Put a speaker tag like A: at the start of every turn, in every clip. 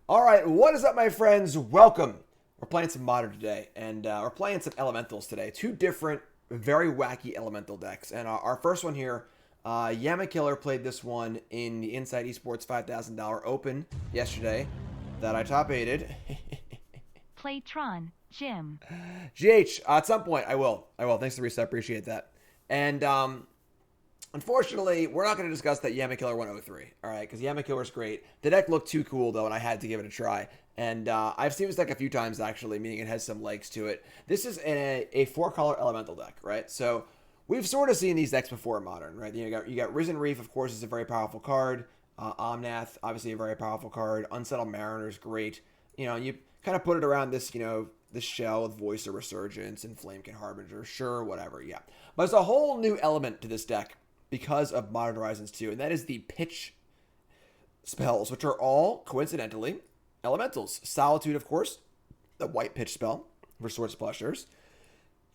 A: All right, what is up, my friends? Welcome. We're playing some Modern today, and we're playing some Elementals today. Two different, very wacky Elemental decks. And our first one here, Yamakiller played this one in the Inside Esports $5,000 Open yesterday that I top 8'd.
B: Playtron, Jim.
A: GH, at some point, I will. Thanks for the reset. Appreciate that. And unfortunately, we're not going to discuss that Yamakiller 103, all right? Because Yamakiller's great. The deck looked too cool, though, and I had to give it a try. And I've seen this deck a few times, actually, meaning it has some legs to it. This is a four-color Elemental deck, right? So we've sort of seen these decks before in Modern, right? You got Risen Reef, of course, is a very powerful card. Omnath, obviously a very powerful card. Unsettled Mariner is great. You know, you kind of put it around this, this shell with Voice of Resurgence and Flamekin Harbinger. Sure, whatever, yeah. But there's a whole new element to this deck because of Modern Horizons 2, and that is the pitch spells, which are all, coincidentally, elementals. Solitude, of course, the white pitch spell for Sword Splashers.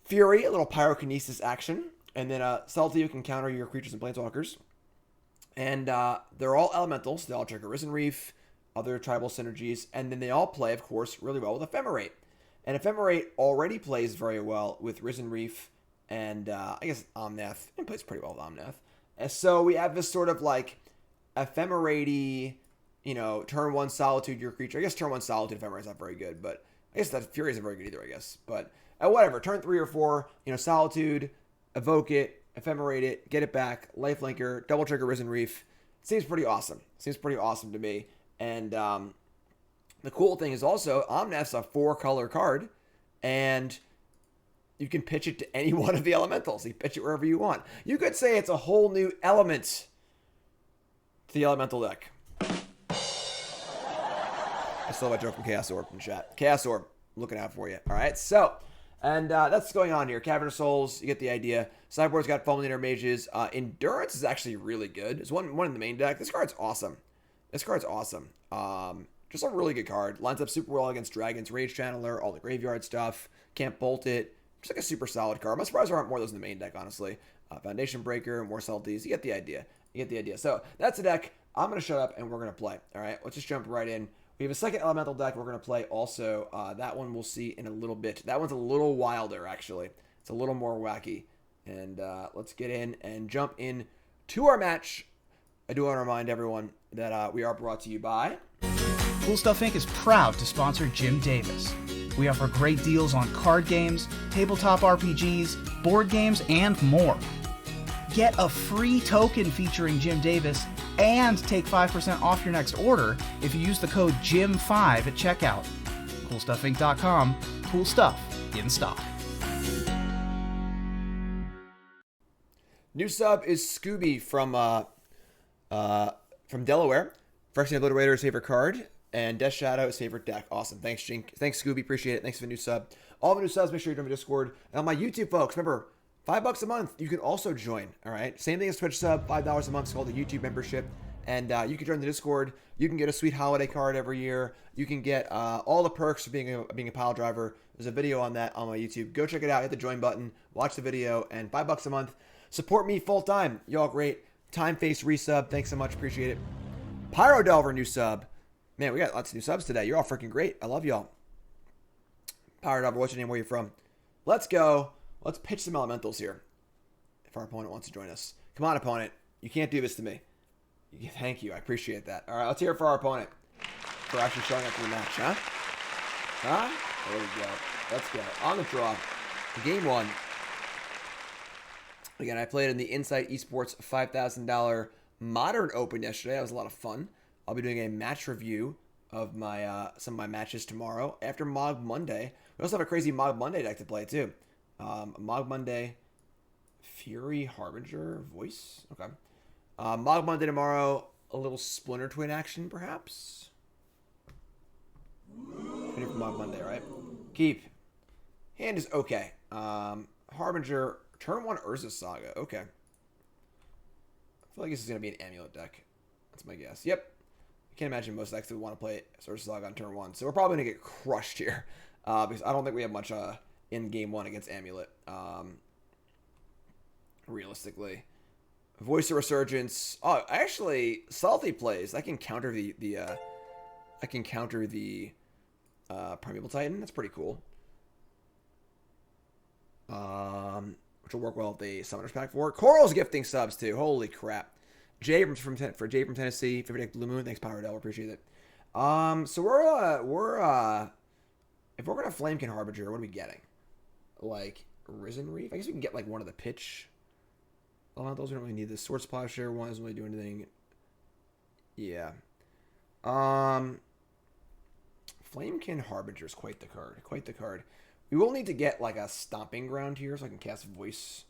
A: Fury, a little pyrokinesis action. And then Subtlety, you can counter your creatures and planeswalkers. And they're all elementals. They all trigger Risen Reef, other tribal synergies. And then they all play, of course, really well with Ephemerate. And Ephemerate already plays very well with Risen Reef and I guess Omnath. It plays pretty well with Omnath. And so we have this sort of like Ephemerate-y, turn one Solitude your creature. I guess turn one Solitude Ephemerate is not very good, but I guess that Fury isn't very good either, I guess. But whatever, turn 3 or 4, Solitude, evoke it, Ephemerate it, get it back, lifelinker, double trigger Risen Reef. Seems pretty awesome. Seems pretty awesome to me. And the cool thing is also, Omnath's a 4-color card, and you can pitch it to any one of the elementals. You pitch it wherever you want. You could say it's a whole new element to the elemental deck. I still have a joke from Chaos Orb in chat. Chaos Orb, looking out for you. All right, so, and that's going on here. Cavern of Souls, you get the idea. Sideboard's got Fulminator Mages. Endurance is actually really good. It's one in the main deck. This card's awesome. Just a really good card. Lines up super well against Dragons, Rage Channeler, all the graveyard stuff. Can't bolt it. Just like a super solid card. I'm surprised there aren't more of those in the main deck, honestly. Foundation Breaker, more subtleties. You get the idea. So that's the deck. I'm going to shut up and we're going to play. All right, let's just jump right in. We have a second elemental deck we're going to play also. That one we'll see in a little bit. That one's a little wilder, actually. It's a little more wacky. And let's get in and jump in to our match. I do want to remind everyone that we are brought to you by
C: Cool Stuff Inc. is proud to sponsor Jim Davis. We offer great deals on card games, tabletop RPGs, board games, and more. Get a free token featuring Jim Davis and take 5% off your next order if you use the code JIM5 at checkout. CoolStuffInc.com. Cool stuff in stock.
A: New sub is Scooby from Delaware. Phyrexian Obliterator's favorite card. And Death Shadow is favorite deck. Awesome. Thanks, Jink. Thanks, Scooby. Appreciate it. Thanks for the new sub. All the new subs, make sure you join my Discord. And on my YouTube, folks, remember, $5 a month, you can also join. All right? Same thing as Twitch sub, $5 a month. It's called the YouTube membership. And you can join the Discord. You can get a sweet holiday card every year. You can get all the perks of being a pile driver. There's a video on that on my YouTube. Go check it out. Hit the join button. Watch the video. And $5 a month. Support me full time. Y'all great. Time Face resub. Thanks so much. Appreciate it. Pyro Delver new sub. Man, we got lots of new subs today. You're all freaking great. I love y'all. Pyro Delver, what's your name? Where you from? Let's go. Let's pitch some elementals here. If our opponent wants to join us. Come on, opponent. You can't do this to me. Thank you. I appreciate that. All right, let's hear it for our opponent. For actually showing up for the match, huh? Huh? There we go. Let's go. On the draw. Game 1. Again, I played in the Insight Esports $5,000 Modern Open yesterday. That was a lot of fun. I'll be doing a match review of my some of my matches tomorrow after Mog Monday. We also have a crazy Mog Monday deck to play too. Mog Monday, Fury, Harbinger, Voice. Okay. Mog Monday tomorrow. A little Splinter Twin action, perhaps. Ready for Mog Monday, right? Keep. Hand is okay. Harbinger, turn 1 Urza Saga. Okay. I feel like this is going to be an Amulet deck. That's my guess. Yep. I can't imagine most decks would want to play Urza Saga on turn 1. So we're probably going to get crushed here. Because I don't think we have much in game 1 against Amulet. Realistically. Voice of Resurgence. Oh, actually, Salty plays. I can counter the I can counter the Primeval Titan. That's pretty cool. Which will work well with the Summoner's Pack 4. Coral's gifting subs too. Holy crap. Jay from Tennessee. Favorite Blue Moon. Thanks, Pyrodel. Appreciate it. So we're if we're gonna Flamekin Harbinger, what are we getting? Like Risen Reef? I guess we can get like one of the pitch. Oh, those don't really need this. Swords Plowshare one doesn't really do anything. Yeah. Flamekin Harbinger is quite the card. Quite the card. We will need to get like a stomping ground here so I can cast Voice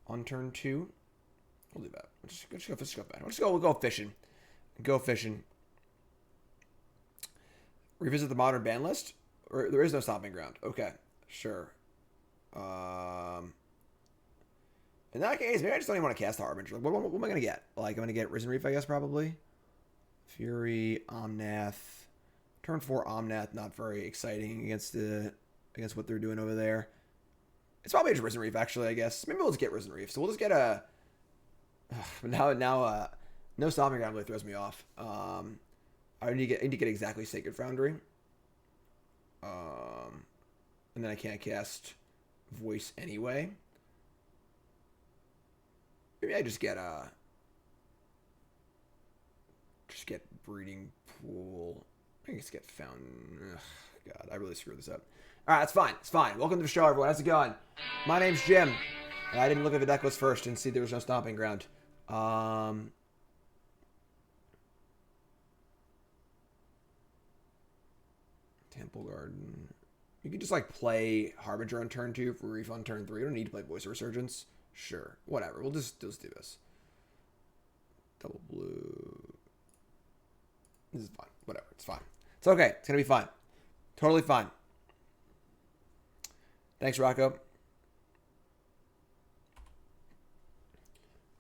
A: on turn 2. We'll do that. We'll go fishing. Go fishing. Revisit the modern ban list? Or there is no stomping ground. Okay. Sure. In that case, maybe I just don't even want to cast Harbinger. Like, what am I going to get? Like, I'm going to get Risen Reef, I guess, probably. Fury, Omnath. Turn 4 Omnath, not very exciting against what they're doing over there. It's probably just Risen Reef, actually, I guess. Maybe we'll just get Risen Reef. So we'll just get a... Now, no stomping ground really throws me off. I need to get exactly Sacred Foundry. And then I can't cast Voice anyway. Maybe I just get Breeding Pool. I can just get Fountain. Ugh, God, I really screwed this up. Alright, it's fine. It's fine. Welcome to the show, everyone. How's it going? My name's Jim. And I didn't look at the deck list first and see there was no stomping ground. Temple Garden. You can just like play Harbinger on turn 2 for Reef on turn 3. You don't need to play Voice of Resurgence. Sure. Whatever. We'll just do this. Double blue. This is fine. Whatever. It's fine. It's okay. It's going to be fine. Totally fine. Thanks, Rocco.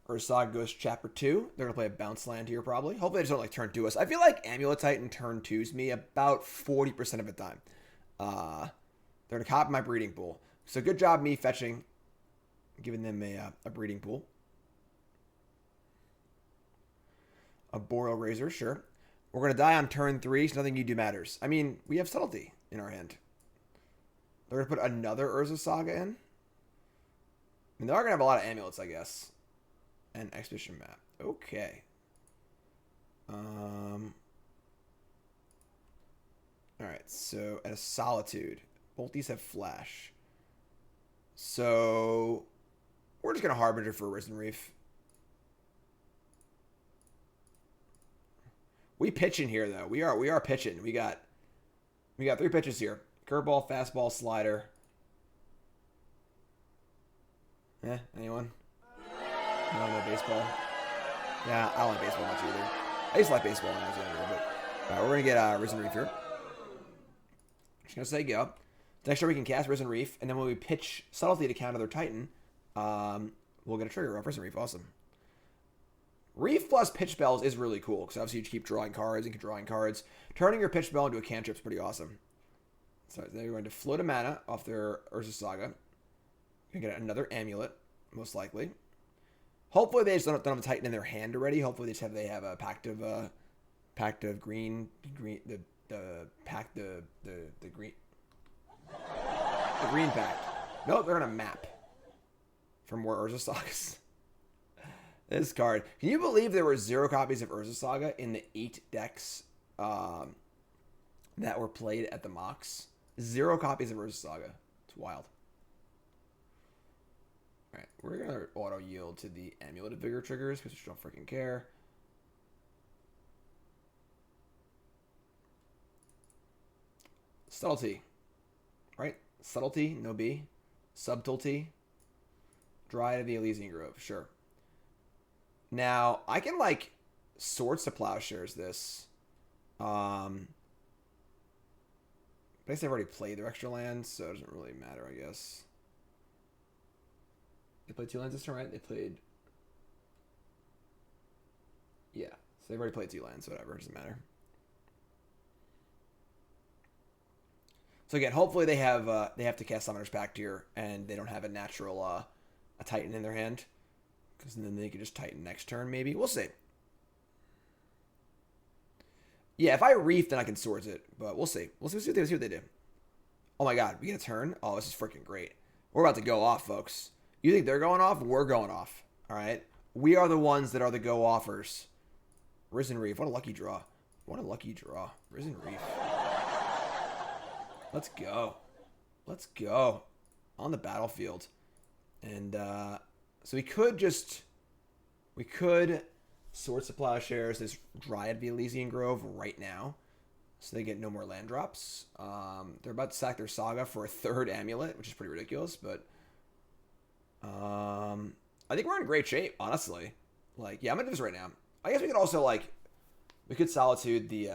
A: Ursaga goes Chapter 2. They're going to play a bounce land here, probably. Hopefully they just don't, like, turn 2 us. I feel like Amulet Titan turn 2s me about 40% of the time. They're going to copy my breeding pool. So good job me fetching, giving them a breeding pool. A Boreal Razor, sure. We're going to die on turn 3, so nothing you do matters. I mean, we have Subtlety in our hand. They're going to put another Urza Saga in. I mean, they are going to have a lot of amulets, I guess. And Expedition Map. Okay. Alright, so at a Solitude. Both these have Flash. So we're just going to Harbinger for Risen Reef. We pitching here, though. We are pitching. We got 3 pitches here. Curveball, fastball, slider. Anyone? No baseball. Yeah, I don't like baseball much either. I used to like baseball when I was younger, but alright, we're gonna get Risen Reef here. Just gonna say go. Next turn we can cast Risen Reef, and then when we pitch Subtlety to counter their Titan, we'll get a trigger off Risen Reef. Awesome. Reef plus pitch spells is really cool, because obviously you keep drawing cards and keep drawing cards. Turning your pitch spell into a cantrip is pretty awesome. So then you're going to float a mana off their Urza Saga. You're going to get another amulet, most likely. Hopefully they just don't have a Titan in their hand already. Hopefully they have a pact of green, the green pact. Nope, they're gonna map for more Urza Sagas. This card. Can you believe there were 0 copies of Urza Saga in the 8 decks that were played at the Mox? 0 copies of Urza Saga. It's wild. Alright, we're going to auto-yield to the Amulet of Vigor triggers because we don't freaking care. Subtlety. Right? Subtlety, no B. Subtlety. Dryad of the Elysian Grove, sure. Now, I can, like, Swords to Plowshares this. But I guess they've already played their extra lands, so it doesn't really matter, I guess. They played 2 lands this turn, right? They played... Yeah, so they've already played 2 lands, so whatever, it doesn't matter. So again, hopefully they have to cast Summoner's Pact here, and they don't have a natural a Titan in their hand, because then they could just Titan next turn, maybe. We'll see. Yeah, if I reef, then I can Swords it. But we'll see. We'll see what they do. Oh my god, we get a turn? Oh, this is freaking great. We're about to go off, folks. You think they're going off? We're going off. All right? We are the ones that are the go-offers. Risen Reef. What a lucky draw. What a lucky draw. Risen Reef. Let's go. Let's go. On the battlefield. And so we could Swords to Plowshares this Dryad via Elysian Grove right now. So they get no more land drops. They're about to sack their Saga for a 3rd amulet, which is pretty ridiculous, but I think we're in great shape, honestly. Like, yeah, I'm gonna do this right now. I guess we could also we could Solitude the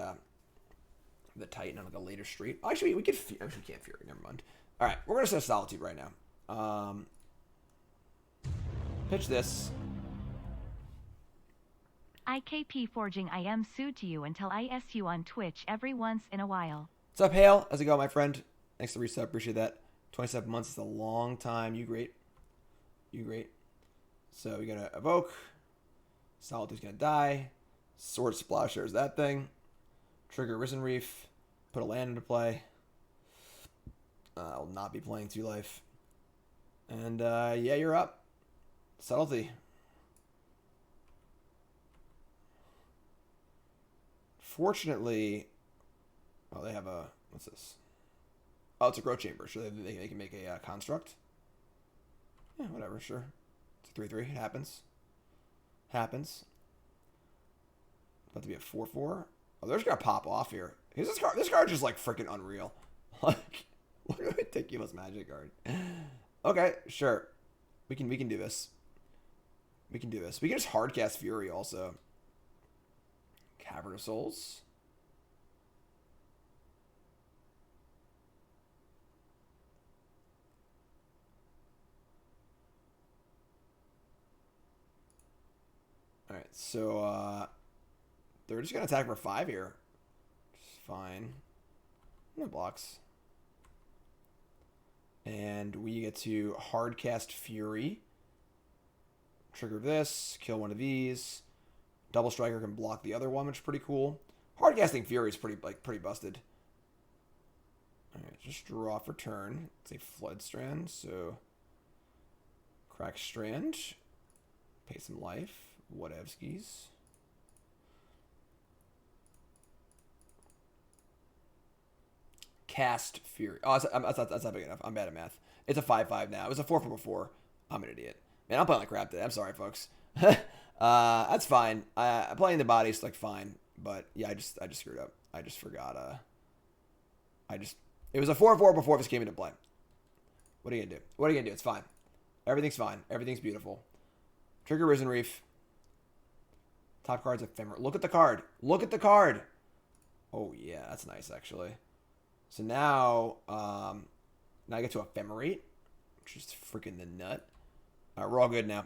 A: Titan on like a later street. Actually, we can't Fury. Never mind. All right, we're gonna set Solitude right now. Pitch this.
B: IKP Forging, I am sued to you until I S you on Twitch every once in a while.
A: What's up, Hale? How's it going, my friend? Thanks for the reset. Appreciate that. 27 months is a long time. You great. You great. So we're gonna evoke. Solitude's gonna die. Sword Splasher that thing. Trigger Risen Reef. Put a land into play. I'll not be playing 2 life. And yeah, you're up. Subtlety. Fortunately, oh, they have a, what's this? Oh, it's a Growth Chamber. So they can make a construct. Yeah, whatever, sure. It's a 3/3. It happens. Happens. About to be a 4/4. Oh, they're just gonna pop off here. This card just like freaking unreal. Like, what a ridiculous Magic card. Okay, sure. We can do this. We can do this. We can just hardcast Fury also. Cavern of Souls. Alright, so they're just gonna attack for 5 here. Which is fine. No blocks. And we get to hardcast Fury. Trigger this, kill one of these. Double Striker can block the other one, which is pretty cool. Hardcasting Fury is pretty busted. Alright, just draw for turn. It's a Flooded Strand, so crack Strand. Pay some life. Whatevskis. Cast Fury. Oh, that's not big enough. I'm bad at math. It's a 5/5 now. It was a 4/4 before. I'm an idiot. Man, I'm playing like crap today. I'm sorry, folks. That's fine. Playing the body's like fine, but yeah, I just screwed up. I just forgot. It was a 4/4 before this came into play. What are you gonna do? What are you gonna do? It's fine. Everything's fine. Everything's beautiful. Trigger Risen Reef. Top card's Ephemerate. Look at the card. Look at the card. Oh yeah, that's nice actually. So now I get to Ephemerate, which is freaking the nut. All right, we're all good now.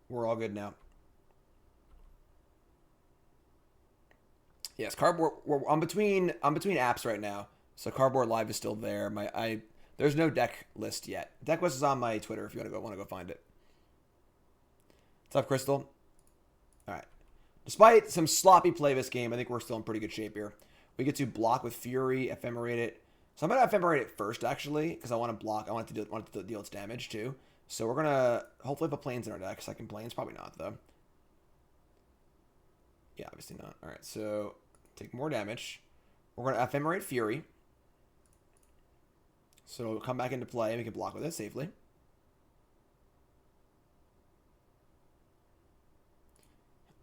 A: We're all good now. Yes, cardboard. I'm between apps right now, so Cardboard Live is still there. There's no deck list yet. Deck list is on my Twitter if you want to go find it. What's up, Crystal? All right. Despite some sloppy play this game, I think we're still in pretty good shape here. We get to block with Fury, Ephemerate it. So I'm gonna Ephemerate it first actually, because I want to block. I want it to deal its damage too. So we're gonna hopefully put Plains in our deck. Second Plains, probably not though. Yeah, obviously not. All right, so take more damage. We're gonna Ephemerate Fury. So it'll come back into play and we can block with it safely.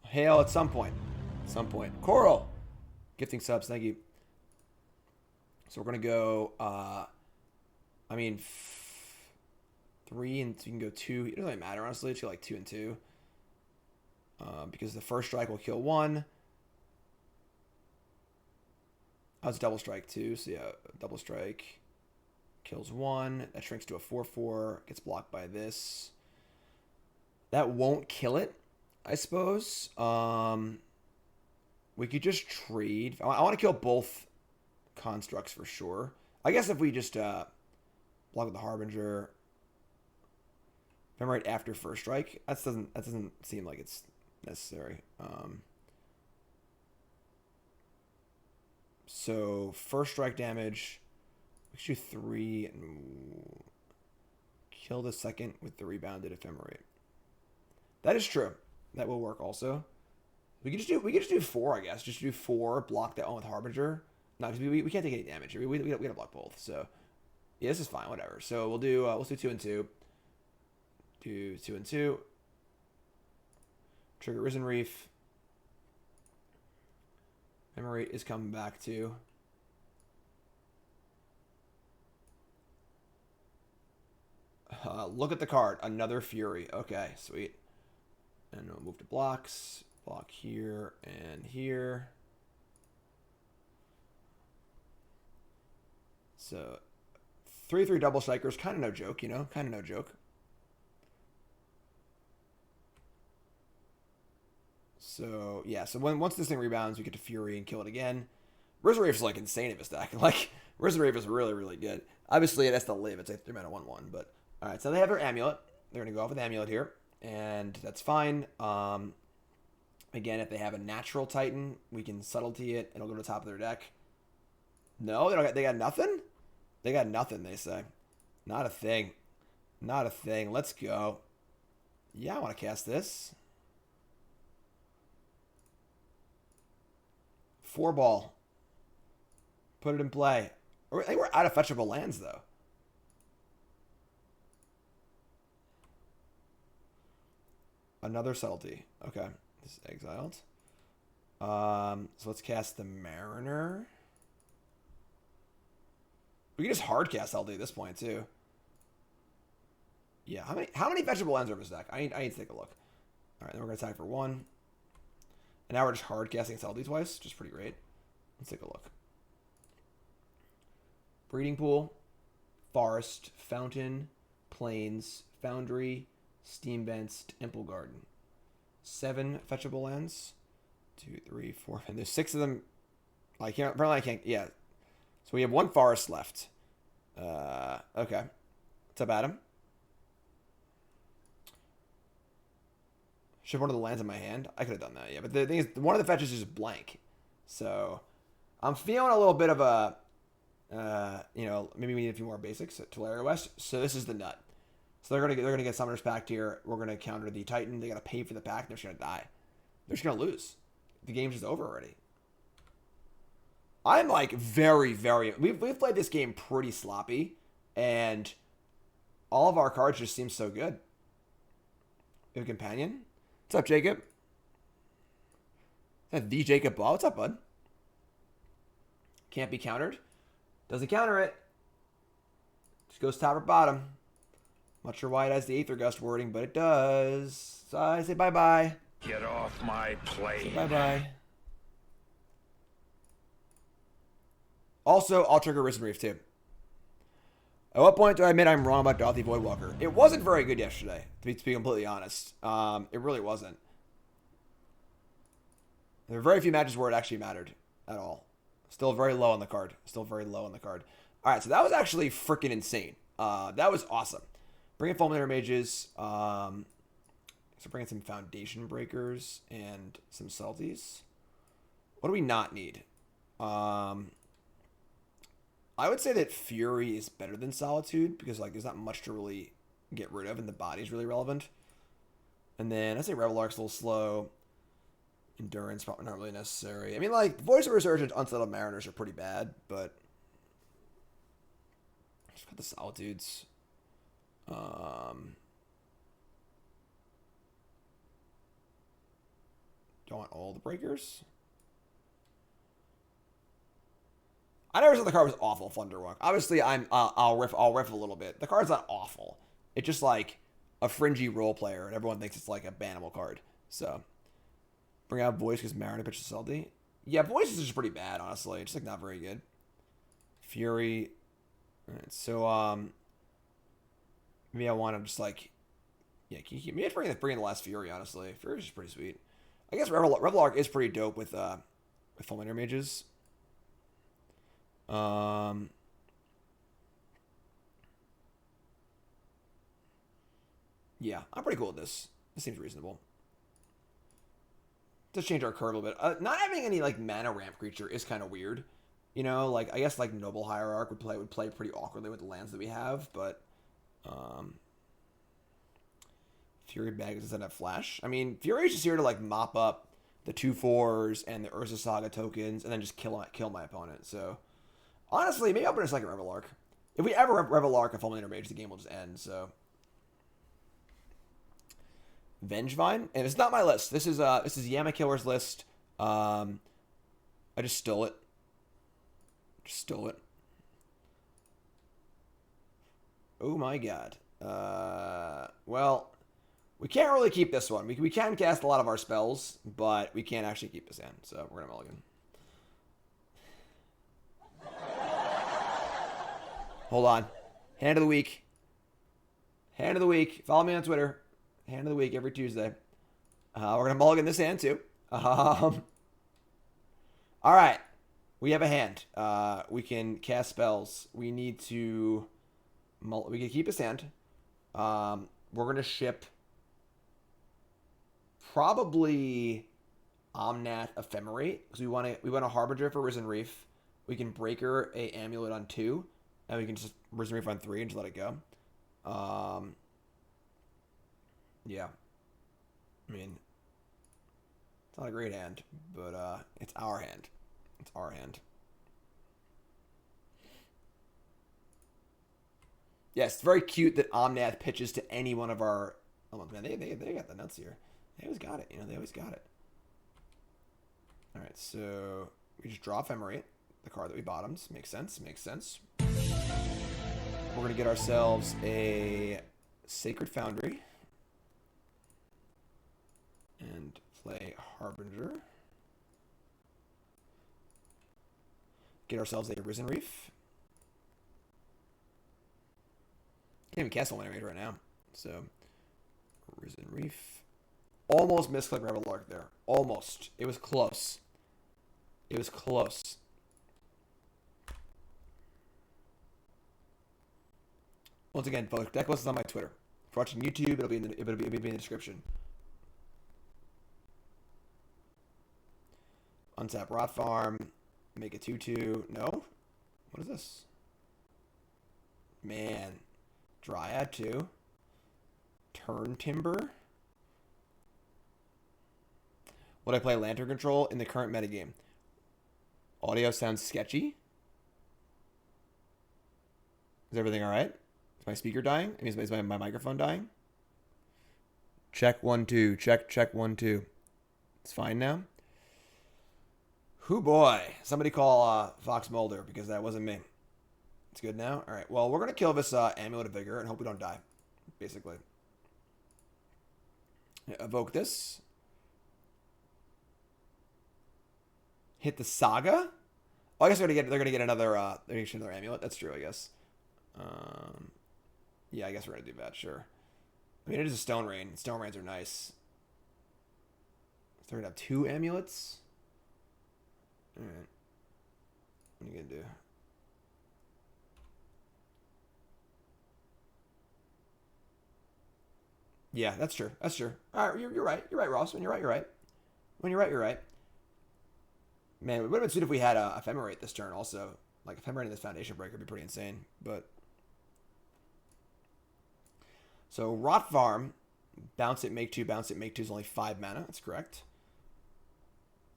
A: Hail at some point. At some point. Coral! Gifting subs, thank you. So we're going to go, 3 and so you can go 2. It doesn't really matter, honestly. It's like 2 and 2. Because the first strike will kill 1. Oh, it's double strike too. So yeah, double strike kills 1. That shrinks to a 4/4. Gets blocked by this. That won't kill it, I suppose. We could just trade. I want to kill both constructs for sure. I guess if we just block with the Harbinger, Ephemerate after first strike, that doesn't seem like it's necessary. So first strike damage. We should do 3 and kill the second with the rebounded Ephemerate. That is true. That will work also. We could just do 4, I guess. Just do 4, block that one with Harbinger. No, because we can't take any damage. We gotta block both. So yeah, this is fine. Whatever. So we'll do 2 and 2. Do 2 and 2. Trigger Risen Reef. Ephemerate is coming back too. Look at the card. Another Fury. Okay, sweet. And we'll move to blocks. Block here and here. So 3/3 double strikers, kind of no joke, you know? Kind of no joke. So, yeah. So once this thing rebounds, we get to Fury and kill it again. Risen Reef is, like, insane in this deck. Like, Risen Reef is really, really good. Obviously, it has to live. It's a 3-mana 1/1, but... Alright, so they have their Amulet. They're going to go off with Amulet here. And that's fine. Again, if they have a natural Titan, we can Subtlety it. It'll go to the top of their deck. No, they got nothing? They got nothing, they say. Not a thing. Not a thing. Let's go. Yeah, I want to cast this. 4-ball. Put it in play. I think we're out of fetchable lands, though. Another Subtlety. Okay. This is exiled. So let's cast the Mariner. We can just hard cast Subtlety at this point, too. Yeah, how many fetchable lands are in this deck? I need to take a look. Alright, then we're going to attack for 1. And now we're just hard casting Subtlety twice, which is pretty great. Let's take a look. Breeding Pool, Forest, Fountain, Plains, Foundry, Steam Vents, Temple Garden. 7 fetchable lands. 2, 3, 4, and there's 6 of them. Apparently I can't, yeah. So we have 1 forest left. Okay. What's up, Adam? Should have one of the lands in my hand. I could have done that, yeah. But the thing is, one of the fetches is just blank. So I'm feeling a little bit of a, maybe we need a few more basics at Tularia West. So this is the nut. So they're gonna get Summoner's Pact here. We're gonna counter the Titan. They gotta pay for the pack. They're just gonna die. They're just gonna lose. The game's just over already. I'm like very, very. We've played this game pretty sloppy, and all of our cards just seem so good. We have a companion. What's up, Jacob? Is that the Jacob Ball? What's up, bud? Can't be countered. Doesn't counter it. Just goes top or bottom. Not sure why it has the Aether Gust wording, but it does. So I say bye-bye.
D: Get off my plane.
A: Bye-bye. Also, I'll trigger Risen Reef, too. At what point do I admit I'm wrong about Dauthi Voidwalker? It wasn't very good yesterday, to be completely honest. It really wasn't. There were very few matches where it actually mattered at all. Still very low on the card. Still very low on the card. All right, so that was actually freaking insane. That was awesome. Bring in Fulminator Mages. So bring in some Foundation Breakers and some Subtleties. What do we not need? I would say that Fury is better than Solitude because like there's not much to really get rid of and the body's really relevant. And then I'd say Reveillark's a little slow. Endurance probably not really necessary. I mean, like Voice of Resurgence, Unsettled Mariners are pretty bad, but just put the Solitudes. Don't want all the breakers. I never said the card was awful, Thunderwalk. Obviously, I'll riff a little bit. The card's not awful. It's just like a fringy role player, and everyone thinks it's like a bannable card. So bring out Voice because Mariner pitches Subtlety. Yeah, Voice is just pretty bad, honestly. It's like not very good. Fury. All right, so maybe I want to just like maybe I'd bring in the last Fury. Honestly, Fury's just pretty sweet. I guess Reveillark is pretty dope with Fulminator Mages. Yeah, I'm pretty cool with this. This seems reasonable. Just change our curve a little bit. Not having any like mana ramp creature is kind of weird. You know, like I guess like Noble Hierarch would play pretty awkwardly with the lands that we have, but Fury Bag doesn't have flash. I mean, Fury is just here to like mop up the 2/4s and the Urza Saga tokens, and then just kill my opponent. So honestly, maybe I'll put a second Reveillark. If we ever Reveillark a Fulminator Mage, the game will just end. So Vengevine, and it's not my list. This is Yamakiller's list. I just stole it. Oh my god. Well, we can't really keep this one. We can cast a lot of our spells, but we can't actually keep this in. So we're gonna mulligan. Hold on. Hand of the week. Hand of the week. Follow me on Twitter. Hand of the week every Tuesday. We're gonna mulligan this hand too. All right. We have a hand. We can cast spells. We need to. We can keep his hand. We're gonna ship probably Omnath Ephemerate because we want a Harbinger for Risen Reef. We can Breaker a Amulet on 2, and we can just Risen Reef on 3 and just let it go. Yeah. I mean, it's not a great hand, but it's our hand. It's our hand. Yes, it's very cute that Omnath pitches to any one of our. Oh man, they got the nuts here. They always got it. You know, they always got it. All right, so we just draw Ephemerate, the card that we bottomed. Makes sense. Makes sense. We're gonna get ourselves a Sacred Foundry and play Harbinger. Get ourselves a Risen Reef. Can't even cast Fulminator right now. So, Risen Reef. Almost misclick Reveillark there. Almost. It was close. It was close. Once again, folks, deck list is on my Twitter. If you're watching YouTube, it'll be in the description. Untap Rot Farm. Make it 2/2. No? What is this? Man. Dryad 2. Turn Timber. Would I play Lantern Control in the current metagame? Audio sounds sketchy. Is everything alright? Is my speaker dying? I mean, is my microphone dying? Check 1 2. Check 1 2. It's fine now. Hoo boy. Somebody call Fox Mulder because that wasn't me. It's good now? Alright, well, we're going to kill this Amulet of Vigor and hope we don't die, basically. Evoke this. Hit the Saga? Oh, I guess they're gonna get another amulet. That's true, I guess. Yeah, I guess we're gonna do that, sure. I mean, it is a Stone Rain. Stone Rains are nice. So they're gonna have 2 amulets? Alright. What are you gonna do? Yeah, that's true. That's true. All right, you're right. You're right, Ross. When you're right, you're right. When you're right, you're right. Man, it would have been sweet if we had a Ephemerate this turn also. Like, Ephemerate in this Foundation Breaker would be pretty insane. But so, Rot Farm. Bounce it, make 2. Bounce it, make 2 is only 5 mana. That's correct.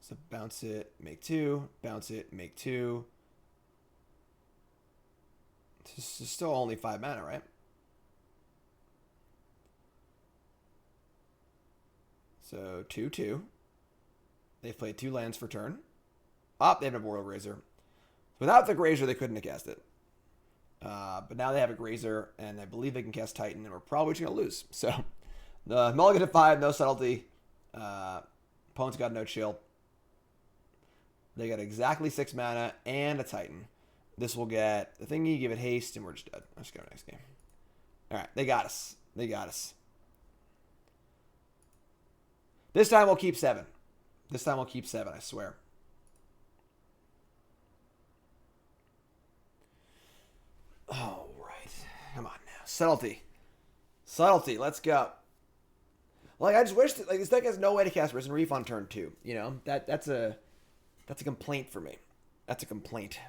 A: So, bounce it, make 2. Bounce it, make 2. This is still only 5 mana, right? So, 2/2. They've played 2 lands for turn. They have a Roil Grazer. Without the Grazer, they couldn't have cast it. But now they have a Grazer, and I believe they can cast Titan, and we're probably just going to lose. So, the mulligan at 5, no subtlety. Opponent's got no chill. They got exactly 6 mana and a Titan. This will get the thingy, give it haste, and we're just dead. Let's go next game. Alright, they got us. They got us. This time we'll keep 7. This time we'll keep 7, I swear. All right. Come on now. Subtlety. Subtlety. Let's go. Like, I just wish that, like, this deck has no way to cast Risen Reef on turn 2. You know, that's a complaint for me. That's a complaint.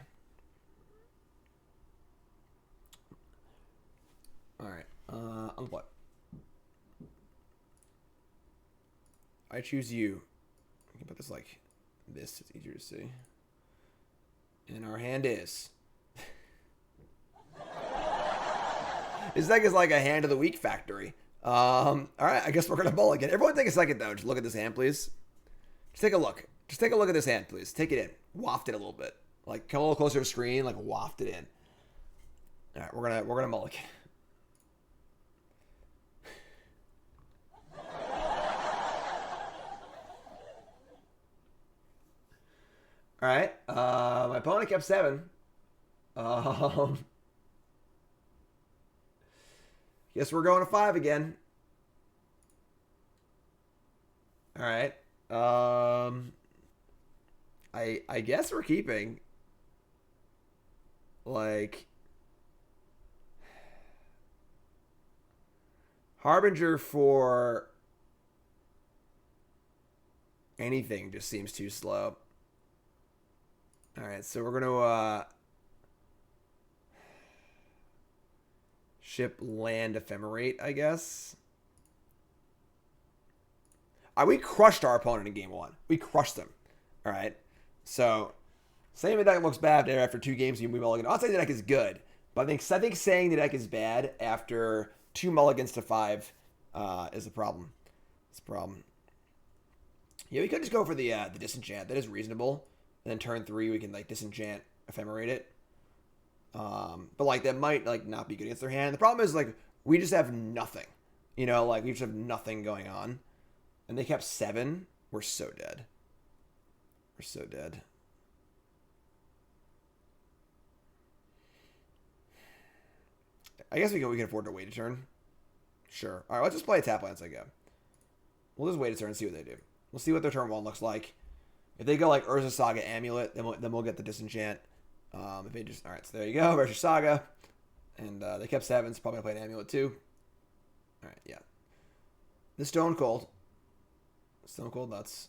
A: All right. Unplug. I choose you. I can put this like this. It's easier to see. And our hand is. This deck is like a hand of the week factory. All right. I guess we're gonna mulligan. Everyone, take a second though. Just look at this hand, please. Just take a look. Just take a look at this hand, please. Take it in. Waft it a little bit. Like come a little closer to the screen. Like waft it in. All right. We're gonna mulligan. All right. My opponent kept 7. Guess we're going to 5 again. All right. I guess we're keeping. Like Harbinger for anything just seems too slow. All right, so we're going to ship land Ephemerate, I guess. We crushed our opponent in game 1. We crushed them. All right. So, saying the deck looks bad there after 2 games, you move mulligan. I'll say the deck is good, but I think saying the deck is bad after 2 mulligans to 5 is a problem. It's a problem. Yeah, we could just go for the disenchant. That is reasonable. And then turn 3, we can like disenchant, Ephemerate it. But like that might like not be good against their hand. The problem is like we just have nothing. You know, like we just have nothing going on. And they kept 7. We're so dead. We're so dead. I guess we can afford to wait a turn. Sure. All right, let's just play a tap land as I go. We'll just wait a turn and see what they do. We'll see what their turn 1 looks like. If they go like Urza Saga Amulet, then we'll get the disenchant. If they just all right, so there you go, Urza Saga, and they kept 7, so probably gonna play an Amulet too. All right, yeah. The Stone Cold nuts.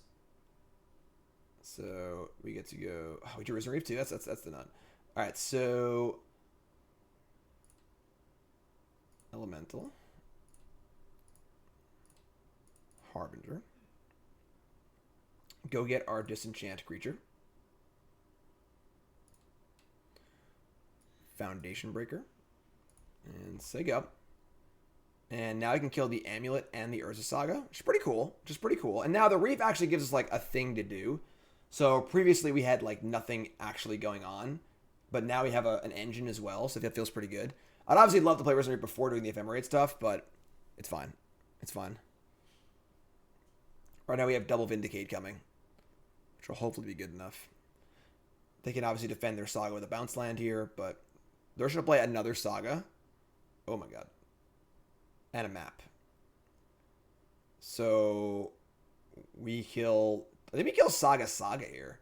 A: So we get to go. Oh, we do Risen Reef too. That's the nut. All right, so Elemental, Harbinger. Go get our disenchant creature. Foundation Breaker. And say go. And now I can kill the Amulet and the Urza Saga, which is pretty cool. And now the Reef actually gives us like a thing to do. So previously we had like nothing actually going on, but now we have an engine as well, so that feels pretty good. I'd obviously love to play Risen Reef before doing the Ephemerate stuff, but it's fine. It's fine. Right now we have double Vindicate coming, which will hopefully be good enough. They can obviously defend their Saga with a bounce land here, but they're going to play another Saga. Oh my god. And a map. So we kill... I think we kill Saga here.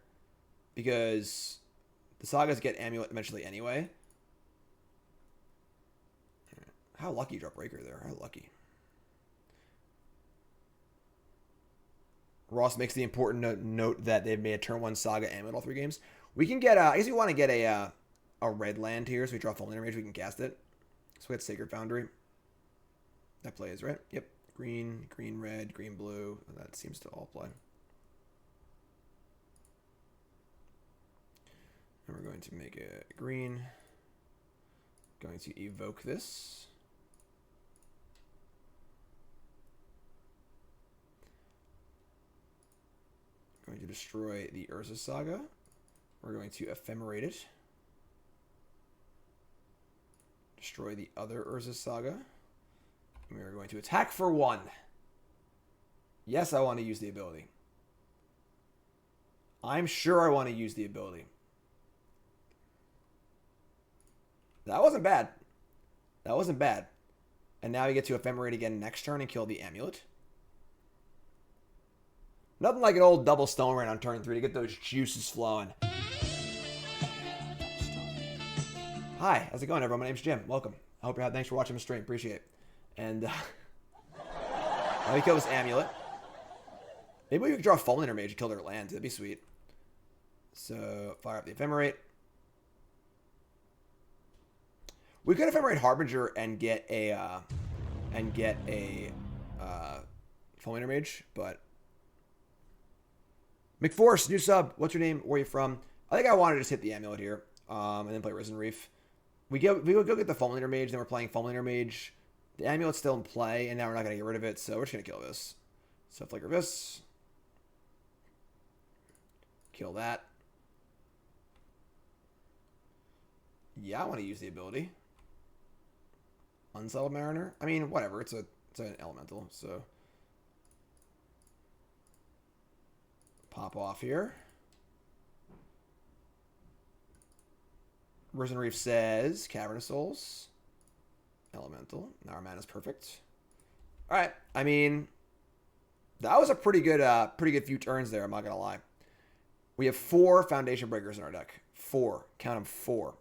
A: Because the Sagas get Amulet eventually anyway. How lucky you drop Breaker there. How lucky. Ross makes the important note that they've made a turn 1 Saga Amulet all 3 games. We can get... I guess we want to get a red land here. So we draw Fulminator Mage. We can cast it. So we got Sacred Foundry. That plays, right? Yep. Green, green, red, green, blue. That seems to all play. And we're going to make a green. Going to evoke this. Going to destroy the Urza Saga. We're going to Ephemerate it. Destroy the other Urza Saga. And we are going to attack for 1. Yes, I want to use the ability. I'm sure I want to use the ability. That wasn't bad. That wasn't bad. And now we get to Ephemerate again next turn and kill the Amulet. Nothing like an old double Stone Rain on turn 3 to get those juices flowing. Hi, how's it going, everyone? My name's Jim. Welcome. I hope you're thanks for watching the stream. Appreciate it. And now we kill this Amulet. Maybe we could draw a Fulminator Mage and kill their lands. That'd be sweet. So fire up the Ephemerate. We could Ephemerate Harbinger and get a Fulminator Mage, but McForce, new sub. What's your name? Where are you from? I think I wanted to just hit the amulet here, and then play Risen Reef. We go get the Fulminator Mage, then we're playing Fulminator Mage. The amulet's still in play, and now we're not gonna get rid of it, so we're just gonna kill this. So Flicker this. Kill that. Yeah, I want to use the ability. Unsettled Mariner. I mean, whatever. It's an elemental, so pop off here. Risen Reef says Cavern of Souls. Elemental. Now our mana's perfect. All right. I mean, that was a pretty good few turns there. I'm not gonna lie. We have 4 Foundation Breakers in our deck. 4. Count them, 4.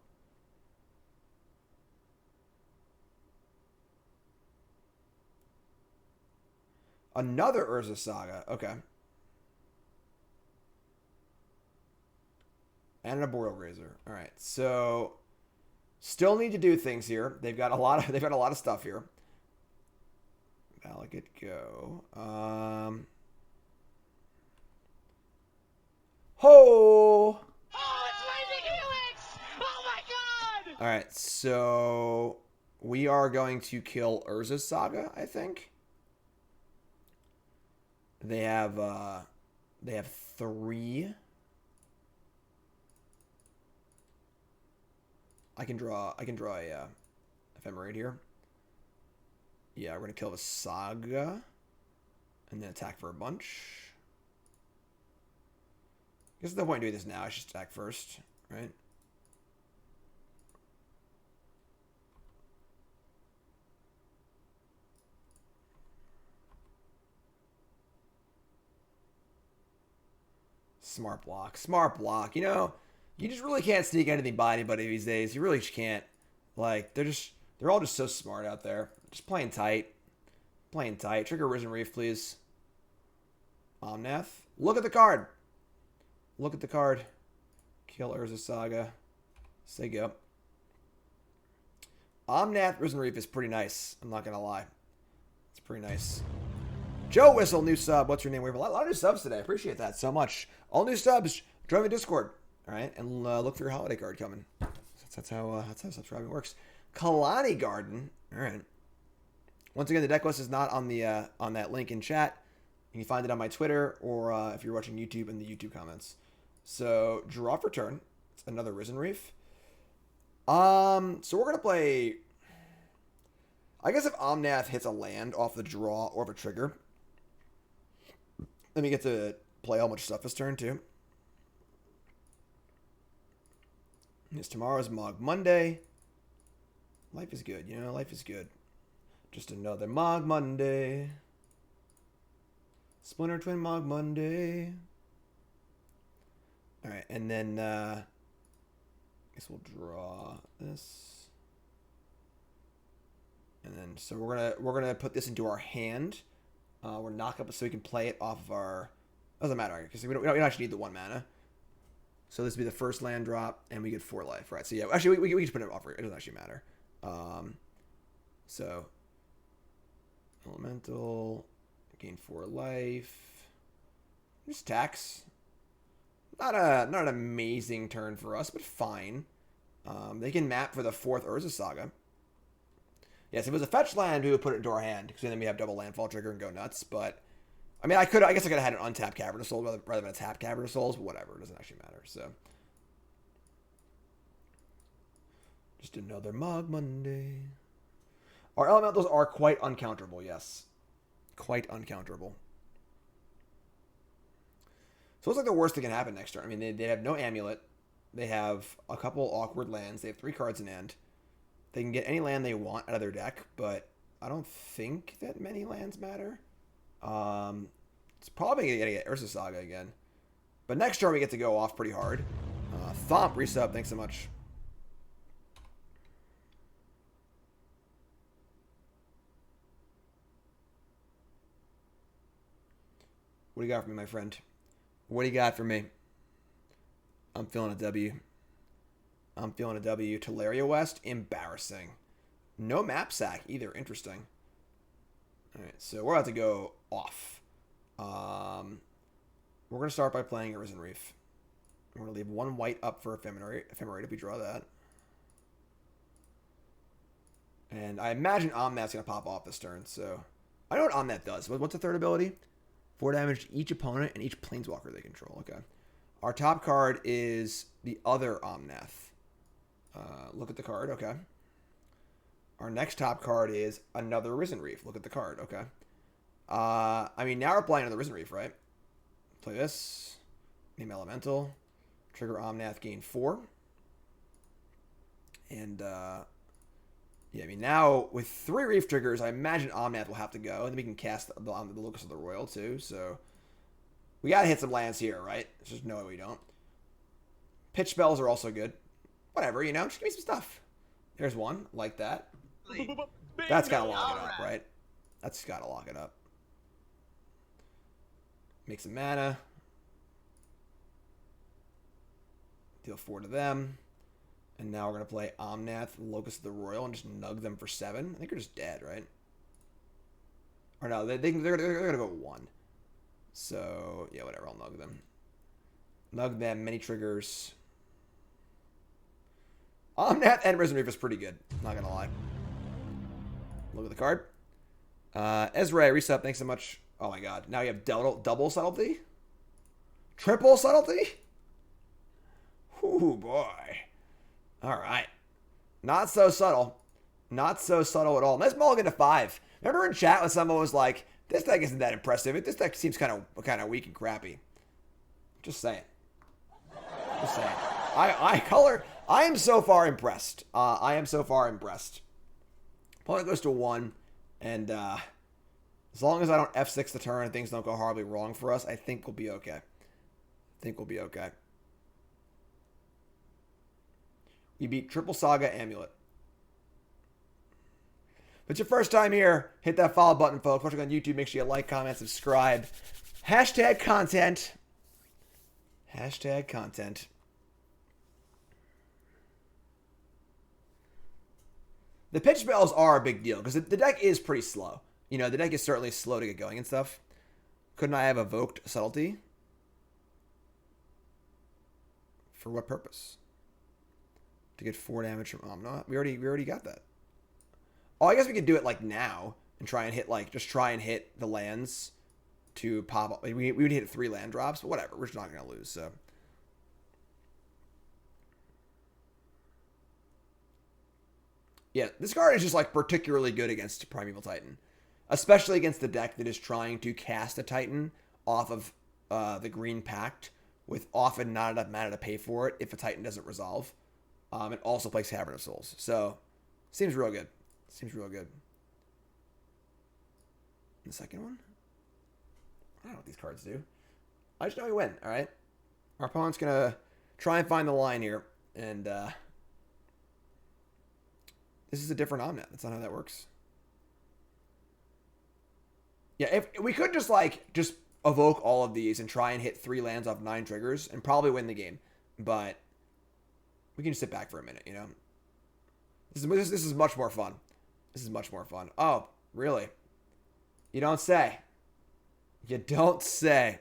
A: Another Urza Saga. Okay. And an Arboreal Grazer. All right. So still need to do things here. They've got a lot of stuff here. Valakut go. Ho!
E: Oh, it's Lightning Helix! Oh my god!
A: All right, so we are going to kill Urza's Saga, I think. They have 3. I can draw a Ephemerate here. Yeah, we're gonna kill the Saga, and then attack for a bunch. I guess there's no point in doing this now. I should attack first, right? Smart block. Smart block. You know, you just really can't sneak anything by anybody these days. You really just can't. Like, they're all just so smart out there. Just playing tight. Playing tight. Trigger Risen Reef, please. Omnath. Look at the card. Look at the card. Kill Urza Saga. Say go. Omnath Risen Reef is pretty nice. I'm not going to lie. It's pretty nice. Joe Whistle, new sub. What's your name? We have a lot of new subs today. I appreciate that so much. All new subs. Join the Discord. All right. And look for your holiday card coming. That's how subscribing works. Kalani Garden. All right. Once again, the deck list is not on the on that link in chat. You can find it on my Twitter or if you're watching YouTube in the YouTube comments. So draw for turn. It's another Risen Reef. So we're gonna play. I guess if Omnath hits a land off the draw or of a trigger, then we get to play how much stuff this turn too. It's tomorrow's Mog Monday. Life is good, you know. Life is good. Just another Mog Monday. Splinter Twin Mog Monday. All right, and then I guess we'll draw this, and then so we're gonna put this into our hand. We're knock up so we can play it off of our. Doesn't matter because we don't actually need the 1 mana. So this would be the first land drop, and we get 4 life, right? So yeah, actually we just put it off. It doesn't actually matter. So elemental, gain 4 life. Just tax. Not an amazing turn for us, but fine. They can map for the 4th Urza Saga. Yes, if it was a fetch land, we would put it into our hand, because then we have double landfall trigger and go nuts. But I mean, I guess I could have had an untapped Cavern of Souls rather than a tapped Cavern of Souls, but whatever, it doesn't actually matter. So just another Mog Monday. Our elementals are quite uncounterable, yes. Quite uncounterable. So it's like the worst that can happen next turn. I mean, they have no amulet. They have a couple awkward lands. They have 3 cards in hand. They can get any land they want out of their deck, but I don't think that many lands matter. It's probably going to get Urza Saga again. But next turn we get to go off pretty hard. Thomp, resub, thanks so much. What do you got for me, my friend? What do you got for me? I'm feeling a W. I'm feeling a W. Teleria West, embarrassing. No map sack either. Interesting. All right, so we're about to go off. We're going to start by playing a Risen Reef. We're going to leave 1 white up for Ephemerate if we draw that. And I imagine Omnath's going to pop off this turn, so... I know what Omnath does. What's the third ability? 4 damage to each opponent and each planeswalker they control. Okay. Our top card is the other Omnath. Look at the card. Okay. Our next top card is another Risen Reef. Look at the card. Okay. I mean, now we're playing another Risen Reef, right? Play this. Name Elemental. Trigger Omnath, gain 4. And, yeah, I mean, now with 3 Reef triggers, I imagine Omnath will have to go. And then we can cast the Locus of the Roil, too. So, we got to hit some lands here, right? There's just no way we don't. Pitch spells are also good. Whatever, you know, just give me some stuff. There's one, like that. That's got to lock it up, right? That's got to lock it up. Make some mana. Deal 4 to them. And now we're going to play Omnath, Locus of the Roil, and just nug them for 7. I think they're just dead, right? Or no, they're going to go 1. So, yeah, whatever, I'll nug them. Nug them, many triggers. Omnath and Risen Reef is pretty good, not going to lie. Look at the card. Ezra, reset, thanks so much. Oh my god, now you have double Subtlety? Triple Subtlety? Ooh, boy. Alright. Not so subtle. Not so subtle at all. Nice mulligan to 5. Remember in chat when someone was like, this deck isn't that impressive. This deck seems kind of weak and crappy. Just saying. Just saying. I am so far impressed. I am so far impressed. Opponent goes to 1, and as long as I don't F6 the turn and things don't go horribly wrong for us, I think we'll be okay. We beat Triple Saga Amulet. If it's your first time here, hit that follow button, folks. Watching on YouTube, make sure you like, comment, subscribe. Hashtag content. Hashtag content. The pitch spells are a big deal because the deck is pretty slow. You know, the deck is certainly slow to get going and stuff. Couldn't I have evoked Subtlety? For what purpose? To get 4 damage from Omnath? We already got that. Oh, I guess we could do it like now and try and hit just try and hit the lands to pop up. We would hit 3 land drops, but whatever. We're just not gonna lose, so. Yeah, this card is just like particularly good against Primeval Titan. Especially against the deck that is trying to cast a Titan off of the Green Pact with often not enough mana to pay for it if a Titan doesn't resolve. It also plays Cavern of Souls. So, seems real good. Seems real good. And the second one? I don't know what these cards do. I just know we win, alright? Our opponent's going to try and find the line here. And, this is a different Omnath. That's not how that works. Yeah, if we could just evoke all of these and try and hit 3 lands off 9 triggers and probably win the game. But we can just sit back for a minute, you know? This is much more fun. This is much more fun. Oh, really? You don't say. You don't say.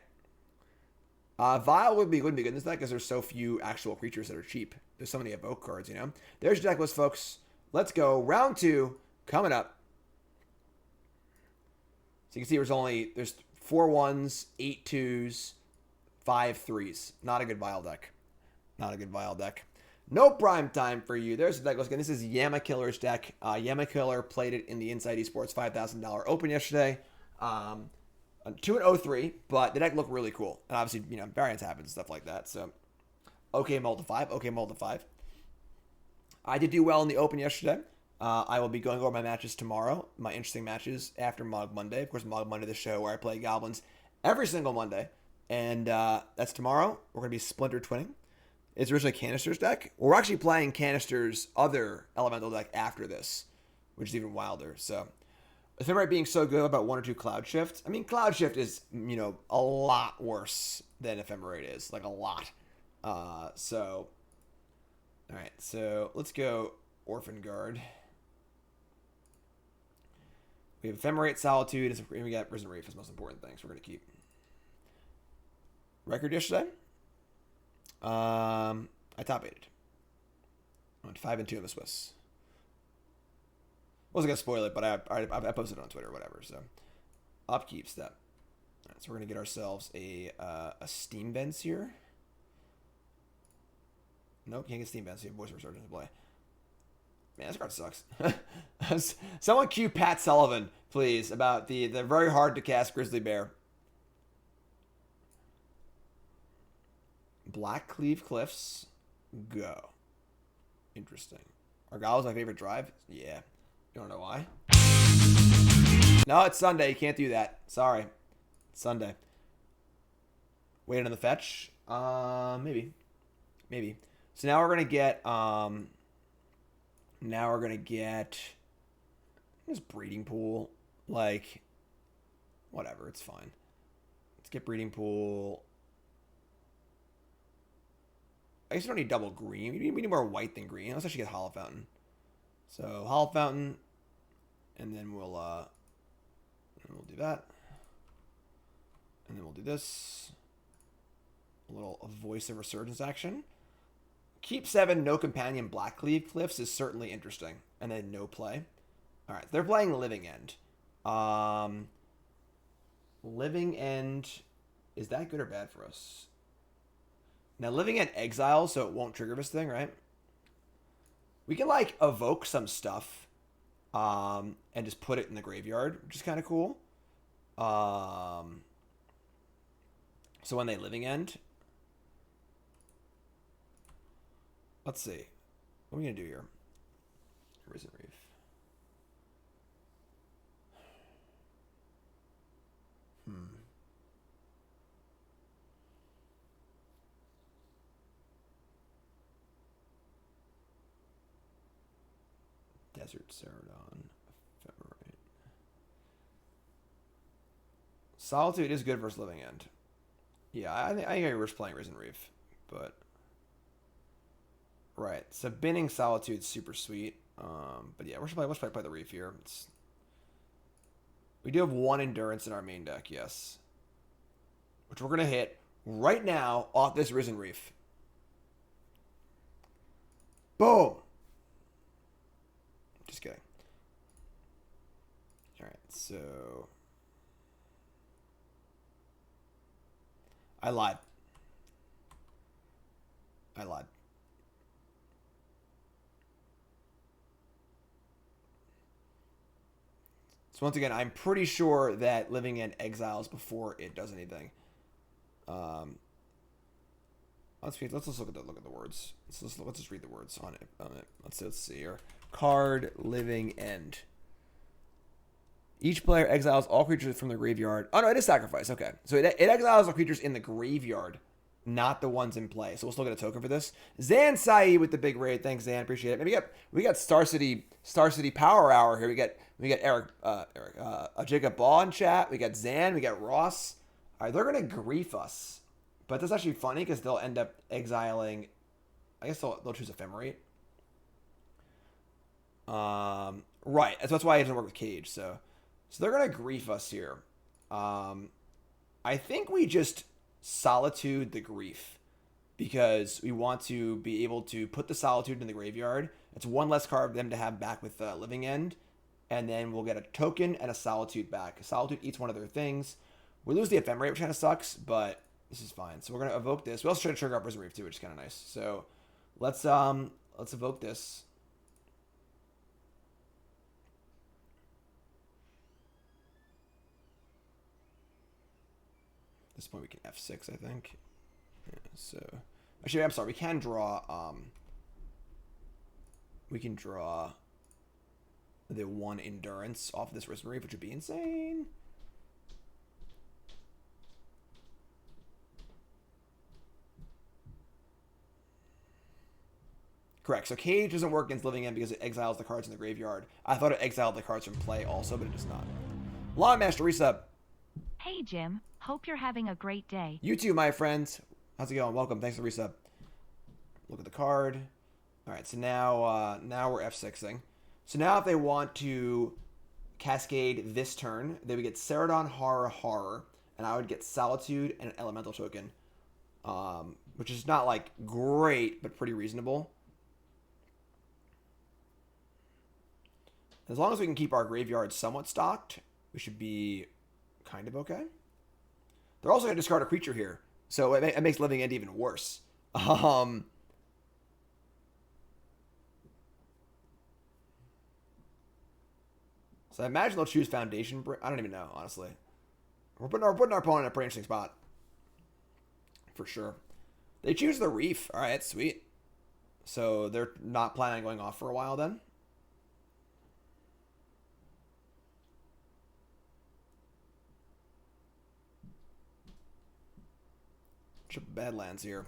A: Vile wouldn't be good in this deck because there's so few actual creatures that are cheap. There's so many evoke cards, you know? There's your deck list, folks. Let's go. Round 2 coming up. So you can see there's 4 1s, 8 2s, 5 3s. Not a good Vile deck. Not a good Vile deck. No prime time for you. There's the deck list. This is Yama Killer's deck. Yama Killer played it in the Inside Esports $5,000 Open yesterday. 2-0-3, but the deck looked really cool. And obviously, you know, variance happens and stuff like that. So, okay, mull to 5. Okay, mull to 5. I did do well in the Open yesterday. I will be going over my matches tomorrow. My interesting matches after Mog Monday. Of course, Mog Monday, the show where I play Goblins every single Monday. And that's tomorrow. We're going to be Splinter Twinning. It's originally Canister's deck. We're actually playing Canister's other elemental deck after this, which is even wilder. So, Ephemerate being so good about 1 or 2 Cloud Shifts. I mean, Cloud Shift is, you know, a lot worse than Ephemerate is. Like, a lot. So, all right. So let's go Orphanguard. We have Ephemerate, Solitude, and we got Risen Reef as most important things we're going to keep. Record yesterday? I top 8'd. I went 5-2 in the Swiss. Wasn't going to spoil it, but I posted it on Twitter or whatever, so. Upkeep step. All right, so we're going to get ourselves a Steam Vents here. Nope, can't get Steam Vents. So you have Voice of Resurgence to play. Man, this card sucks. Someone cue Pat Sullivan, please, about the very hard to cast Grizzly Bear. Blackcleave Cliffs, go. Interesting. Argala's my favorite drive? Yeah. You don't know why? No, it's Sunday. You can't do that. Sorry. It's Sunday. Wait on the fetch? Maybe. So now we're going to get, this breeding pool. Like, whatever. It's fine. Let's get breeding pool. I guess you don't need double green. We need more white than green. Let's actually get Hallowed Fountain. So Hallowed Fountain, and then we'll do that, and then we'll do this. A little Voice of Resurgence action. Keep 7, no companion. Blackcleave Cliffs is certainly interesting, and then no play. All right, they're playing Living End. Living End, is that good or bad for us? Now, Living End Exile, so it won't trigger this thing, right? We can, like, evoke some stuff and just put it in the graveyard, which is kind of cool. So when they Living End... Let's see. What are we going to do here? Risen Reef. Desert Ceradon, Ephemerate. Solitude is good versus Living End. Yeah, I think I risk playing Risen Reef, but right. So binning Solitude's super sweet. But yeah, let's play the Reef here. We do have 1 Endurance in our main deck, yes, which we're gonna hit right now off this Risen Reef. Boom. Just kidding. All right, so I lied. So once again, I'm pretty sure that Living End exiles before it does anything. Let's just look at the words. Let's just read the words on it. Let's see here. Card Living End. Each player exiles all creatures from the graveyard. Oh no, it is sacrifice. Okay, so it exiles all creatures in the graveyard, not the ones in play. So we'll still get a token for this. Zan Sai with the big raid. Thanks, Zan. Appreciate it. And we got Star City Power Hour here. We got Eric, Jacob Ball in chat. We got Zan. We got Ross. All right, they're gonna grief us, but that's actually funny because they'll end up exiling. I guess they'll choose Ephemerate. Right. That's why it doesn't work with Cage. So they're gonna grief us here. I think we just Solitude the grief because we want to be able to put the Solitude in the graveyard. It's 1 less card for them to have back with Living End, and then we'll get a token and a Solitude back. Solitude eats one of their things. We lose the Ephemerate, which kind of sucks, but this is fine. So we're gonna evoke this. We also try to trigger up Risen Reef too, which is kind of nice. So let's evoke this. At this point we can F6, I think. Yeah, so actually, I'm sorry, we can draw the 1 Endurance off of this Risen Reef, which would be insane. Correct. So Cage doesn't work against Living End because it exiles the cards in the graveyard. I thought it exiled the cards from play also, but it does not. Law Master resub.
B: Hey Jim, hope you're having a great day.
A: You too, my friends. How's it going? Welcome. Thanks for the resub. Look at the card. All right, so now we're F6ing. So now if they want to cascade this turn, they would get Ceradon Horror, and I would get Solitude and an Elemental token, which is not like great, but pretty reasonable. As long as we can keep our graveyard somewhat stocked, we should be kind of okay. They're also going to discard a creature here, so it makes Living End even worse. So I imagine they'll choose Foundation. I don't even know, honestly. We're putting our opponent in a pretty interesting spot. For sure. They choose the Reef. All right, sweet. So they're not planning on going off for a while then? Triple Badlands here.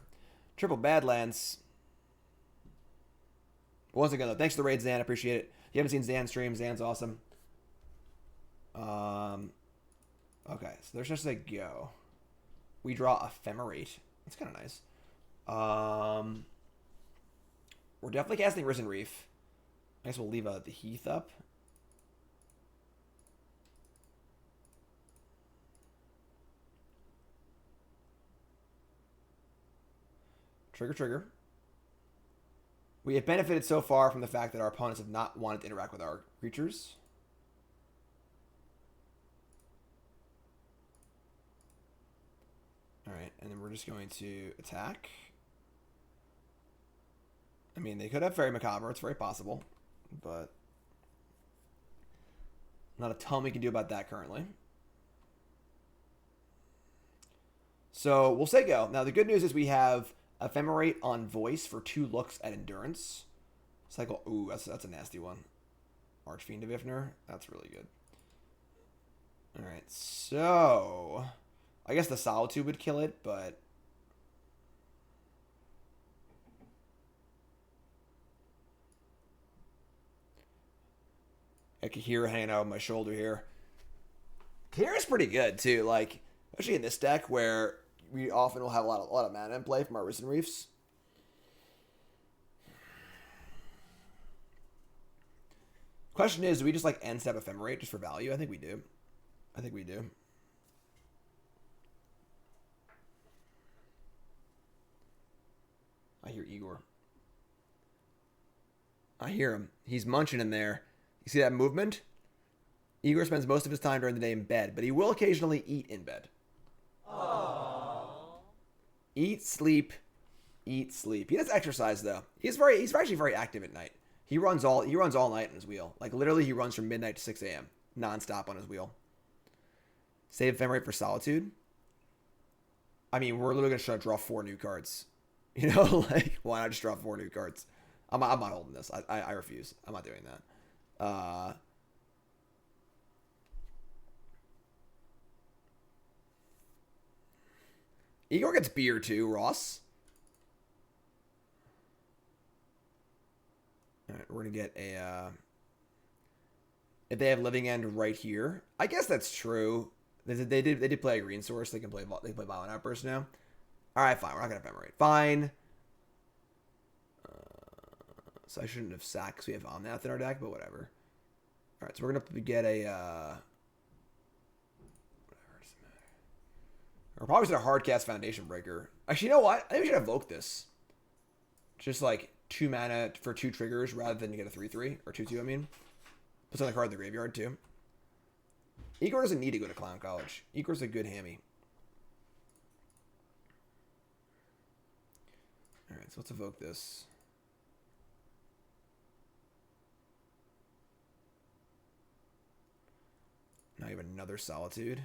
A: Triple Badlands. Once again, though, thanks for the raid, Zan. I appreciate it. If you haven't seen Zan's stream, Zan's awesome. Okay, so there's just a go. We draw Ephemerate. That's kind of nice. We're definitely casting Risen Reef. I guess we'll leave the Heath up. Trigger. We have benefited so far from the fact that our opponents have not wanted to interact with our creatures. Alright, and then we're just going to attack. I mean, they could have Fairy Macabre. It's very possible. But not a ton we can do about that currently. So we'll say go. Now, the good news is we have Ephemerate on Voice for 2 looks at Endurance. Cycle. Ooh, that's a nasty one. Archfiend of Ifnir. That's really good. Alright, so I guess the Solitude would kill it, but I could hear hanging out on my shoulder here. Kaheera's pretty good too, like especially in this deck where we often will have a lot of mana in play from our Risen Reefs. Question is, do we just like end step Ephemerate just for value? I think we do. I hear Igor. I hear him. He's munching in there. You see that movement? Igor spends most of his time during the day in bed, but he will occasionally eat in bed. Aww. Eat, sleep, eat, sleep. He does exercise though. He's actually very active at night. He runs all night on his wheel. Like literally, he runs from midnight to 6 a.m. nonstop on his wheel. Save Ephemerate for Solitude. I mean, we're literally gonna try to draw 4 new cards. You know, like why not just draw 4 new cards? I'm not holding this. I refuse. I'm not doing that. Igor gets beer too, Ross. Alright, we're gonna get a if they have Living End right here. I guess that's true. They did play a green source. They play Violent Outburst now. Alright, fine. We're not gonna Ephemerate. Fine. So I shouldn't have sacked because we have Omnath in our deck, but whatever. Alright, so we're gonna get a whatever, doesn't matter. We're probably just a hard cast Foundation Breaker. Actually, you know what? I think we should evoke this. Just like 2 mana for 2 triggers rather than get a 3/3 or 2/2. I mean, puts on the card in the graveyard too. Igor doesn't need to go to Clown College. Igor's a good hammy. All right, so let's evoke this. Now you have another Solitude.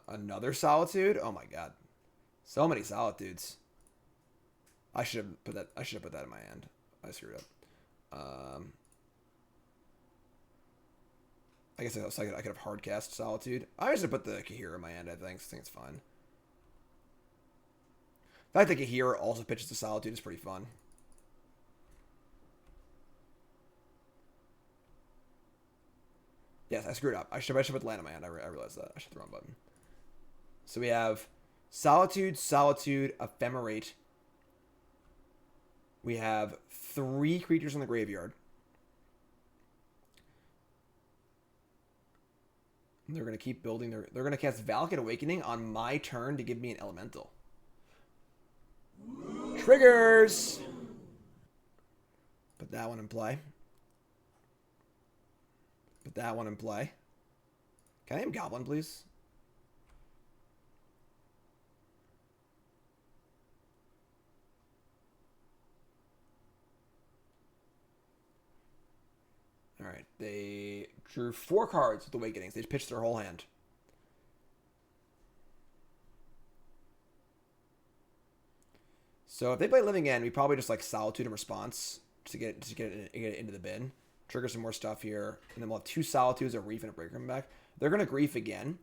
A: Another Solitude? Oh my god. So many Solitudes. I should have put that in my hand. I screwed up. I guess I could have hard cast Solitude. I should have put the Kaheera in my hand, I think. I think it's fine. The fact that Kaheera also pitches the Solitude is pretty fun. Yes, I screwed up. I should put land in my hand. I realized that. I should hit the wrong button. So we have Solitude, Ephemerate. We have 3 creatures in the graveyard. And they're going to keep building their... They're going to cast Valakut Awakening on my turn to give me an elemental. Triggers! Put that one in play. Put that one in play. Can I name Goblin, please? Alright, they drew 4 cards with Awakenings. They pitched their whole hand. So if they play Living End, we probably just like Solitude in response to get it into the bin. Trigger some more stuff here. And then we'll have 2 Solitudes, a Reef, and a Breaker coming back. They're going to Grief again.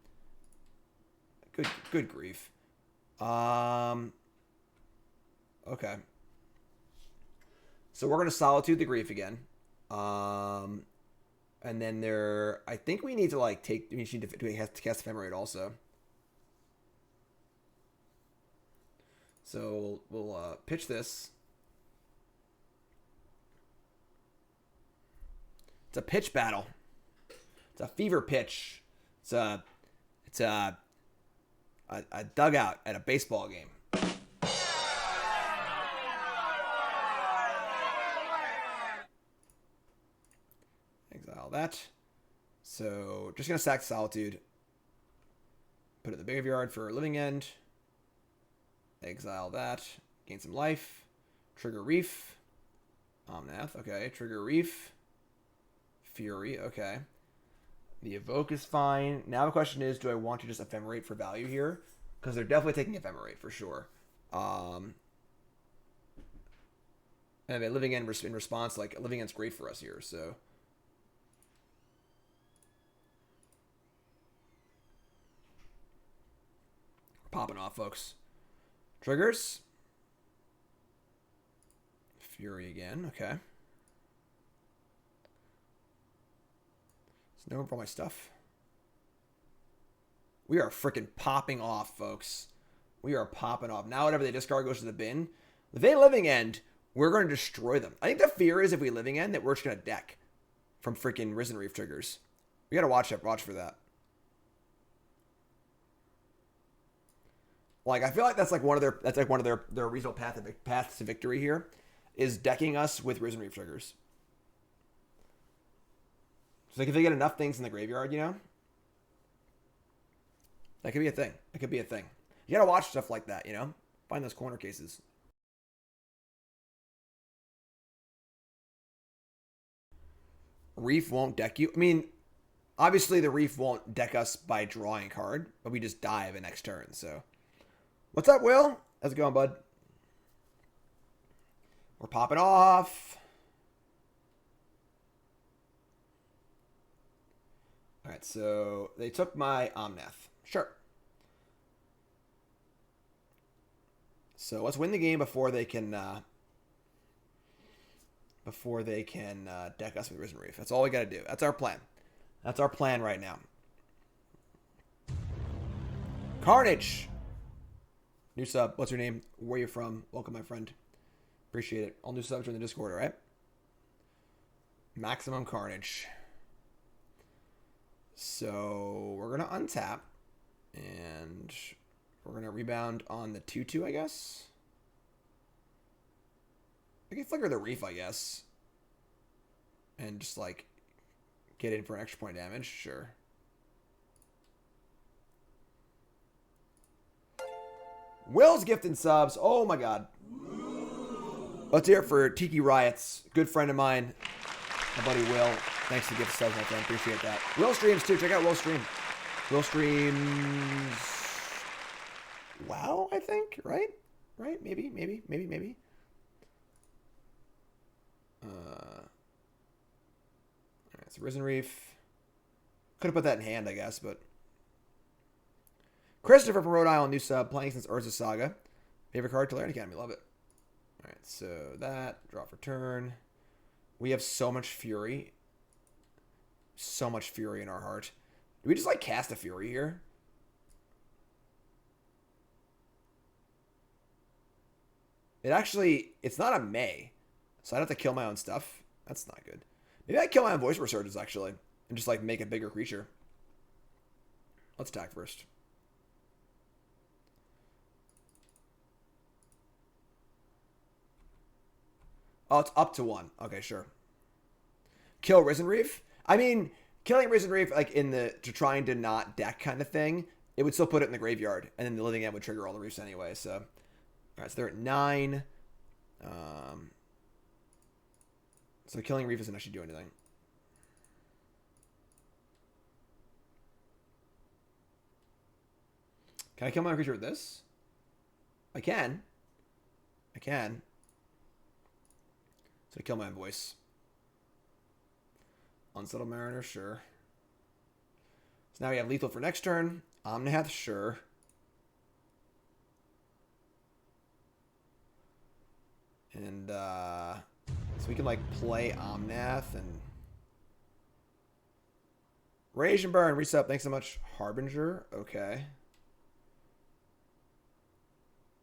A: Good grief. Okay. So we're going to Solitude the Grief again. And then I think we need to like we need to cast Ephemerate also. So we'll pitch this. It's a pitch battle. It's a fever pitch. It's a dugout at a baseball game. Exile that. So just gonna sack Solitude. Put it in the graveyard for Living End. Exile that. Gain some life. Trigger Reef. Omnath. Okay. Trigger Reef. Fury. Okay. The Evoke is fine. Now the question is, do I want to just Ephemerate for value here? Because they're definitely taking Ephemerate for sure. And Living End in response, like Living End's great for us here, so. We're popping off, folks. Triggers. Fury again. Okay. There's no room for my stuff. We are freaking popping off, folks. We are popping off. Now whatever they discard goes to the bin. If they Living End, we're going to destroy them. I think the fear is if we Living End that we're just going to deck from freaking Risen Reef triggers. We got to watch for that. Like, I feel like that's one of their reasonable paths to victory here, is decking us with Risen Reef triggers. So like if they get enough things in the graveyard, you know, that could be a thing. It could be a thing. You gotta watch stuff like that, you know, find those corner cases. Reef won't deck you. I mean, obviously the Reef won't deck us by drawing a card, but we just die the next turn, so. What's up, Will? How's it going, bud? We're popping off. All right, so they took my Omnath. Sure. So let's win the game before they can deck us with Risen Reef. That's all we got to do. That's our plan. That's our plan right now. Carnage. New sub. What's your name? Where you from? Welcome, my friend. Appreciate it. All new subs are in the Discord, all right? Maximum Carnage. So we're going to untap. And we're going to rebound on the 2-2, I guess. We can flicker the Reef, I guess. And just, like, get in for an extra point of damage. Sure. Will's gifting subs. Oh, my God. Let's hear it for Tiki Riots. Good friend of mine. My buddy Will. Thanks for the gift subs, my friend. Appreciate that. Will streams, too. Check out Will stream. Will streams... WoW, I think, right? Right? Maybe. Alright, so Risen Reef. Could have put that in hand, I guess, but... Christopher from Rhode Island, new sub, playing since Urza Saga. Favorite card, Tolarian Academy, love it. Alright, so that, draw for turn. We have so much Fury. so much fury in our heart. Do we just like cast a fury here? It's not a May, so I'd have to kill my own stuff. That's not good. Maybe I kill my own Voice of Resurgence actually, and just like make a bigger creature. Let's attack first. Oh, it's up to 1. Okay, sure. Kill Risen Reef? I mean, killing Risen Reef, like to trying to not deck kind of thing, it would still put it in the graveyard, and then the living end would trigger all the reefs anyway. So, all right, so they're at 9. So killing Reef doesn't actually do anything. Can I kill my creature with this? I can. So I kill my voice. Unsettled Mariner, sure. So now we have lethal for next turn. Omnath, sure. And so we can like play Omnath and Rage and Burn, reset. Thanks so much. Harbinger, okay.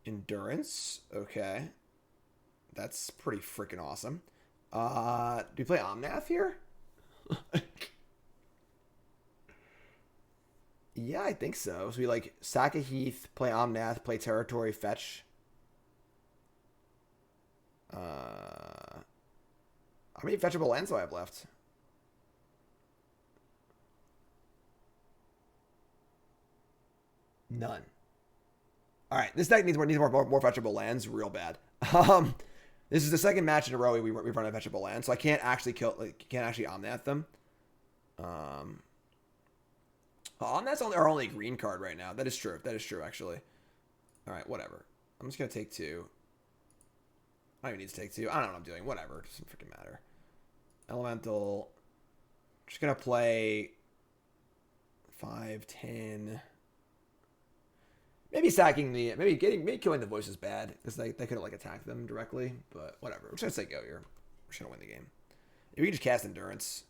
A: Endurance, okay. That's pretty freaking awesome. Do we play Omnath here? Yeah, I think so. So we like sack a Heath, play Omnath, play Territory, fetch. How many fetchable lands do I have left? None. All right, this deck needs more fetchable lands real bad. This is the second match in a row we've run a fetchable land, so I can't actually can't actually Omnath them. Omnath's our only green card right now. That is true. That is true, actually. All right, whatever. I'm just gonna take 2. I don't even need to take 2. I don't know what I'm doing. Whatever. It doesn't freaking matter. Elemental. Just gonna play 5, 10. Maybe sacking maybe killing the voice is bad because they couldn't like attack them directly, but whatever. We're just gonna say go here. We're just gonna win the game. If we can just cast Endurance,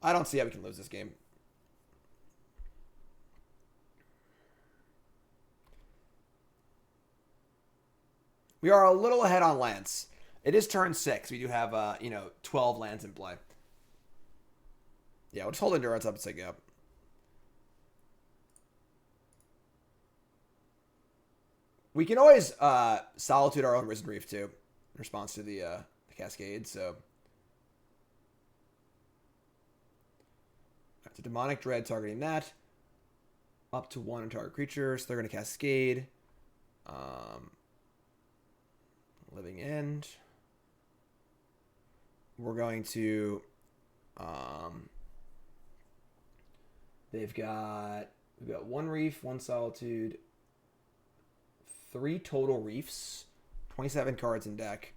A: I don't see how we can lose this game. We are a little ahead on lands. It is turn 6. We do have 12 lands in play. Yeah, we'll just hold Endurance up and say go. We can always Solitude our own Risen Reef too, in response to the Cascade. So, it's a Demonic Dread targeting that. Up to 1 on target creature, so they're going to Cascade. Living End. We're going to. We've got 1 Reef, 1 Solitude. 3 total reefs, 27 cards in deck.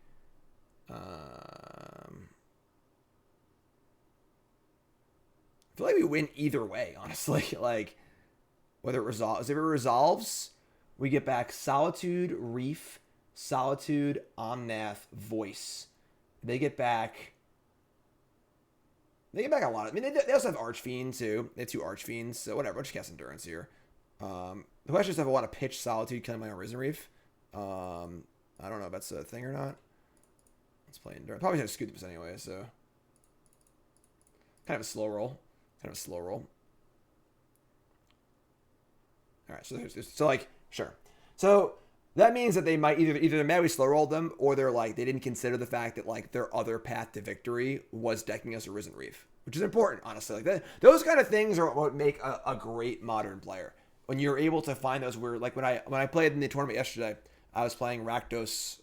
A: I feel like we win either way, honestly. Like, whether it resolves. If it resolves, we get back Solitude, Reef, Solitude, Omnath, Voice. They get back a lot. I mean, they also have Archfiend, too. They have 2 Archfiends, so whatever. I'll just cast Endurance here. The question is if I want to pitch Solitude killing my own Risen Reef. I don't know if that's a thing or not. Let's play Endurance. Probably going to scoot this anyway, so. Kind of a slow roll. Alright, so like, sure. So, that means that they might either they're mad we slow rolled them, or they're like, they didn't consider the fact that like their other path to victory was decking us a Risen Reef. Which is important, honestly. Like those kind of things are what make a great modern player. When you're able to find those where, like when I played in the tournament yesterday, I was playing Rakdos,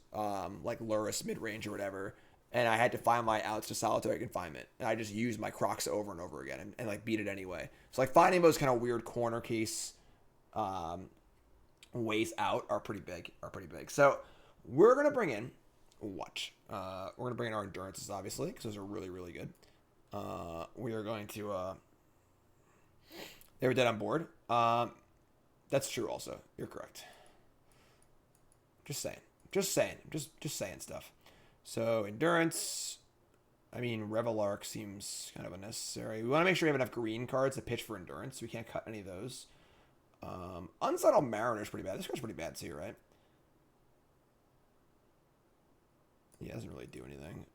A: like Lurrus mid-range or whatever, and I had to find my outs to solitary confinement, and I just used my Crocs over and over again and like beat it anyway. So like finding those kind of weird corner case ways out are pretty big. So we're gonna bring in we're gonna bring in our Endurances obviously because those are really really good. We are going to they were dead on board. That's true also. You're correct. Just saying stuff. So Endurance. I mean, Reveillark seems kind of unnecessary. We want to make sure we have enough green cards to pitch for endurance. So we can't cut any of those. Unsettled Mariner is pretty bad. This card's pretty bad too, right? Yeah, it doesn't really do anything.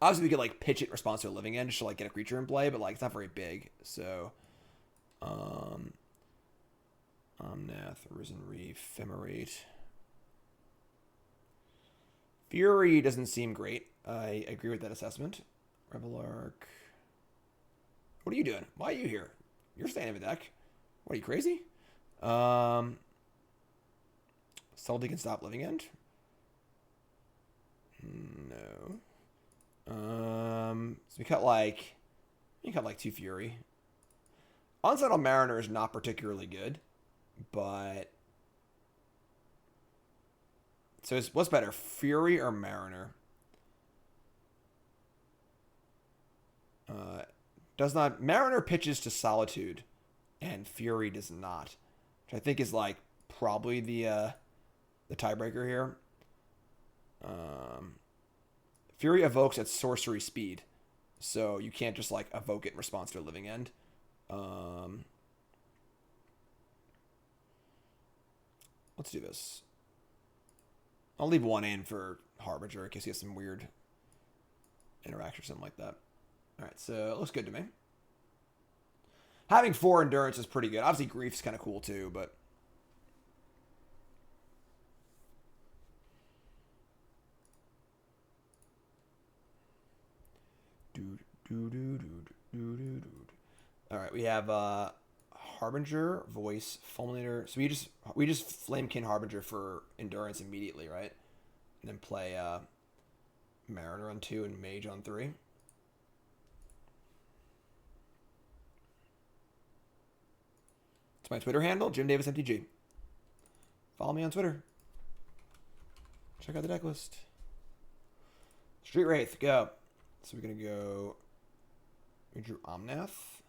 A: Obviously, we could like pitch it response to a living end just to like get a creature in play, but like it's not very big. So, Omnath, Risen Reef, Ephemerate. Fury doesn't seem great. I agree with that assessment. Reveillark. What are you doing? Why are you here? You're staying in the deck. What are you, crazy? Subtlety can stop living end. No. So we cut like 2 Fury. Unsettled Mariner is not particularly good, but so what's better, Fury or Mariner? Mariner pitches to Solitude, and Fury does not, which I think is like probably the tiebreaker here. Fury evokes at sorcery speed, so you can't just like evoke it in response to a living end. Let's do this. I'll leave 1 in for Harbinger in case he has some weird interaction or something like that. All right, so it looks good to me. Having 4 endurance is pretty good. Obviously, Grief's kind of cool too, but all right, we have Harbinger, Voice, Fulminator. So we just Flamekin Harbinger for endurance immediately, right? And then play Mariner on 2 and Mage on 3. It's my Twitter handle, Jim Davis MTG. Follow me on Twitter. Check out the deck list. Street Wraith, go. So we're gonna go. We drew Omnath.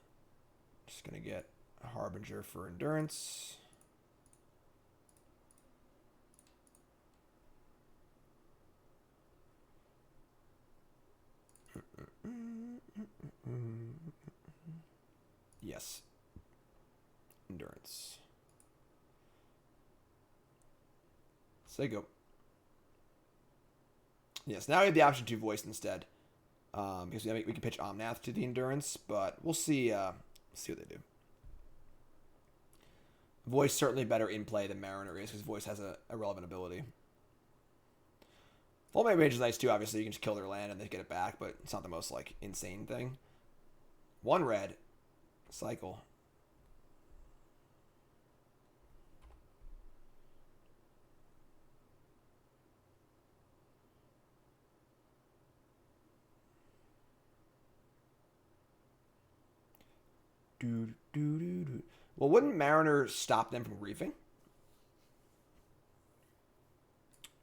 A: Just gonna get a Harbinger for endurance. Yes. Endurance. So go. Yes, now we have the option to voice instead. Because we can pitch Omnath to the endurance, but we'll see see what they do. Voice certainly better in play than Mariner is, because Voice has a relevant ability. Fulminator Mage is nice too, obviously. You can just kill their land and they get it back, but it's not the most like insane thing. 1 red. Cycle. Well, wouldn't Mariner stop them from griefing?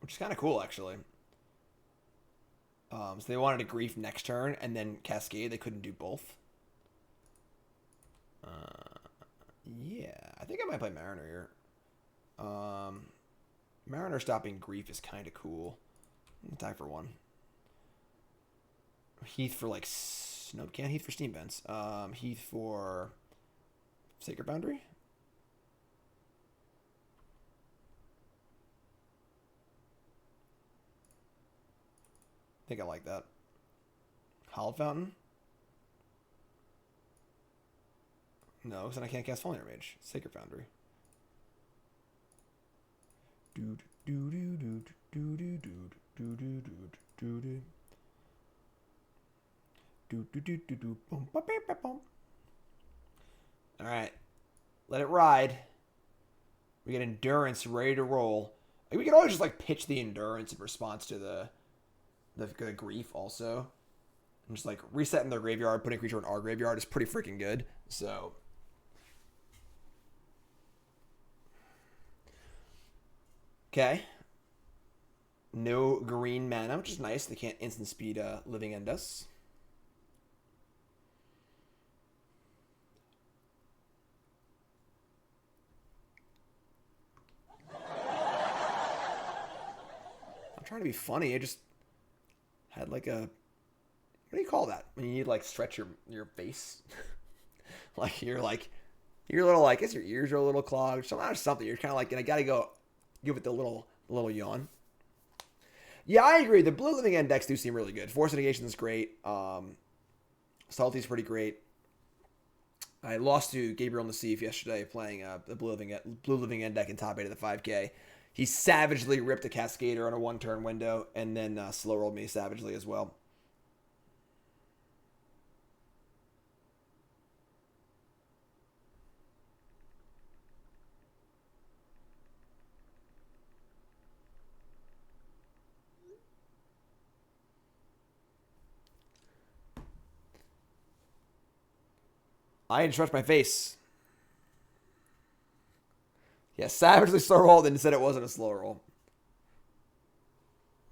A: Which is kind of cool, actually. So they wanted to grief next turn and then Cascade. They couldn't do both. Yeah, I think I might play Mariner here. Mariner stopping grief is kind of cool. Attack for 1. Heath for like... No, can't Heath for Steam Vents. Heath for Sacred Foundry. I think I like that. Hallowed Fountain. No, because then I can't cast Fulminator Mage. Sacred Foundry. All right, let it ride. We get endurance ready to roll. We could always just like pitch the endurance in response to the grief also. And just like resetting their graveyard, putting a creature in our graveyard is pretty freaking good. So okay. No green mana, which is nice. They can't instant speed Living End us. I'm trying to be funny. I just had like a, what do you call that? When you need to like stretch your face? like you're a little like, I guess your ears are a little clogged. Something. You're kind of like, and I got to go give it the little yawn. Yeah, I agree. The blue living end decks do seem really good. Force Negation is great. Subtlety is pretty great. I lost to Gabriel Nassif yesterday playing the blue living end deck in top 8 of the 5K. He savagely ripped a Cascader on a 1-turn window and then slow rolled me savagely as well. I didn't stretch my face. Yeah, savagely slow rolled and said it wasn't a slow roll.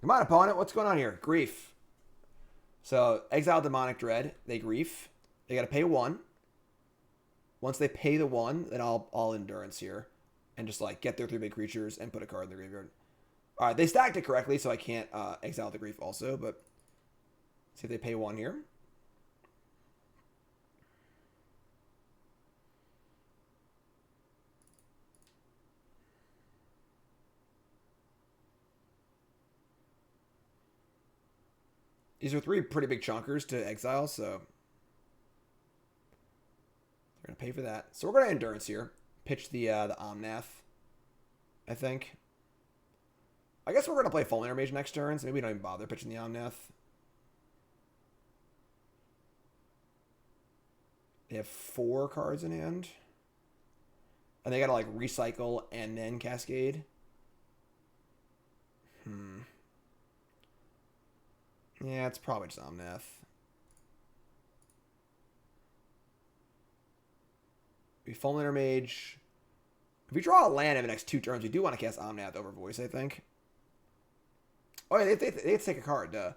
A: Come on, opponent. What's going on here? Grief. So, exile Demonic Dread. They grief. They got to pay 1. Once they pay the 1, then I'll endurance here. And just, like, get their 3 big creatures and put a card in the graveyard. Alright, they stacked it correctly, so I can't exile the grief also, but see if they pay 1 here. These are 3 pretty big chunkers to exile, so they're going to pay for that. So we're going to endurance here. Pitch the Omnath, I think. I guess we're going to play Fulminator Mage next turn, so maybe we don't even bother pitching the Omnath. They have 4 cards in hand. And they got to, like, recycle and then cascade. Yeah, it's probably just Omnath. We Fulminator Mage. If we draw a land in the next 2 turns, we do want to cast Omnath over Voice, I think. Oh, yeah, they have to take a card, duh.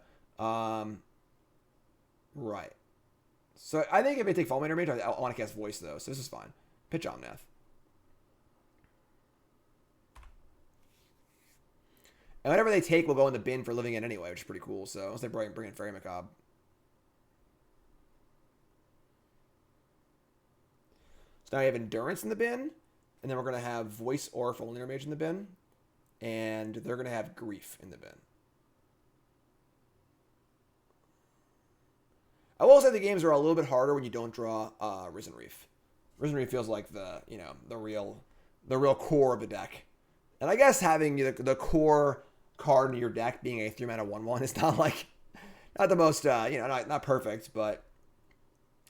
A: Right. So I think if they take Fulminator Mage, I want to cast Voice, though, so this is fine. Pitch Omnath. And whatever they take will go in the bin for living in anyway, which is pretty cool. So unless they bring in Fairy Macabre. So now we have Endurance in the bin. And then we're going to have Voice or Fulminator Mage in the bin. And they're going to have Grief in the bin. I will say the games are a little bit harder when you don't draw Risen Reef. Risen Reef feels like the real core of the deck. And I guess having the core card in your deck being a 3-mana 1/1 is not the most not perfect, but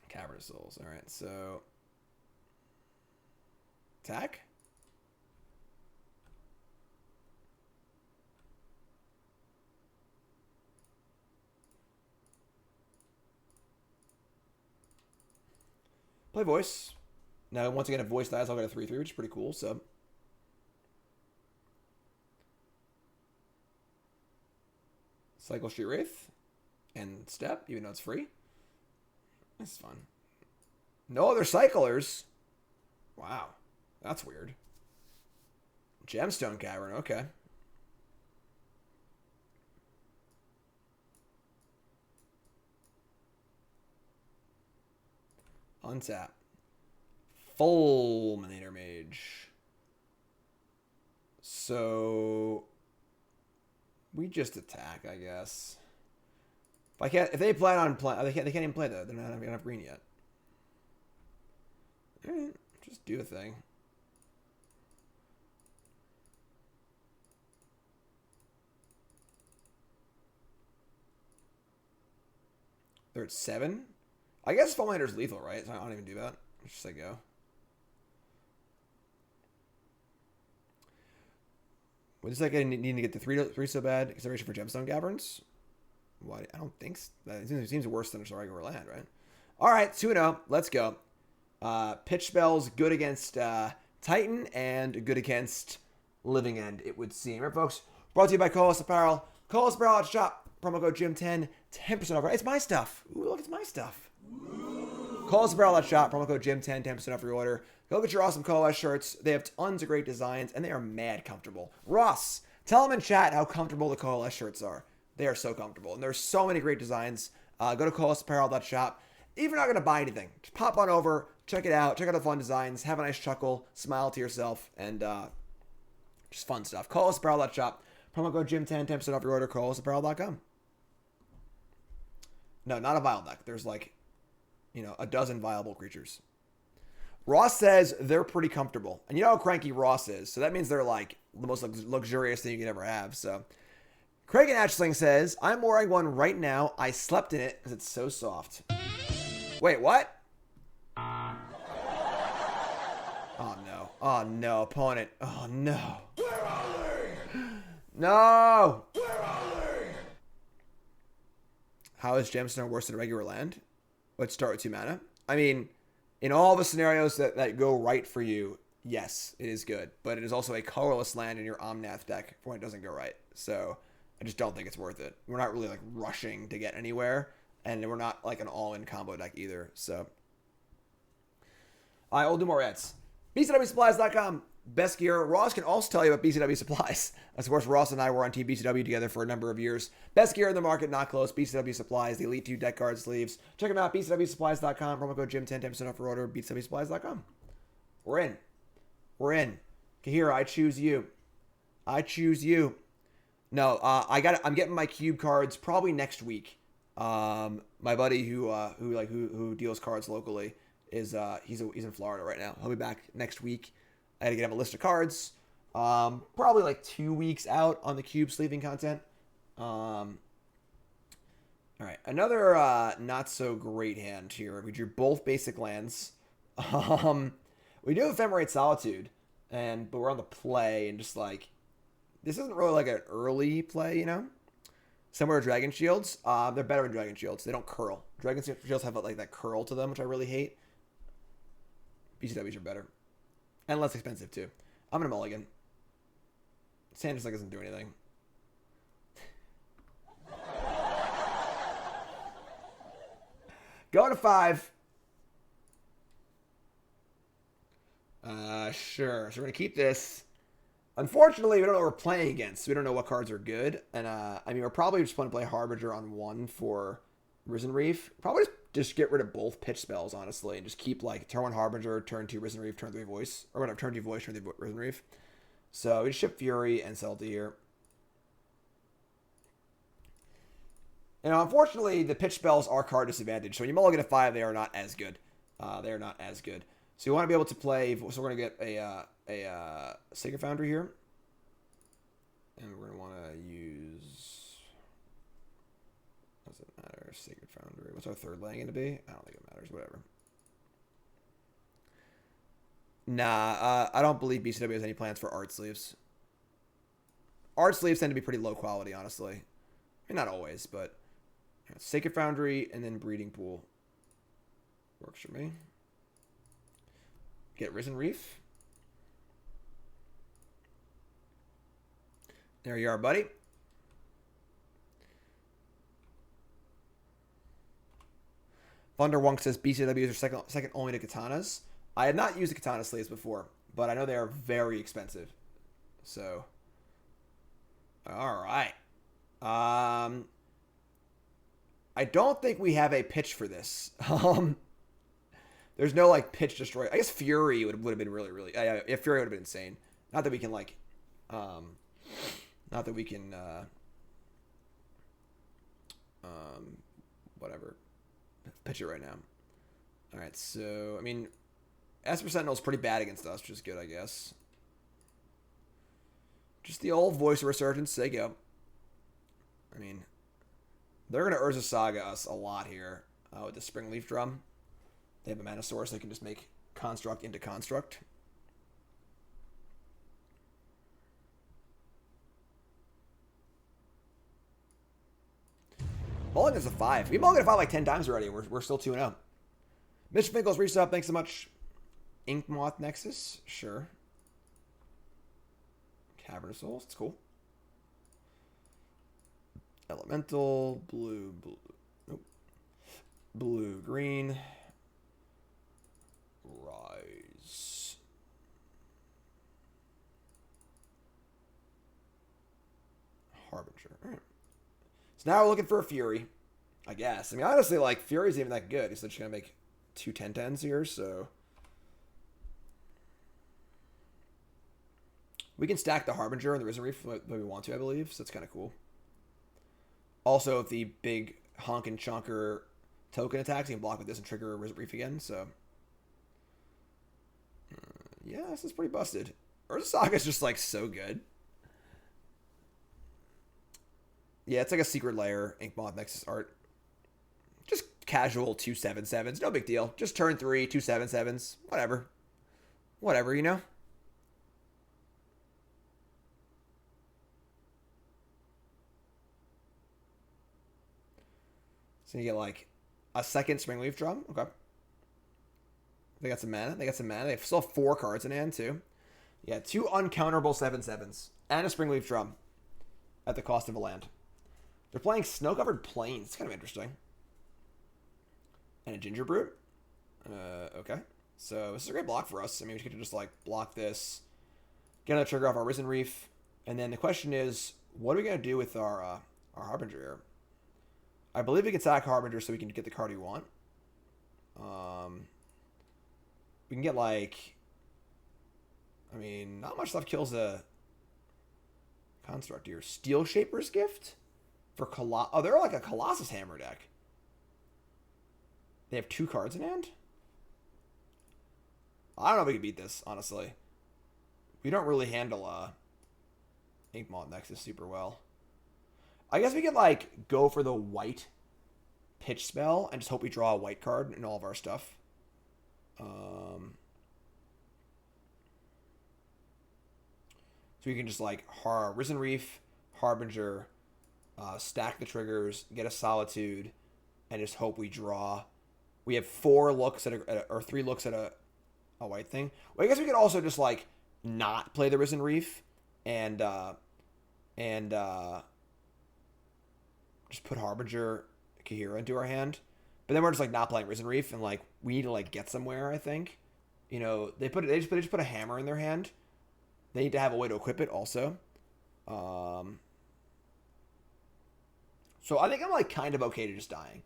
A: Cavern of Souls. All right, so attack. Play Voice. Now once again, if Voice dies, I'll get a 3/3, which is pretty cool. So. Cycle Street Wraith and Step, even though it's free. This is fun. No other cyclers. Wow. That's weird. Gemstone Cavern, okay. Untap. Fulminator Mage. So we just attack, I guess. If they plan on playing, they can't even play though. They're not gonna have green yet. All right, just do a thing. They're at 7. I guess Fulminator's lethal, right? So I don't even do that. Let's just say go. What is that guy needing to get the 3 so bad? Consideration for Gemstone Caverns? Why? I don't think so. It seems worse than a regular land, right? All right, 2-0. Let's go. Pitch spells good against Titan and good against Living End, it would seem. All right, folks. Brought to you by Colas Apparel. Colas Apparel at shop. Promo code GYM10. 10% off. It's my stuff. Ooh, look, it's my stuff. Colas Apparel at shop. Promo code GYM10. 10% off your order. Go get your awesome Colas shirts. They have tons of great designs, and they are mad comfortable. Ross, tell them in chat how comfortable the Colas shirts are. They are so comfortable. And there's so many great designs. Go to coasapparel.shop. Even if you're not going to buy anything, just pop on over, check it out, check out the fun designs, have a nice chuckle, smile to yourself, and just fun stuff. Coasapparel.shop. Promo code Jim10, 10% off your order, coasapparel.com. No, not a vial deck. There's like, a dozen viable creatures. Ross says they're pretty comfortable. And you know how cranky Ross is, so that means they're like the most luxurious thing you could ever have, so... Craig and Ashling says, I'm wearing one right now. I slept in it because it's so soft. Wait, what? Oh, no. Oh, no, opponent. Oh, no.
F: Where are they?
A: No!
F: Where are they?
A: How is Gemstone worse than regular land? Let's start with 2 mana. I mean, in all the scenarios that go right for you, yes, it is good. But it is also a colorless land in your Omnath deck for when it doesn't go right. So... I just don't think it's worth it. We're not really like rushing to get anywhere, and we're not like an all-in combo deck either. So, I will do more ads. BCWSupplies.com, best gear. Ross can also tell you about BCW Supplies. Of course, Ross and I were on Team BCW together for a number of years. Best gear in the market, not close. BCW Supplies, the Elite 2 deck card sleeves. Check them out. BCWSupplies.com. Promo code Jim10, 10% off your order. BCWSupplies.com. We're in. We're in. Kaheera, I choose you. I choose you. No, I'm getting my cube cards probably next week. My buddy who deals cards locally is he's in Florida right now. He'll be back next week. I got to get him a list of cards. Probably like 2 weeks out on the cube sleeving content. All right, another not so great hand here. We drew both basic lands. We do Ephemerate Solitude, but we're on the play and just like. This isn't really like an early play, Similar to Dragon Shields. They're better than Dragon Shields. They don't curl. Dragon Shields have like that curl to them, which I really hate. BCWs are better. And less expensive, too. I'm going to mulligan. Sand just like doesn't do anything. Go to 5. Sure. So we're going to keep this. Unfortunately, we don't know what we're playing against. So we don't know what cards are good. And, we're probably just going to play Harbinger on 1 for Risen Reef. Probably just get rid of both pitch spells, honestly. And just keep, like, turn 1 Harbinger, turn 2 Risen Reef, turn 3 Voice. Or whatever, turn 2 Voice, turn 3 Risen Reef. So we just ship Fury and Subtlety here. Unfortunately, the pitch spells are card disadvantage. So when you mulligan at 5, they are not as good. They are not as good. So you want to be able to play... So we're going to get a Sacred Foundry here. And we're going to want to use... Doesn't matter. Sacred Foundry. What's our third land going to be? I don't think it matters. Whatever. Nah, I don't believe BCW has any plans for art sleeves. Art sleeves tend to be pretty low quality, honestly. I mean, not always, but... Sacred Foundry and then Breeding Pool. Works for me. Get Risen Reef. There you are, buddy. Thunderwunk says BCWs are second only to katanas. I had not used the katana sleeves before, but I know they are very expensive. So, all right. I don't think we have a pitch for this. There's no like pitch destroy. I guess Fury would have been really. Yeah, Fury would have been insane. Not that we can like, whatever, pitch it right now. All right, so I mean, Esper Sentinel's pretty bad against us, which is good, I guess. Just the old Voice of Resurgence. There you go. I mean, they're gonna Urza Saga us a lot here with the Spring Leaf Drum. They have a mana source. They can just make construct into construct. Mulligan's a 5. We mulliganed a 5 like 10 times already. We're still 2-0. Mr. Finkel's reached up. Thanks so much. Ink Moth Nexus. Sure. Cavern of Souls. It's cool. Elemental. Blue. Nope. Blue. Green. Rise. Harbinger. All right. So now we're looking for a Fury, I guess. I mean, honestly, like, Fury's even that good. He's just going to make 2 10-10s here, so... We can stack the Harbinger and the Risen Reef when we want to, I believe, so that's kind of cool. Also, if the big honk and chunker token attacks, you can block with this and trigger a Risen Reef again, so... yeah, this is pretty busted. Urza Saga's just, like, so good. Yeah, it's like a Secret Lair, Inkmoth Nexus art. Just casual 2 7/7s, no big deal. Just turn 3, 2 7/7s, whatever. Whatever, you know? So you get, like, a second Springleaf Drum. Okay. They got some mana. They still have 4 cards in hand, too. Yeah, 2 uncounterable 7/7s. And a Springleaf Drum. At the cost of a land. They're playing Snow-Covered Plains. It's kind of interesting. And a Ginger Brute. Okay. So this is a great block for us. I mean, we could just, like, block this. Get another trigger off our Risen Reef. And then the question is, what are we going to do with our Harbinger here? I believe we can sack Harbinger so we can get the card we want. We can get, like... I mean, not much stuff kills a construct here. Steel Shaper's Gift? For oh, they're like a Colossus Hammer deck. They have 2 cards in hand? I don't know if we can beat this, honestly. We don't really handle Inkmoth Nexus super well. I guess we could, like, go for the white pitch spell and just hope we draw a white card in all of our stuff. So we can just, like, Risen Reef, Harbinger, stack the triggers, get a Solitude, and just hope we draw. We have 4 looks or 3 looks at a white thing. Well, I guess we could also just, like, not play the Risen Reef and just put Harbinger, Kaheera into our hand. But then we're just, like, not playing Risen Reef, and, like, we need to, like, get somewhere, I think. You know, they just put a hammer in their hand. They need to have a way to equip it also. So I think I'm, like, kind of okay to just dying.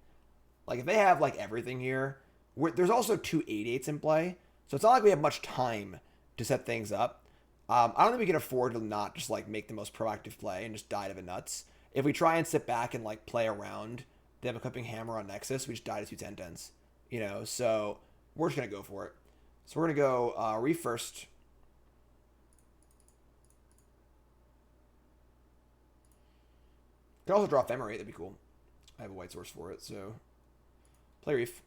A: Like, if they have, like, everything here, there's also 2 8/8s in play. So it's not like we have much time to set things up. I don't think we can afford to not just, like, make the most proactive play and just die to the nuts. If we try and sit back and, like, play around them equipping Hammer on Nexus, we just die to 2 10-10s. You know, so we're just going to go for it. So we're going to go Reef first. Could also draw Ephemerate, that'd be cool. I have a white source for it, so play Reef.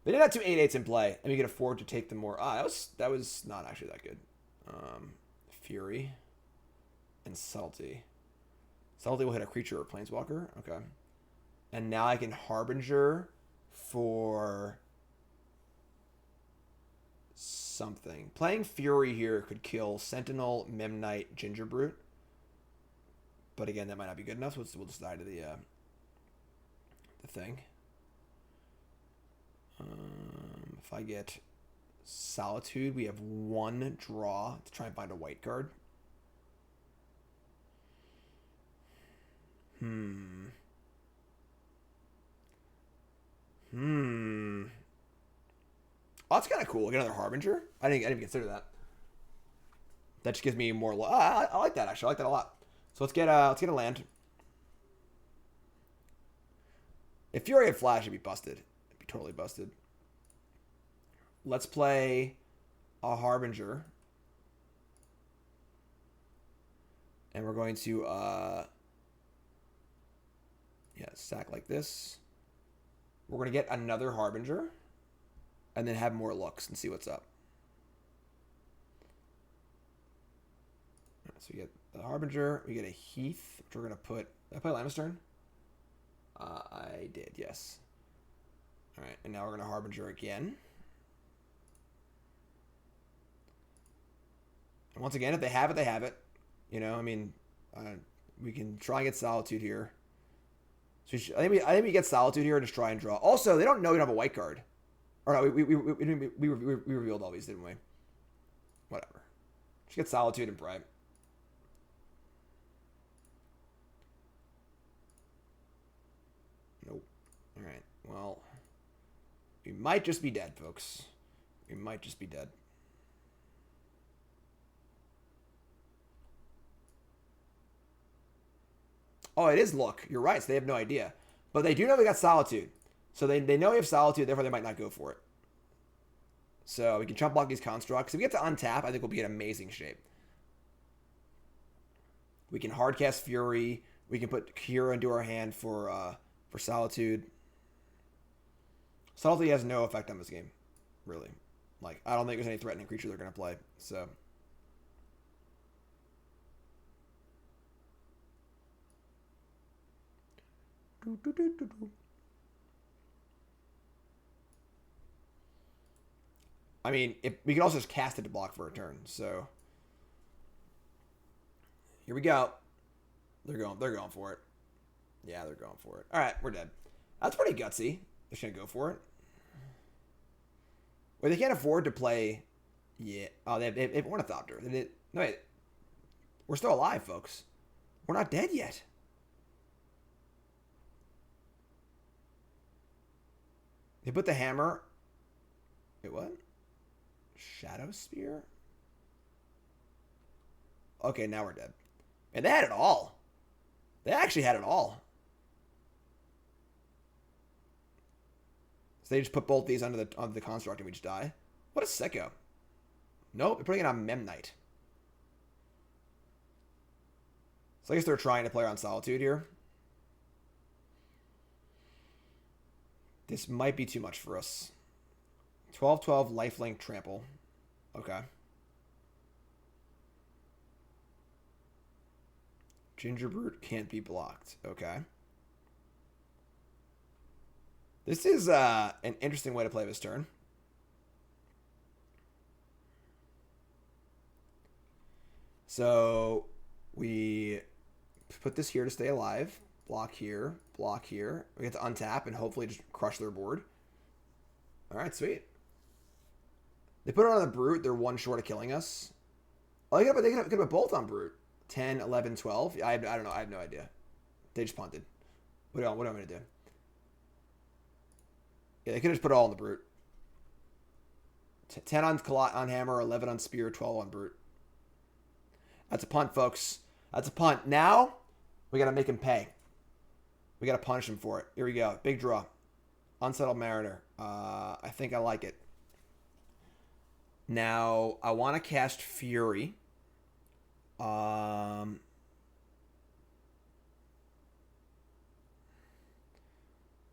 A: They did have 2 8/8s in play, and we could afford to take them more. That was not actually that good. Fury and Subtlety. Subtlety will hit a creature or planeswalker. Okay. And now I can Harbinger for something. Playing Fury here could kill Sentinel, Memnite, Gingerbrute. But again, that might not be good enough, so we'll just die to the thing. If I get Solitude, we have 1 draw to try and find a white card. Oh, that's kind of cool. Get another Harbinger. I didn't even consider that. That just gives me more. I like that actually. I like that a lot. So let's get a land. If Fury had Flash, it'd be busted. It'd be totally busted. Let's play a Harbinger. And we're going to stack like this. We're going to get another Harbinger. And then have more looks and see what's up. So we get the Harbinger. We get a Heath, which we're going to put... Did I play Lamestern? I did, yes. Alright, and now we're going to Harbinger again. And once again, if they have it, they have it. You know, I mean, we can try and get Solitude here. So I think we get Solitude here and just try and draw. Also, they don't know we don't have a white card. Or no, we revealed all these, didn't we? Whatever. Just get Solitude and Bribe. Alright, well. We might just be dead, folks. We might just be dead. Oh, it is Look. You're right, so they have no idea. But they do know they got Solitude. So they know we have Solitude, therefore they might not go for it. So we can chump block these constructs. If we get to untap, I think we'll be in amazing shape. We can hardcast Fury. We can put Kaheera into our hand for Solitude. Subtlety has no effect on this game, really. Like, I don't think there's any threatening creature they're going to play. So, I mean, we can also just cast it to block for a turn. So, here we go. They're going for it. Yeah, they're going for it. All right, we're dead. That's pretty gutsy. They're just gonna go for it. Wait, they can't afford to play. Yeah. Oh, they have Ornithopter. No, wait. We're still alive, folks. We're not dead yet. They put the hammer. Wait, what? Shadow Spear? Okay, now we're dead. And they had it all. They actually had it all. So they just put both these under the construct and we just die. What a sicko. Nope, they're putting it on Memnite. So I guess they're trying to play on Solitude here. This might be too much for us. 12/12 lifelink trample. Okay. Gingerbrute can't be blocked. Okay. This is an interesting way to play this turn. So we put this here to stay alive. Block here. Block here. We get to untap and hopefully just crush their board. All right, sweet. They put it on the Brute. They're one short of killing us. Oh, they could have both on Brute. 10, 11, 12. I don't know. I have no idea. They just punted. What am I going to do? Yeah, they could have just put it all on the Brute. 10 on Hammer, 11 on Spear, 12 on Brute. That's a punt, folks. That's a punt. Now, we got to make him pay. We got to punish him for it. Here we go. Big draw. Unsettled Mariner. I think I like it. Now, I want to cast Fury.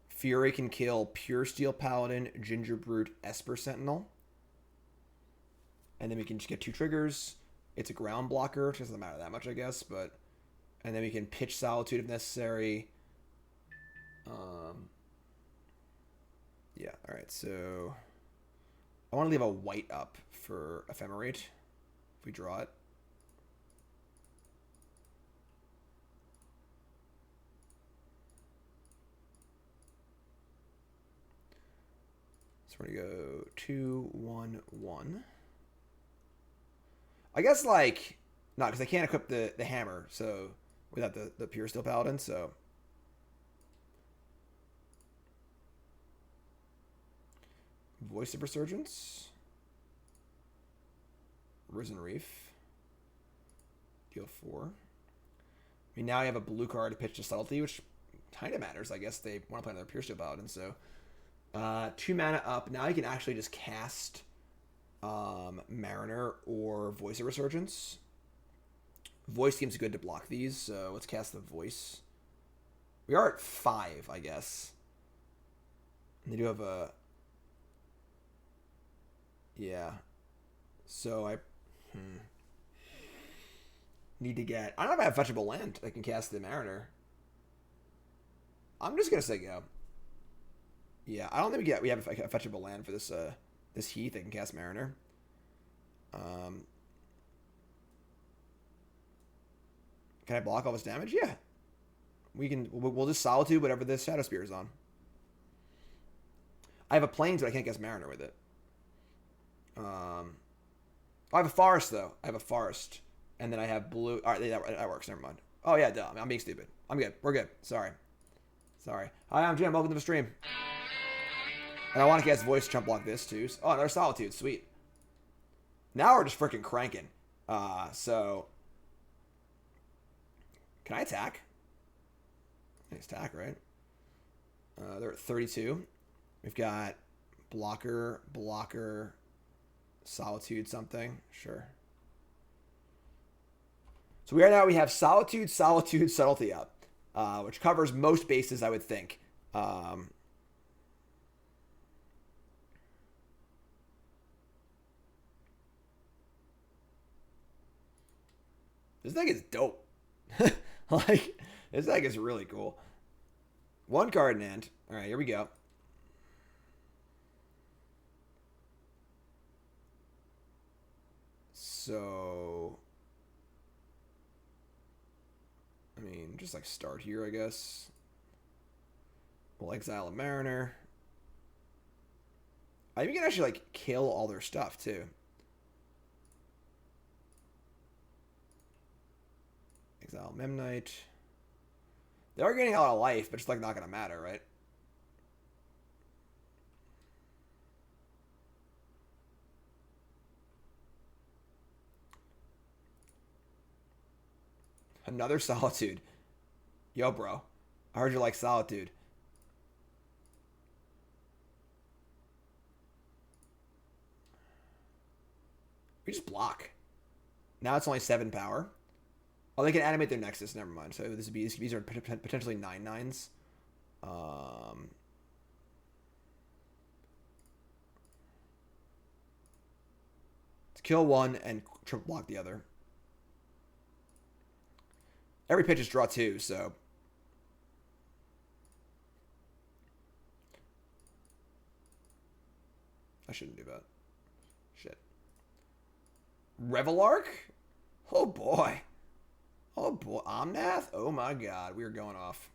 A: Fury can kill Pure Steel Paladin, Gingerbrute, Esper Sentinel. And then we can just get 2 triggers. It's a ground blocker, which doesn't matter that much, I guess. But and then we can pitch Solitude if necessary. Yeah, alright, so I want to leave a white up for Ephemerate if we draw it. So we're going to go 2, 1, 1. I guess, like, no, because I can't equip the hammer, so without the Pure Steel Paladin, so. Voice of Resurgence. Risen Reef. Deal 4. I mean, now I have a blue card to pitch to Subtlety, which kind of matters. I guess they want to play another Pure Steel Paladin, so. 2 mana up. Now I can actually just cast Mariner or Voice of Resurgence. Voice seems good to block these, so let's cast the Voice. We are at 5, I guess. And they do have a... Yeah. So I need to get... I don't know if I have fetchable land that can cast the Mariner. I'm just going to say go. Yeah, I don't think we have a fetchable land for this this Heath that can cast Mariner. Can I block all this damage? Yeah. We'll just Solitude whatever this Shadow Spear is on. I have a Plains, but I can't cast Mariner with it. I have a Forest, though. I have a Forest. And then I have Blue. All right, that works. Never mind. Oh, yeah, duh. I'm being stupid. I'm good. We're good. Sorry. Sorry. Hi, I'm Jim. Welcome to the stream. And I want to cast Voice Chump Block this too. Oh, another Solitude. Sweet. Now we're just freaking cranking. So... Can I attack? Nice attack, right? They're at 32. We've got blocker, Solitude something. Sure. So right now we have Solitude, Subtlety up. Which covers most bases, I would think. This deck is dope. Like, this deck is really cool. One card in hand. All right, here we go. So, I mean, just like start here, I guess. We'll exile a Mariner. I think we can actually like kill all their stuff too. Exile Memnite. They are getting a lot of life, but it's like not gonna matter, right? Another Solitude. Yo, bro. I heard you like Solitude. We just block. Now it's only 7 power. Oh, they can animate their Nexus. Never mind. So this would be, these are potentially 9/9s. To kill one and triple block the other. Every pitch is draw 2, so... I shouldn't do that. Shit. Reveillark? Oh boy. Oh boy. Omnath? Oh my god. We are going off.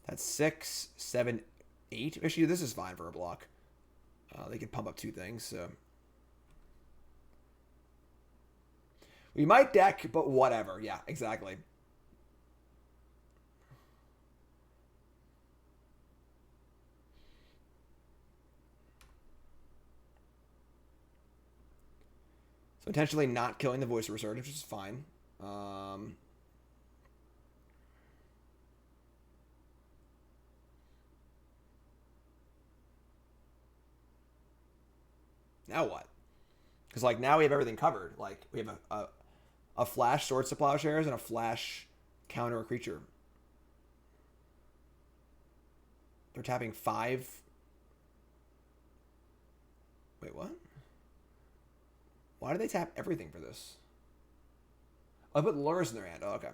A: That's 6, 7, 8. Actually, this is fine for a block. They can pump up 2 things, so... We might deck, but whatever. Yeah, exactly. So intentionally not killing the Voice of Resurgence, which is fine. Now what? Because like now we have everything covered. Like we have a flash Swords to Plowshares and a flash counter a creature. They're tapping 5. Wait, what? Why do they tap everything for this? Oh, I put Lurrus in their hand. Oh, okay.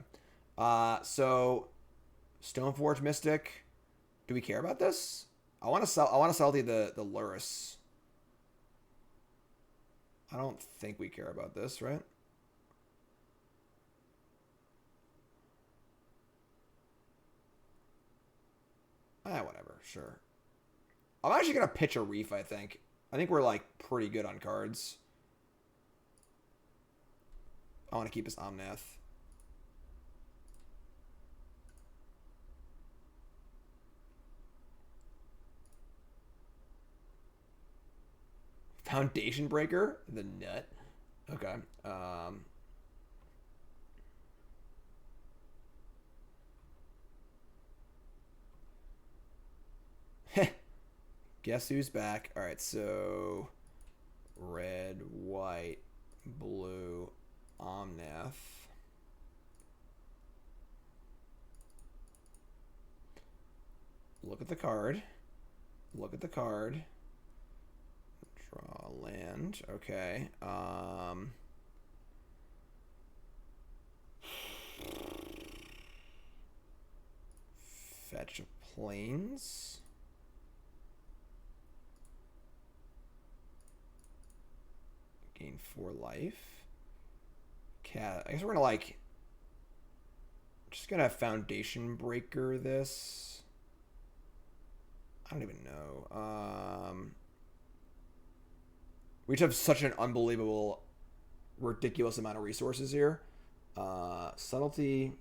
A: So Stoneforge Mystic. Do we care about this? I want to sell the Lurrus. I don't think we care about this, right? Whatever, sure. I'm actually going to pitch a Reef, I think. I think we're, like, pretty good on cards. I want to keep his Omnath. Foundation Breaker? The nut. Okay. Guess who's back? All right, so red, white, blue, Omnath. Look at the card. Look at the card. Draw land. Okay. Fetch a plains. Gain 4 life. Cat. I guess we're gonna like. Just gonna Foundation Breaker this. I don't even know. We just have such an unbelievable, ridiculous amount of resources here. Subtlety.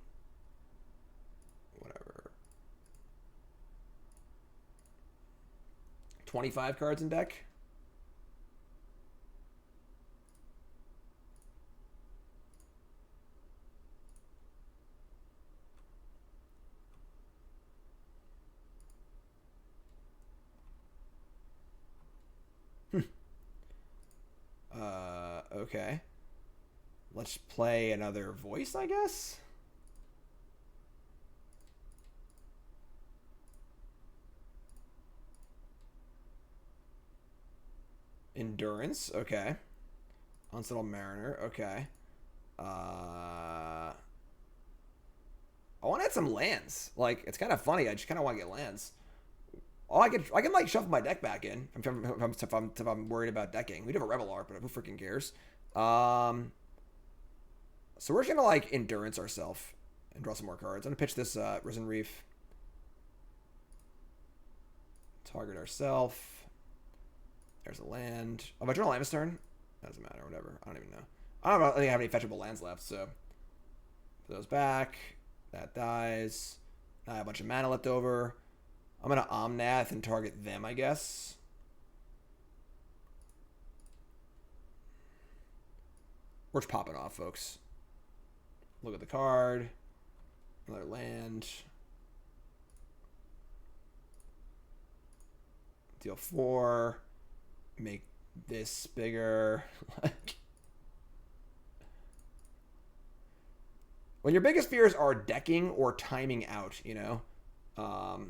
A: 25 cards in deck. Okay. Let's play another voice, I guess. Endurance, okay. Unsettled Mariner, okay. I want to add some lands. Like, it's kind of funny. I just kind of want to get lands. Oh, I can like shuffle my deck back in if I'm worried about decking. We do have a Reveillark, but who freaking cares? So we're just gonna like endurance ourselves and draw some more cards. I'm gonna pitch this Risen Reef. Target ourselves. There's a land. Oh, my journal land turn? That doesn't matter. Whatever. I don't even know. I don't think I have any fetchable lands left. So put those back. That dies. I have a bunch of mana left over. I'm gonna Omnath and target them, I guess. We're just popping off, folks. Look at the card. Another land. Deal 4. Make this bigger. When your biggest fears are decking or timing out, you know? All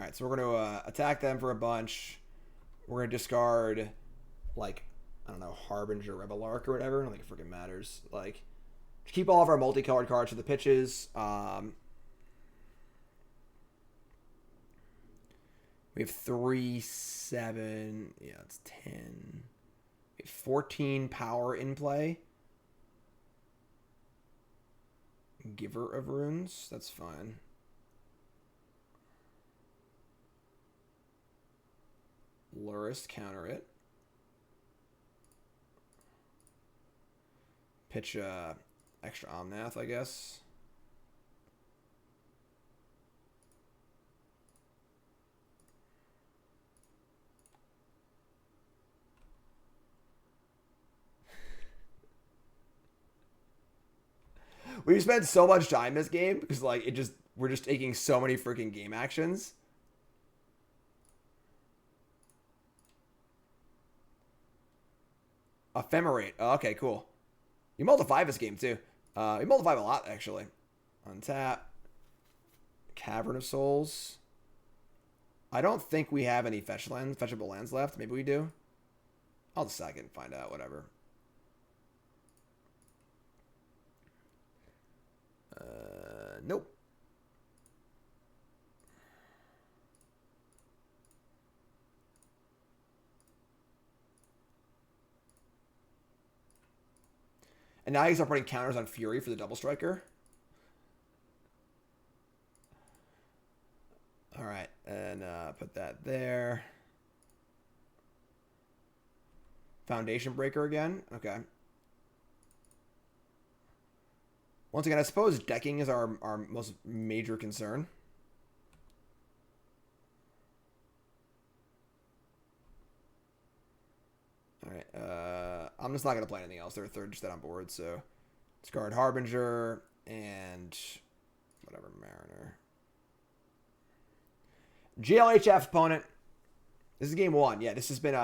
A: right, so we're going to attack them for a bunch. We're going to discard, like, I don't know, Harbinger, Reveillark, or whatever. I don't think it freaking matters. Like, keep all of our multicolored cards for the pitches. We have 3, 7. Yeah, it's 10. We have 14 power in play. Giver of Runes. That's fine. Lurist, counter it. Pitch extra Omnath, I guess. We've spent so much time this game because like we're just taking so many freaking game actions. Ephemerate. Oh, okay, cool. You multiply this game too. You multiply a lot actually. Untap. Cavern of Souls. I don't think we have any fetchable lands left. Maybe we do. I'll just sack it and find out. Whatever. Nope. And now he's up putting counters on Fury for the double striker. All right, and put that there. Foundation Breaker again. Okay. Once again, I suppose decking is our most major concern. All right. I'm just not going to play anything else. They're third just on board, so discard Harbinger and whatever Mariner. GLHF opponent. This is game 1. Yeah, this has been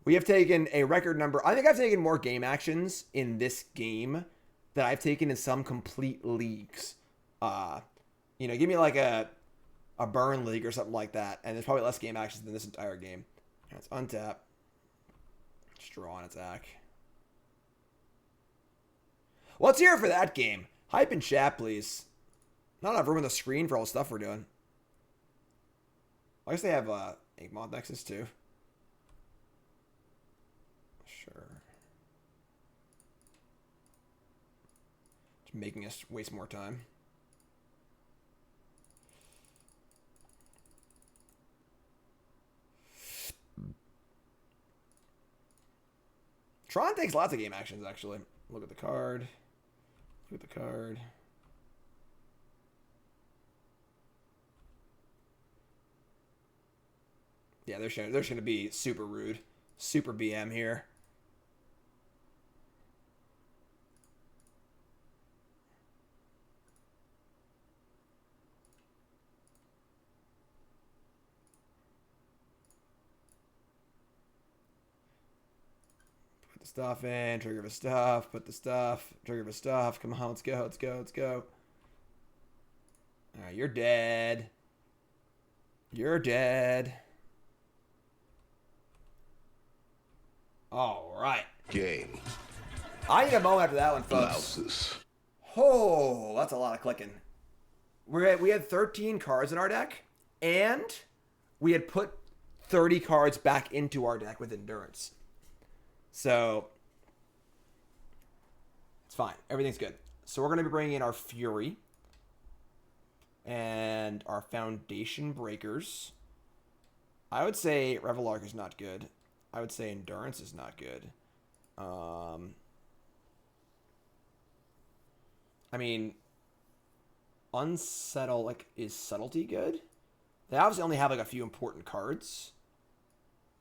A: we have taken a record number. I think I've taken more game actions in this game than I've taken in some complete leagues. You know, give me like a burn league or something like that, and there's probably less game actions than this entire game. Let's untap. Just draw an attack. Let's hear it for that game. Hype in chat, please. Not enough room on the screen for all the stuff we're doing. I guess they have Inkmoth Nexus too. Sure. Just making us waste more time. Tron takes lots of game actions, actually. Look at the card. Look at the card. Yeah, they're going to be super rude. Super BM here. Put the stuff in, trigger the stuff, put the stuff, trigger the stuff. Come on, let's go, let's go, let's go. Alright, you're dead. You're dead. All right.
F: Game.
A: I need a moment after that one, folks.
F: Blouses.
A: Oh, that's a lot of clicking. We had 13 cards in our deck, and we had put 30 cards back into our deck with Endurance. So, it's fine. Everything's good. So we're going to be bringing in our Fury and our Foundation Breakers. I would say Reveillark is not good. I would say Endurance is not good. I mean, Unsettled, like, is Subtlety good? They obviously only have, like, a few important cards.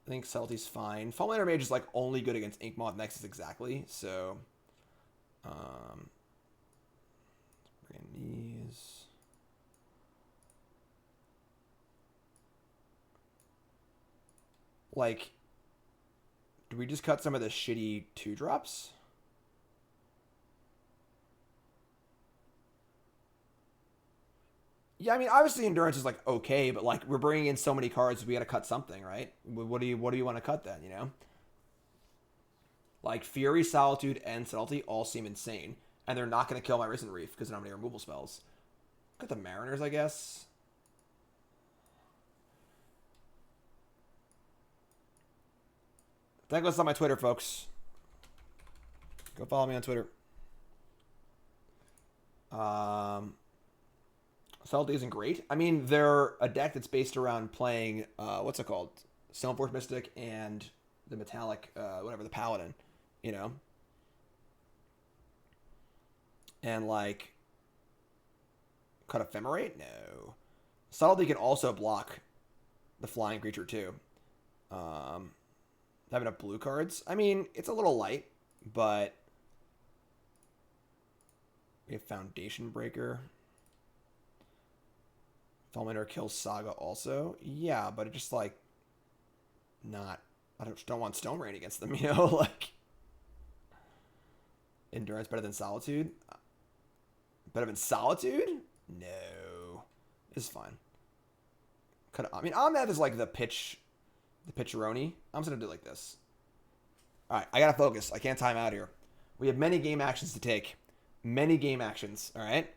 A: I think Subtlety's fine. Fulminator Mage is, like, only good against Inkmoth Nexus exactly, so... let's bring in these... Like... Do we just cut some of the shitty 2-drops? Yeah, I mean, obviously Endurance is, like, okay, but, like, we're bringing in so many cards, we gotta cut something, right? What do you want to cut then, you know? Like, Fury, Solitude, and Subtlety all seem insane, and they're not gonna kill my Risen Reef, because they don't have any removal spells. Got the Mariners, I guess. That goes on my Twitter, folks. Go follow me on Twitter. Subtlety isn't great. I mean, they're a deck that's based around playing, what's it called? Stoneforge Mystic and the Metallic, whatever, the Paladin, you know? And, like, cut Ephemerate? No. Subtlety can also block the flying creature, too. Have enough blue cards. I mean, it's a little light, but we have Foundation Breaker. Fulminator kills Saga also. Yeah, but it just, like, not... I just don't want Stone Rain against them, you know? Like, Endurance better than Solitude? Better than Solitude? No. It's fine. I mean, Omnath is, like, the pitcheroni. I'm just going to do it like this. Alright, I got to focus. I can't time out here. We have many game actions to take. Many game actions, alright?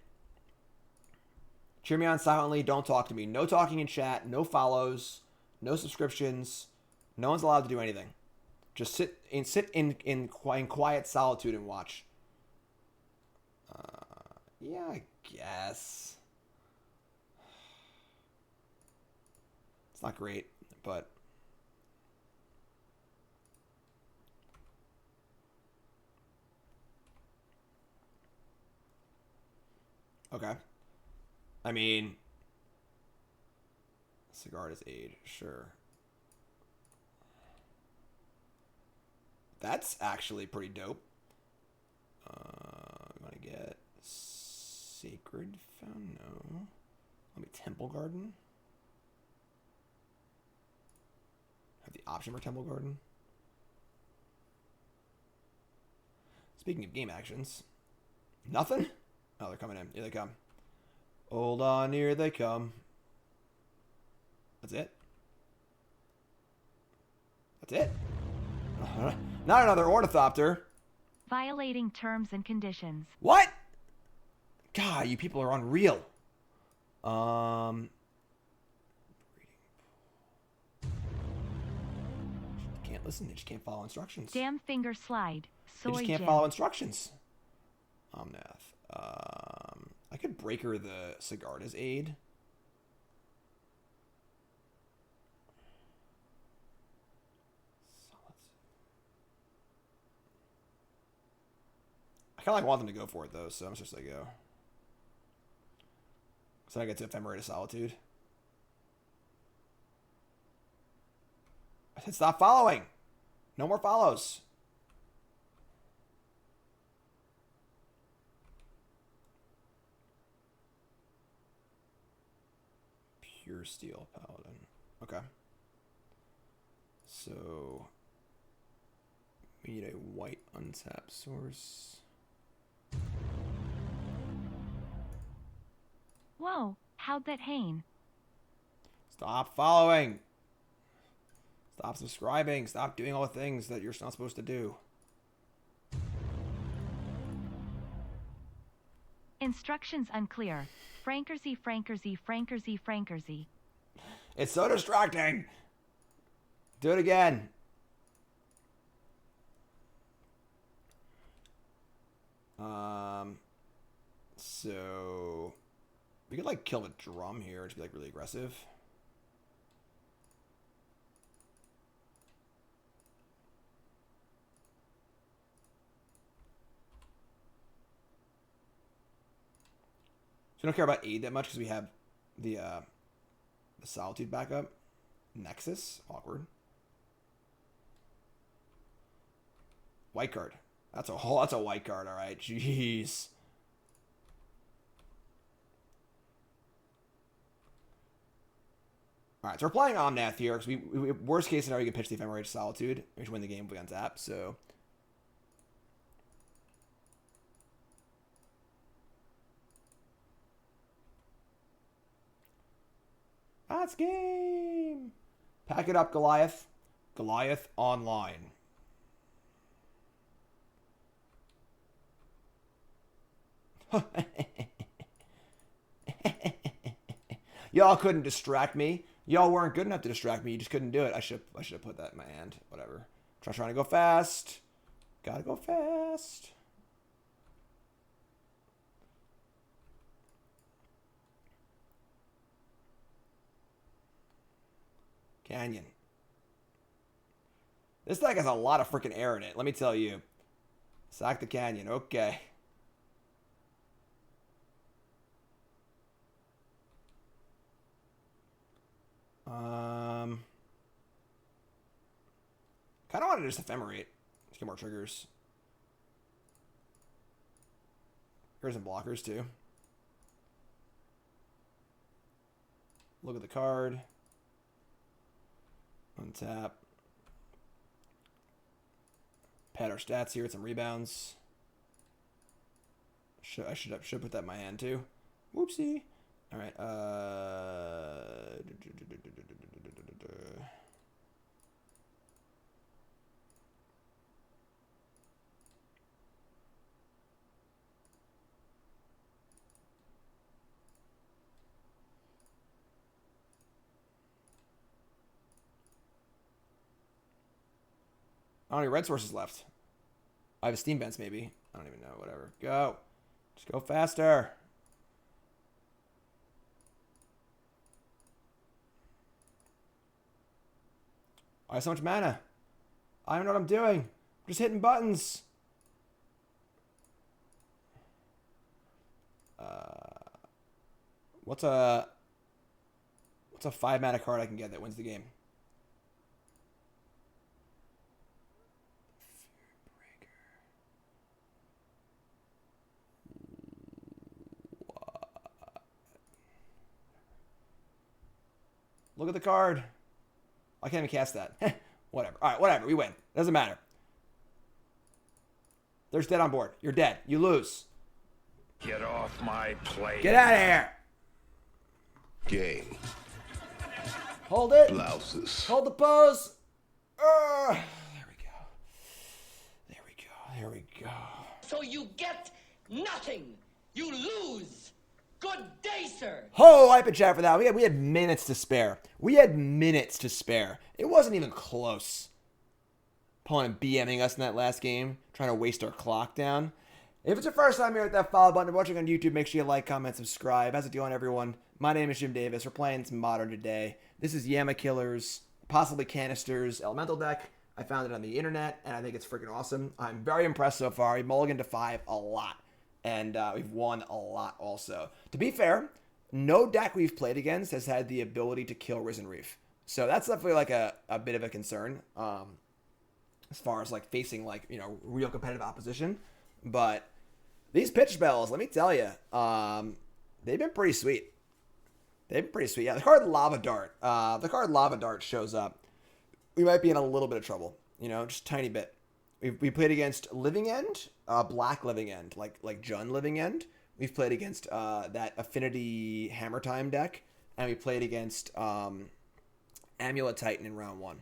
A: Cheer me on silently. Don't talk to me. No talking in chat. No follows. No subscriptions. No one's allowed to do anything. Just sit in quiet solitude and watch. Yeah, I guess. It's not great, but... Okay. I mean, Cigar is Aid, sure. That's actually pretty dope. I'm gonna get Sacred Foundry. No. Let me Temple Garden. Have the option for Temple Garden. Speaking of game actions, nothing? Oh, they're coming in. Here they come. Hold on, here they come. That's it? That's it? Not another Ornithopter.
B: Violating terms and conditions.
A: What? God, you people are unreal. Can't listen. They just can't follow instructions.
B: Damn finger slide.
A: They just can't follow instructions. Omnath. I could breaker the Sigarda's Aid. kind of want them to go for it, though, so I'm just going to go. So I get to Ephemerate of Solitude. I said stop following. No more follows. Pure Steel Paladin. Okay. So we need a white untapped source.
B: Whoa, how'd that hain?
A: Stop following. Stop subscribing. Stop doing all the things that you're not supposed to do.
B: Instructions unclear. Frankersy, Frankersy, Frankersy, Frankersy.
A: It's so distracting. Do it again. So we could like kill the drum here and just be like really aggressive. So we don't care about aid that much because we have the Solitude backup. Nexus, awkward. White card. That's a white card, all right. Jeez. All right, so we're playing Omnath here because we worst case scenario, you can pitch the Ephemerate Solitude, which win the game if we untap. So. That's game. Pack it up, Goliath. Goliath online. Y'all couldn't distract me. Y'all weren't good enough to distract me. You just couldn't do it. I should have put that in my hand. Whatever. Trying to go fast. Gotta go fast. Canyon. This deck has a lot of freaking air in it. Let me tell you. Sack the Canyon. Okay. Kind of wanted to just Ephemerate. Let's get more triggers. Here's some blockers too. Look at the card. Untap. Pad our stats here. It's some rebounds. I should put that in my hand too. Whoopsie. All right. I don't have any red sources left. I have a steam vents maybe. I don't even know. Whatever. Go. Just go faster. I have so much mana. I don't know what I'm doing. I'm just hitting buttons. What's a 5 mana card I can get that wins the game? Look at the card. I can't even cast that. Whatever. All right, whatever. We win. Doesn't matter. There's dead on board. You're dead. You lose.
D: Get off my plate.
A: Get out of here.
F: Game.
A: Hold it.
F: Blouses.
A: Hold the pose. There we go. There we go. There we go.
G: So you get nothing. You lose. Good day, sir.
A: Oh, hype and chat for that. We had minutes to spare. We had minutes to spare. It wasn't even close. Opponent BMing us in that last game, trying to waste our clock down. If it's your first time here with that follow button, watching on YouTube, make sure you like, comment, subscribe. How's it going, everyone? My name is Jim Davis. We're playing some Modern today. This is Yama Killers, possibly Canisters, Elemental deck. I found it on the internet, and I think it's freaking awesome. I'm very impressed so far. We mulliganed to 5 a lot, and we've won a lot also. To be fair, no deck we've played against has had the ability to kill Risen Reef. So that's definitely like a bit of a concern as far as like facing like, you know, real competitive opposition. But these pitch spells, let me tell you, they've been pretty sweet. They've been pretty sweet. Yeah, the card Lava Dart. The card Lava Dart shows up. We might be in a little bit of trouble, you know, just a tiny bit. We played against Living End, Black Living End, like Jund Living End. We've played against that Affinity Hammer Time deck, and we played against Amulet Titan in round 1.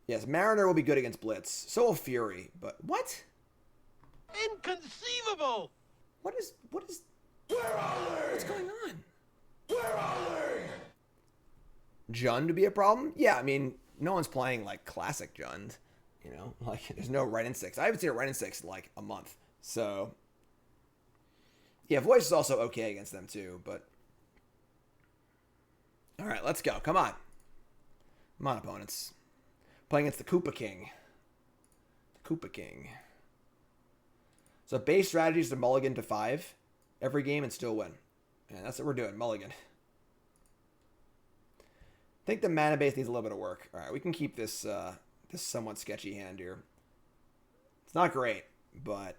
A: Yes, Mariner will be good against Blitz. So will Fury, but what?
E: Inconceivable!
F: What's
A: going on?
F: Where are they?
A: Jund to be a problem? Yeah, I mean, no one's playing like classic Jund. You know, like there's no Red and 6. I haven't seen a Red and 6 in like a month. So yeah, Voice is also okay against them too, but all right, let's go. Come on. Come on, opponents. Playing against the Koopa King. The Koopa King. So base strategy is to mulligan to 5 every game and still win. And that's what we're doing, mulligan. I think the mana base needs a little bit of work. All right, we can keep this this somewhat sketchy hand here. It's not great, but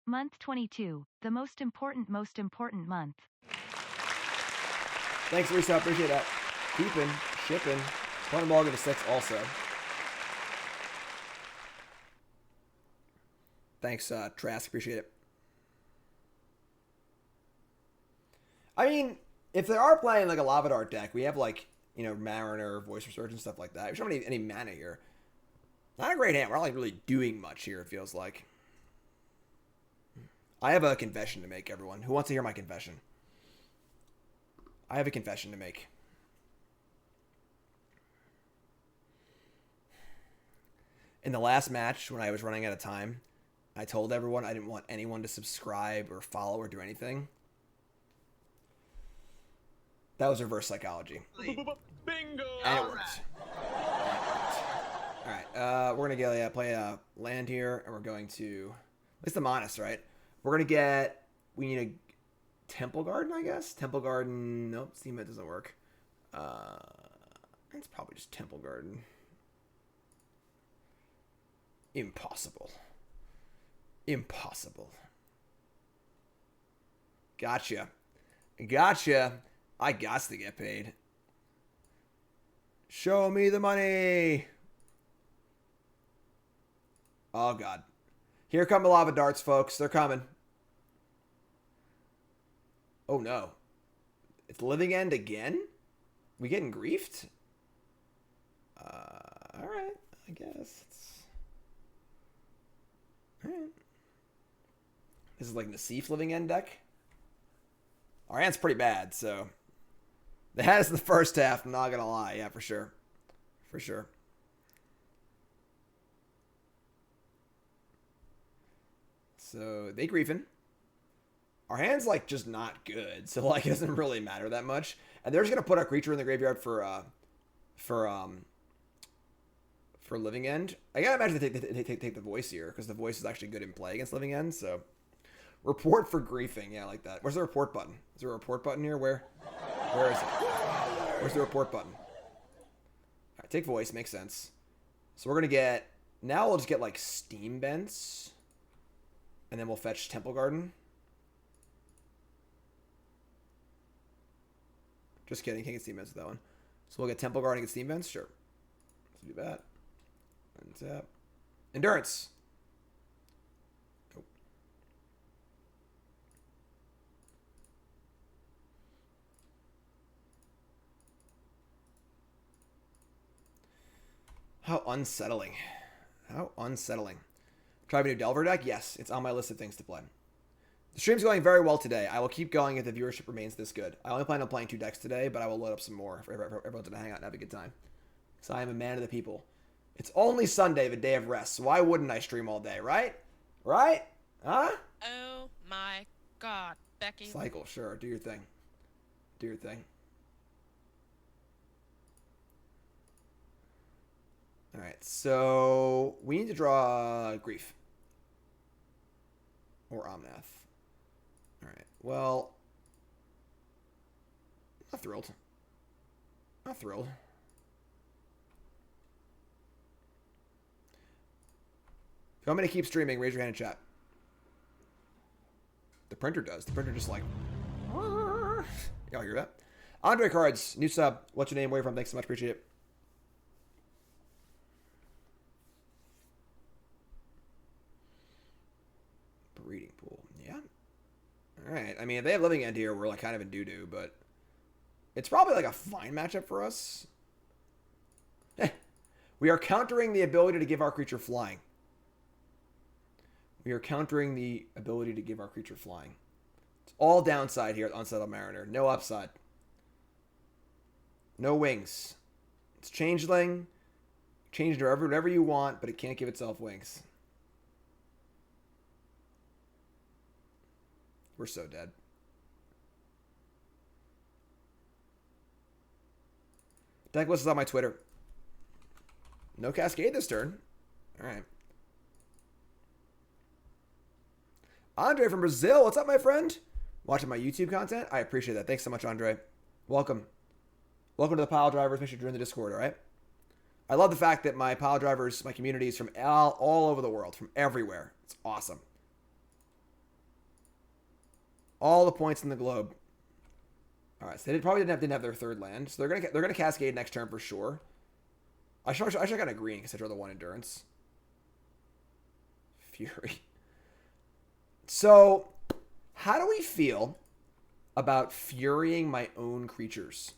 B: Month 22, the most important month.
A: thanks, Lisa. Appreciate that. Keeping, shipping. Playing mulligan to 6 also. Thanks, Trask. Appreciate it. I mean, if they are playing like a Lava Dart deck, we have like, you know, Mariner, Voice of Resurgence, stuff like that. We don't have any mana here. Not a great hand. We're not like really doing much here, it feels like. I have a confession to make, everyone. Who wants to hear my confession? I have a confession to make. In the last match, when I was running out of time, I told everyone I didn't want anyone to subscribe or follow or do anything. That was reverse psychology.
E: Bingo!
A: And it worked. Alright, we're going to play a land here, and we're going to... It's the Monas, right? We're going to get... We need a Temple Garden, I guess? Temple Garden... Nope, Steamit doesn't work. It's probably just Temple Garden. Impossible. Impossible. Gotcha. Gotcha. I gots to get paid. Show me the money. Oh, God. Here come the lava darts, folks. They're coming. Oh, no. It's Living End again? We getting griefed? Alright. I guess. Alright. This is like Nassif Living End deck. Our hand's pretty bad, so... The hand is in the first half, I'm not gonna lie. Yeah, for sure. For sure. So, they griefing. Our hand's, like, just not good. So, like, it doesn't really matter that much. And they're just gonna put a creature in the graveyard for Living End. I gotta imagine they take the Voice here, because the Voice is actually good in play against Living End, so... Report for griefing. Yeah, I like that. Where's the report button? Is there a report button here? Where is it? Where's the report button? All right, take Voice. Makes sense. So we're going to get... Now we'll just get, like, Steam Vents. And then we'll fetch Temple Garden. Just kidding. Can't get Steam Vents with that one. So we'll get Temple Garden and get Steam Vents? Sure. Let's do that. Untap. Endurance. How unsettling. How unsettling. Try a new Delver deck? Yes, it's on my list of things to play. The stream's going very well today. I will keep going if the viewership remains this good. I only plan on playing 2 decks today, but I will load up some more for everyone to hang out and have a good time. So I am a man of the people. It's only Sunday, the day of rest. So why wouldn't I stream all day, right? Right? Huh?
H: Oh my god, Becky.
A: Cycle, sure. Do your thing. Do your thing. All right, so we need to draw Grief. Or Omnath. All right, well, not thrilled. Not thrilled. If you want me to keep streaming, raise your hand in chat. The printer does. The printer just like... Y'all hear that? Andre Cards, new sub. What's your name? Where you from? Thanks so much. Appreciate it. Breeding pool. Yeah. Alright. I mean, if they have Living End here, we're like kind of in doo-doo, but it's probably like a fine matchup for us. We are countering the ability to give our creature flying. We are countering the ability to give our creature flying. It's all downside here at Unsettled Mariner. No upside. No wings. It's changeling. Change to whatever you want, but it can't give itself wings. We're so dead. Deck list is on my Twitter. No Cascade this turn. All right. Andre from Brazil. What's up, my friend? Watching my YouTube content? I appreciate that. Thanks so much, Andre. Welcome. Welcome to the Pile Drivers. Make sure to join the Discord, all right? I love the fact that my Pile Drivers, my community is from all over the world, from everywhere. It's awesome. All the points in the globe. All right, so they probably didn't have their third land, so they're gonna Cascade next turn for sure. I should have got a green because I drew the one Endurance. Fury. So, how do we feel about furying my own creatures?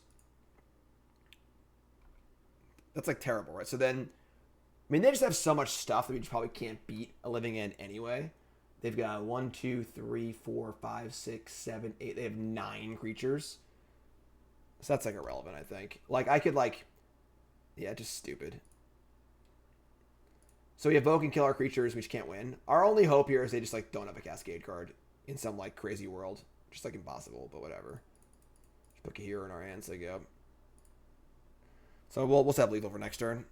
A: That's like terrible, right? So then, I mean, they just have so much stuff that we just probably can't beat a Living End anyway. They've got 1, 2, 3, 4, 5, 6, 7, 8. They have 9 creatures. So that's like irrelevant, I think. Like, I could like, yeah, just stupid. So we evoke and kill our creatures, we just can't win. Our only hope here is they just like don't have a Cascade card in some like crazy world. Just like impossible, but whatever. Just put Kaheera in our hands, there you go. So we'll have lethal for next turn.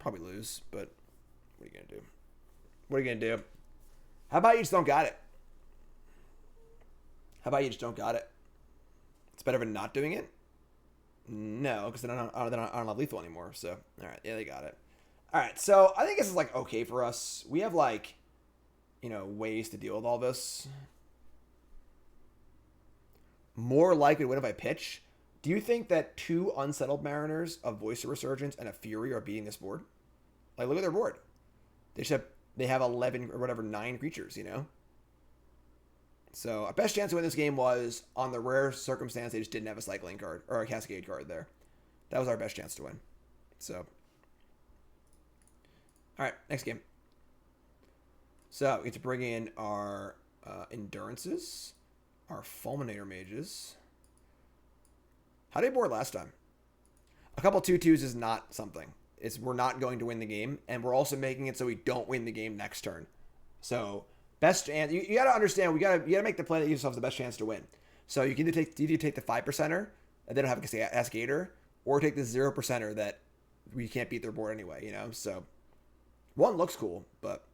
A: Probably lose, but what are you gonna do? What are you gonna do? How about you just don't got it? How about you just don't got it? It's better than not doing it? No, because then I don't have lethal anymore. So, all right, yeah, they got it. All right, so I think this is like okay for us. We have like, you know, ways to deal with all this. More likely to win if I pitch. Do you think that 2 Unsettled Mariners, a Voice of Resurgence, and a Fury are beating this board? Like, look at their board. They have 11 or whatever, 9 creatures, you know? So, our best chance to win this game was, on the rare circumstance, they just didn't have a cycling card, or a Cascade card there. That was our best chance to win. So, alright, next game. So, we get to bring in our Endurances, our Fulminator Mages. How did they board last time? A couple 2/2s is not something. We're not going to win the game, and we're also making it so we don't win the game next turn. So, best chance. You got to understand, you got to make the play that gives yourself the best chance to win. So you can either take the 5%er and they don't have a Cascader, or take the 0%er that we can't beat their board anyway, you know? So, one looks cool, but...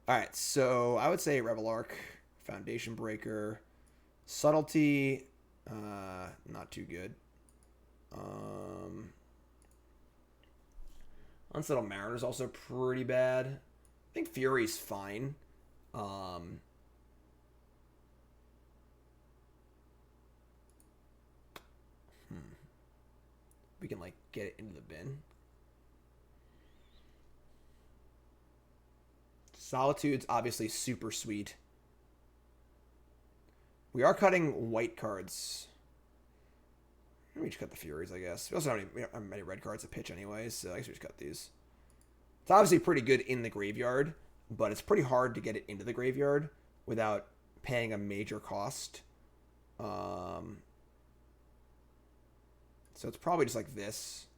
A: Alright, so I would say Reveillark, Foundation Breaker, Subtlety, not too good. Unsettled Mariner is also pretty bad. I think Fury's fine. We can like get it into the bin. Solitude's obviously super sweet. We are cutting white cards. We just cut the Furies, I guess. We also don't have many red cards to pitch anyways, so I guess we just cut these. It's obviously pretty good in the graveyard, but it's pretty hard to get it into the graveyard without paying a major cost. So it's probably just like this.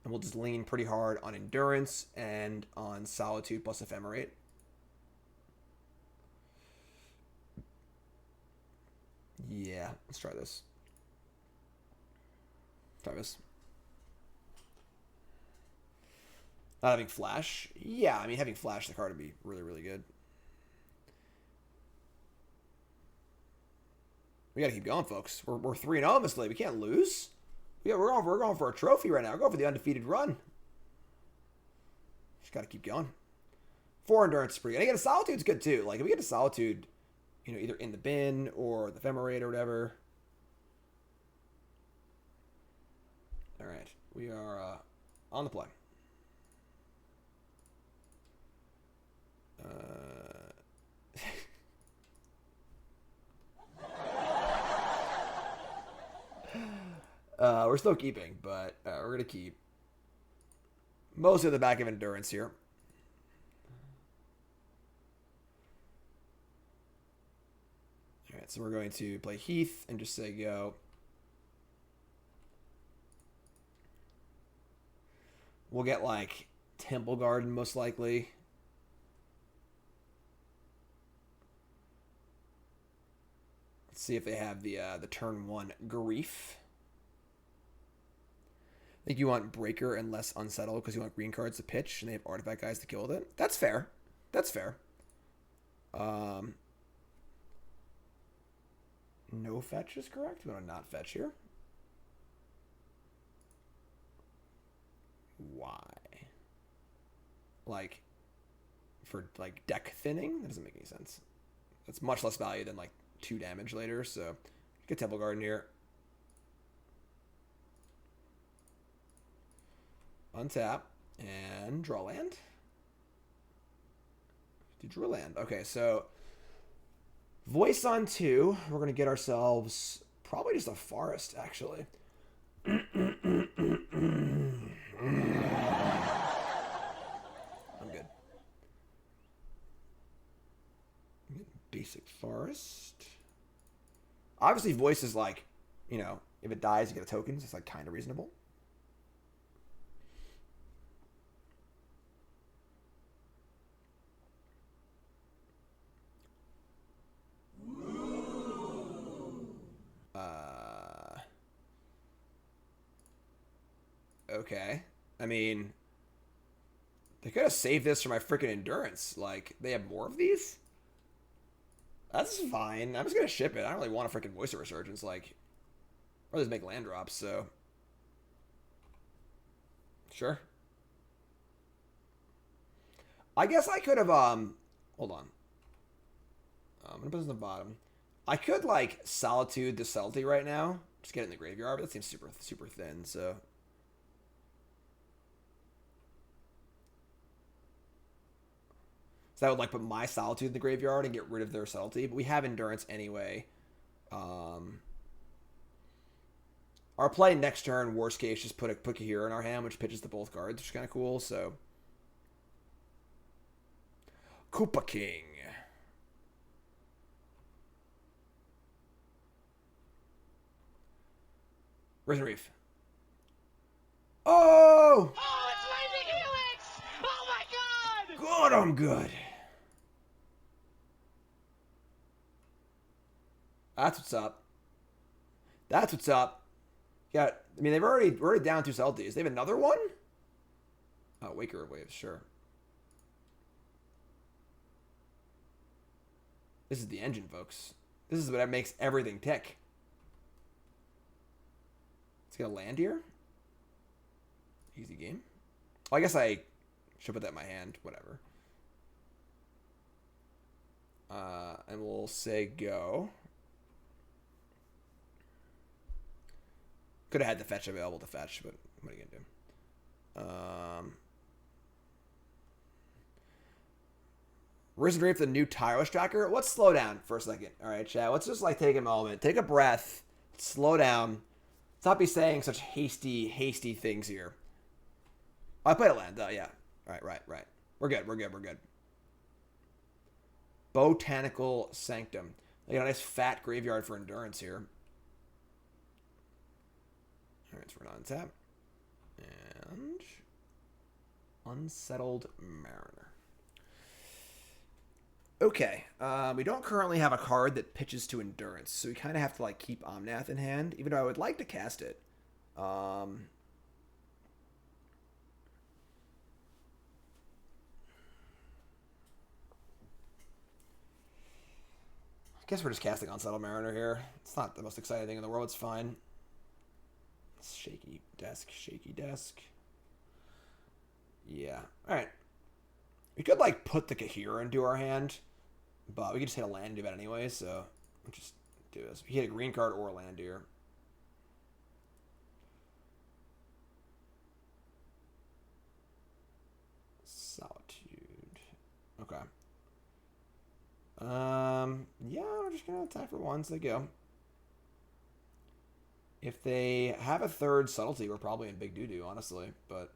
A: And we'll just lean pretty hard on Endurance and on Solitude plus Ephemerate. Yeah, let's try this. Try this. Not having Flash. Yeah, I mean, having Flash the card would be really, really good. We got to keep going, folks. We're 3-0 in this league. We can't lose. We're going for a trophy right now. We're going for the undefeated run. Just got to keep going. 4 Endurance is pretty good. And again, Solitude's good too. Like, if we get to Solitude, you know, either in the bin or the Ephemerate or whatever. All right. We are on the play. We're still keeping, but we're going to keep mostly at the back of Endurance here. All right, so we're going to play Heath and just say go. We'll get like Temple Garden most likely. Let's see if they have the turn 1 Grief. I think you want Breaker and less Unsettled because you want green cards to pitch and they have artifact guys to kill with it. That's fair. That's fair. No fetch is correct. We want to not fetch here. Why? Like, for like deck thinning? That doesn't make any sense. That's much less value than like 2 damage later. So get Temple Garden here. Untap and draw land. To draw land. Okay, so Voice on 2. We're going to get ourselves probably just a forest, actually. I'm good. Basic forest. Obviously, Voice is like, you know, if it dies, you get a token. So it's like kind of reasonable. Okay. I mean, they could have saved this for my freaking Endurance. Like, they have more of these? That's fine. I'm just going to ship it. I don't really want a freaking Voice of Resurgence. Like, or just make land drops, so. Sure. I guess I could have, hold on. I'm going to put this in the bottom. I could, like, Solitude the Subtlety right now. Just get it in the graveyard, but that seems super, super thin, so. So that would like put my Solitude in the graveyard and get rid of their Subtlety. But we have Endurance anyway. Our play next turn, worst case, just put Kaheera in our hand, which pitches to both cards, which is kind of cool. So Koopa King. Risen Reef. Oh!
E: Oh, it's Lightning Helix! Oh my god!
A: God, I'm good. That's what's up. That's what's up. Yeah, I mean, they've already down 2 Subtleties. They have another one? Oh, Waker Waves, sure. This is the engine, folks. This is what makes everything tick. Let's get a land here. Easy game. Well, I guess I should put that in my hand. Whatever. And we'll say go. Could have had the fetch available to fetch, but what are you going to do? Risen Reef, the new tireless tracker. Let's slow down for a second. All right, chat. Let's just like take a moment. Take a breath. Slow down. Let's not be saying such hasty things here. I played a land. Yeah. Right. We're good. Botanical Sanctum. They got a nice fat graveyard for Endurance here. All right, so we're going to untap. And and Unsettled Mariner. Okay, we don't currently have a card that pitches to Endurance, so we kind of have to like keep Omnath in hand, even though I would like to cast it. I guess we're just casting Unsettled Mariner here. It's not the most exciting thing in the world. It's fine. Shaky desk, shaky desk. Yeah. All right. We could like put the Kaheera into our hand, but we could just hit a land and do that anyway. So we'll just do this. We hit a green card or a land here. Solitude. Okay. Yeah, we're just gonna attack for one, so they go. If they have a third subtlety, we're probably in big doo-doo, honestly, but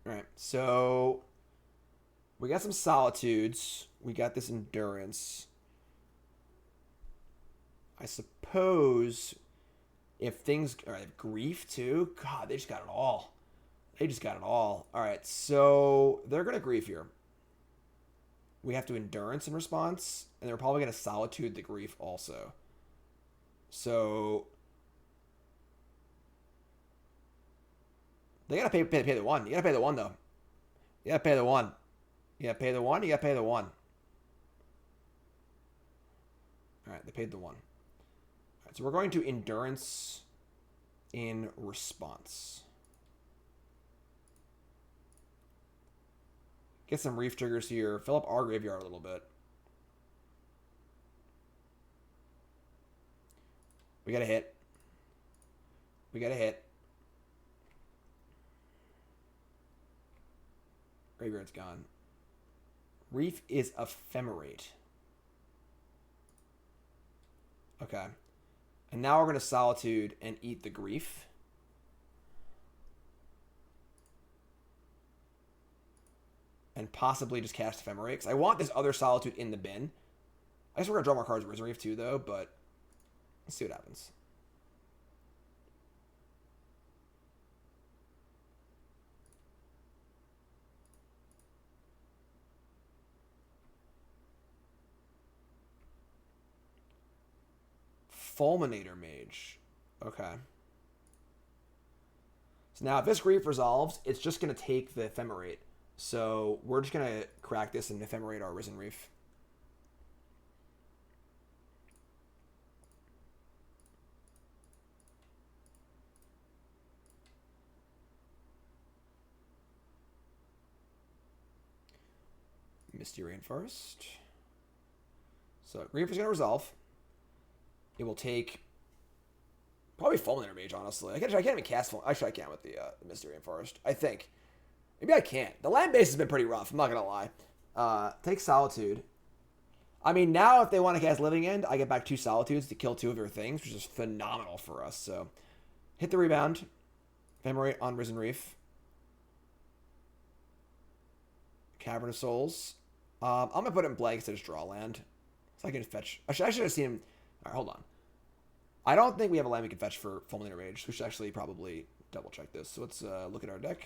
A: alright, so we got some solitudes. We got this endurance. I suppose if things alright, grief too. God, they just got it all. They just got it all. Alright, so they're gonna grief here. We have to endurance in response, and they're probably going to solitude the grief also. So they got to pay the one. You got to pay the one, though. You got to pay the one. You got to pay the one. You got to pay the one. All right, they paid the one. All right, so we're going to endurance in response. Get some reef triggers here. Fill up our graveyard a little bit. We got a hit. We got a hit. Graveyard's gone. Reef is Ephemerate. Okay. And now we're going to Solitude and eat the grief. And possibly just cast Ephemerate. Because I want this other Solitude in the bin. I guess we're going to draw more cards with Risen Reef too, though. But let's see what happens. Fulminator Mage. Okay. So now if this grief resolves, it's just going to take the Ephemerate. So we're just going to crack this and Ephemerate our Risen Reef. Misty Rainforest. So grief is going to resolve. It will take probably Fulminator Mage, honestly. I can't even cast Fulminator. Actually, I can with the Misty Rainforest. I think. Maybe I can't. The land base has been pretty rough. I'm not going to lie. Take Solitude. I mean, now if they want to cast Living End, I get back 2 Solitudes to kill 2 of their things, which is phenomenal for us. So, hit the rebound. Ephemerate on Risen Reef. Cavern of Souls. I'm going to put it in blank to just draw land. So I can fetch. I should have seen him. All right, hold on. I don't think we have a land we can fetch for Fulminator Mage. We should actually probably double check this. So let's look at our deck.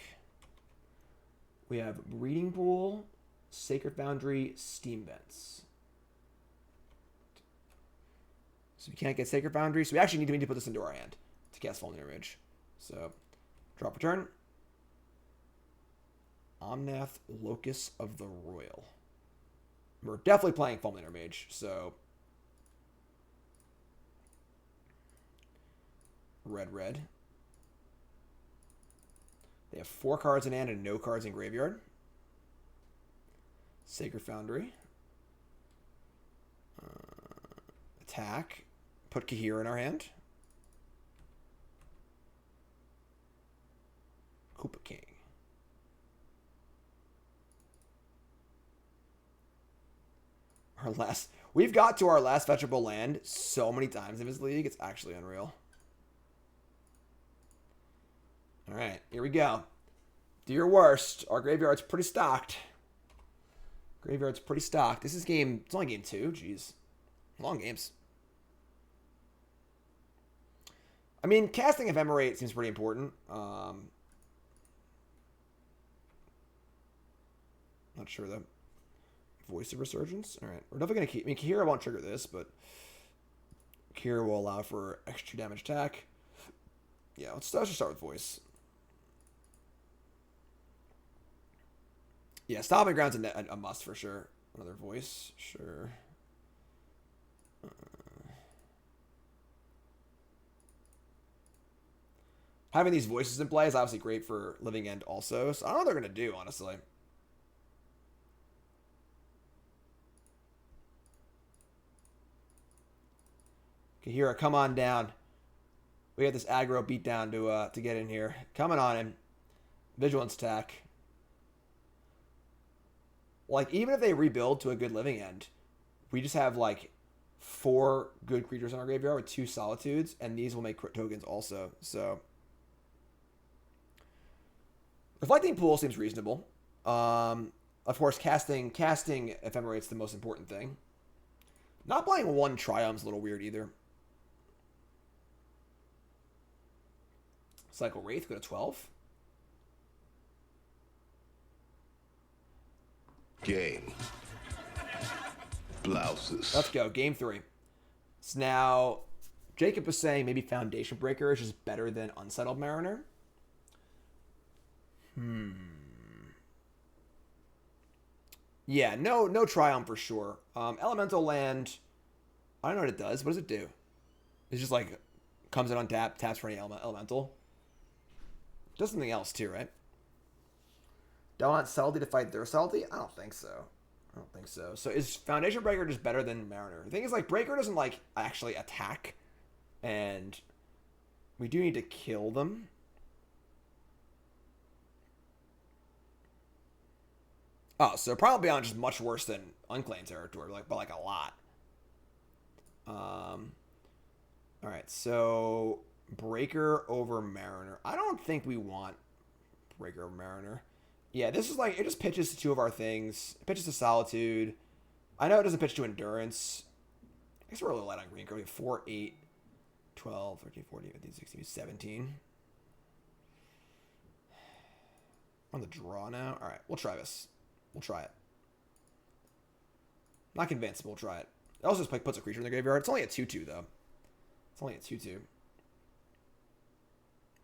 A: We have Breeding Pool, Sacred Foundry, Steam Vents. So we can't get Sacred Foundry. So we actually need to put this into our hand to cast Fulminator Mage. So, drop a turn. Omnath, Locus of the Roil. We're definitely playing Fulminator Mage, so red. They have 4 cards in hand and no cards in graveyard. Sacred Foundry. Attack. Put Kaheera in our hand. Koopa King. We've got to our last fetchable land so many times in this league, it's actually unreal. Alright, here we go. Do your worst. Our graveyard's pretty stocked. This is it's only game 2, jeez. Long games. I mean, casting Ephemerate seems pretty important. Not sure though. Voice of Resurgence. All right, we're definitely gonna keep. I mean, Kaheera won't trigger this, but Kaheera will allow for extra damage attack. Yeah, let's just start with Voice. Yeah, Stomping Ground's a must for sure. Another Voice, sure. Having these voices in play is obviously great for Living End also. So I don't know what they're going to do, honestly. Kaheera, come on down. We got this aggro beatdown to get in here. Coming on him. Vigilance attack. Like, even if they rebuild to a good Living End, we just have, like, 4 good creatures in our graveyard with 2 Solitudes, and these will make crit tokens also. So, Reflecting Pool seems reasonable. Of course, casting Ephemerate's the most important thing. Not playing 1 Triumph's a little weird either. Cycle Wraith, go to 12.
F: Game. Blouses.
A: Let's go. Game 3. So now, Jacob was saying maybe Foundation Breaker is just better than Unsettled Mariner. Yeah, no Triumph for sure. Elemental Land, I don't know what it does. What does it do? It's just like, comes in on tap, taps for any elemental. Does something else too, right? Do I want Subtlety to fight their Subtlety? I don't think so. So is Foundation Breaker just better than Mariner? The thing is, like, Breaker doesn't, like, actually attack. And we do need to kill them. Oh, so Primal Beyond is just much worse than Unclaimed Territory, by like a lot. Alright, so Breaker over Mariner. I don't think we want Breaker over Mariner. Yeah, this is like, it just pitches to 2 of our things. It pitches to Solitude. I know it doesn't pitch to Endurance. I guess we're really light on green. We have 4, 8, 12, 13, 14, 15, 16, 17. On the draw now. Alright, we'll try this. We'll try it. Not convinced, but we'll try it. It also just puts a creature in the graveyard. It's only a 2-2, though. It's only a 2-2. I'm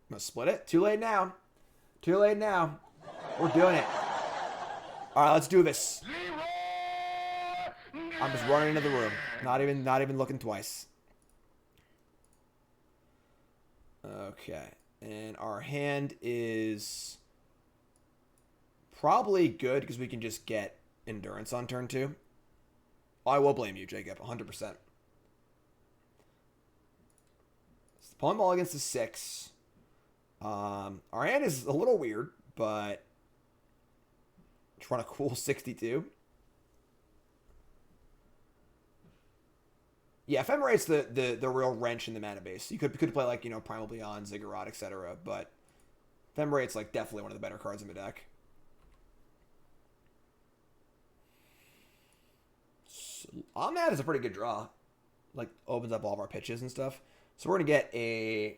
A: going to split it. Too late now. Too late now. We're doing it. Alright, let's do this. I'm just running into the room. Not even looking twice. Okay. And our hand is probably good because we can just get Endurance on turn 2. I will blame you, Jacob, 100%. Pawn ball against the 6. Our hand is a little weird, but just run a cool 62. Yeah, Ephemerate's the real wrench in the mana base. You could play like, Primal Beyond, Ziggurat, etc. But Ephemerate's like definitely one of the better cards in the deck. So, Omnath is a pretty good draw. Like, opens up all of our pitches and stuff. So we're going to get a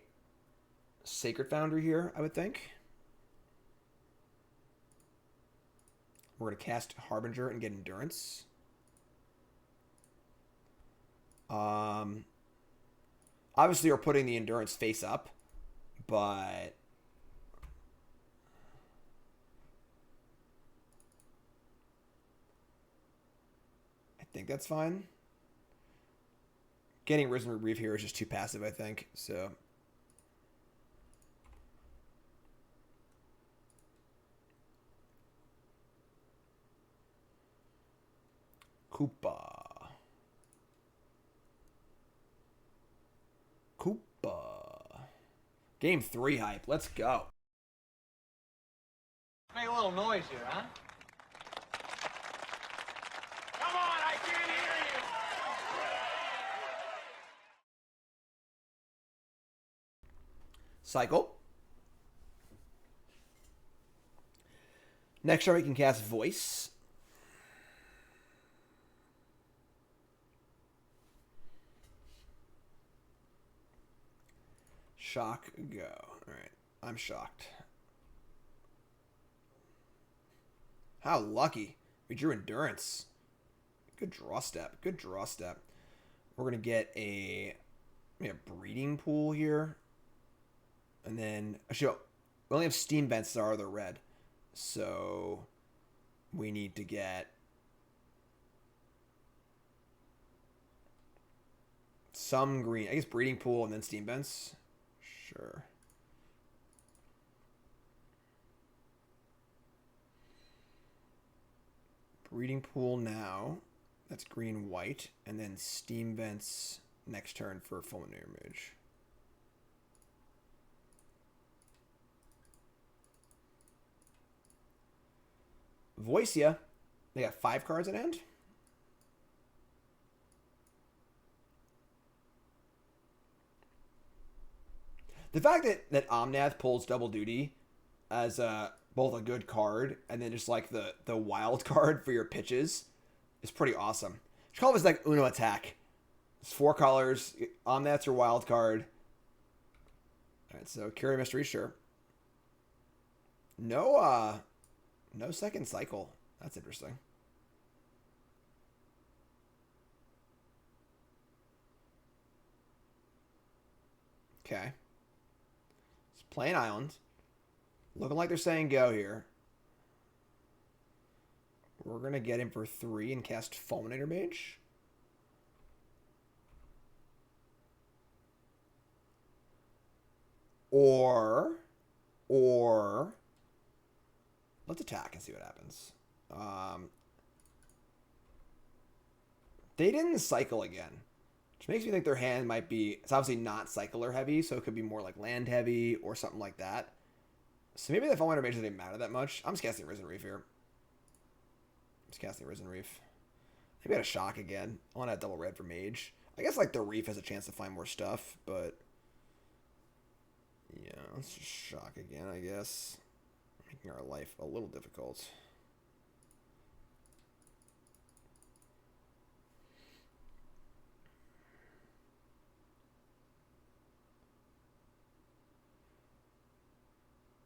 A: Sacred Foundry here, I would think. We're going to cast Harbinger and get Endurance. Obviously, we're putting the Endurance face up, but I think that's fine. Getting Risen Reef here is just too passive, I think. So Koopa. Game 3 hype. Let's go.
E: Make a little noise here, huh? Come on, I can't hear you!
A: Cycle. Next turn we can cast Voice. Shock, go. All right. I'm shocked. How lucky. We drew Endurance. Good draw step. Good draw step. We're going to get a breeding pool here. And then, actually, we only have Steam Vents that are the red. So we need to get some green. I guess breeding pool and then Steam Vents. Sure. Breeding pool now. That's green, white. And then Steam Vents next turn for Fulminator Mage. Voicia. They got 5 cards in hand. The fact that Omnath pulls double duty as both a good card and then just like the wild card for your pitches is pretty awesome. You should call this like Uno attack. It's 4 colors. Omnath's your wild card. All right, so Kaheera Mystery, sure. No second cycle. That's interesting. Okay. It's playing Island. Looking like they're saying go here. We're going to get him for 3 and cast Fulminator Mage. Or let's attack and see what happens. They didn't cycle again, which makes me think their hand might be, it's obviously not cycler heavy, so it could be more like land heavy or something like that. So maybe the Fulminator Mage doesn't matter that much. I'm just casting Risen Reef here. Maybe I got a shock again. I want to have double red for Mage. I guess like the Reef has a chance to find more stuff, but yeah, let's just shock again, I guess. Making our life a little difficult.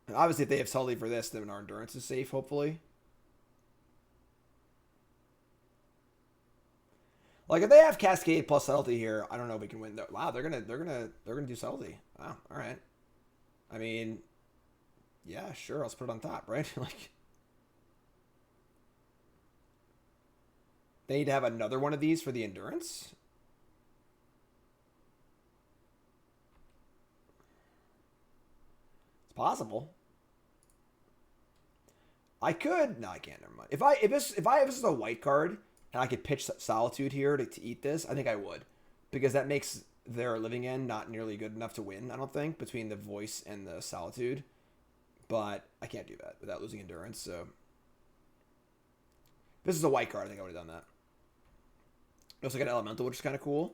A: And obviously, if they have Subtlety for this, then our Endurance is safe, hopefully. Like if they have Cascade plus Subtlety here, I don't know if we can win. Wow, they're gonna do Subtlety. Wow, all right. I mean, yeah, sure. Let's put it on top, right? Like, they need to have another one of these for the Endurance. It's possible. I could. No, I can't. Never mind. If this is a white card and I could pitch Solitude here to eat this, I think I would, because that makes their living end not nearly good enough to win. I don't think between the Voice and the Solitude. But I can't do that without losing Endurance, so if this is a white card, I think I would have done that. We also got Elemental, which is kind of cool.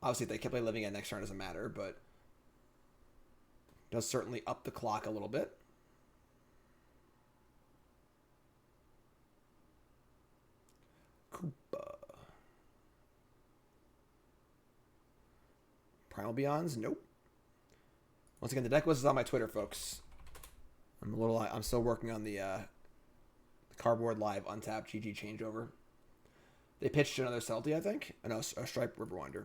A: Obviously, if they kept playing Living End next turn, it doesn't matter, but does certainly up the clock a little bit. Koopa. Primal Beyonds? Nope. Once again, the deck list is on my Twitter, folks. I'm still working on the Cardboard Live Untapped GG changeover. They pitched another Subtlety, I think. No, a Striped Riverwinder.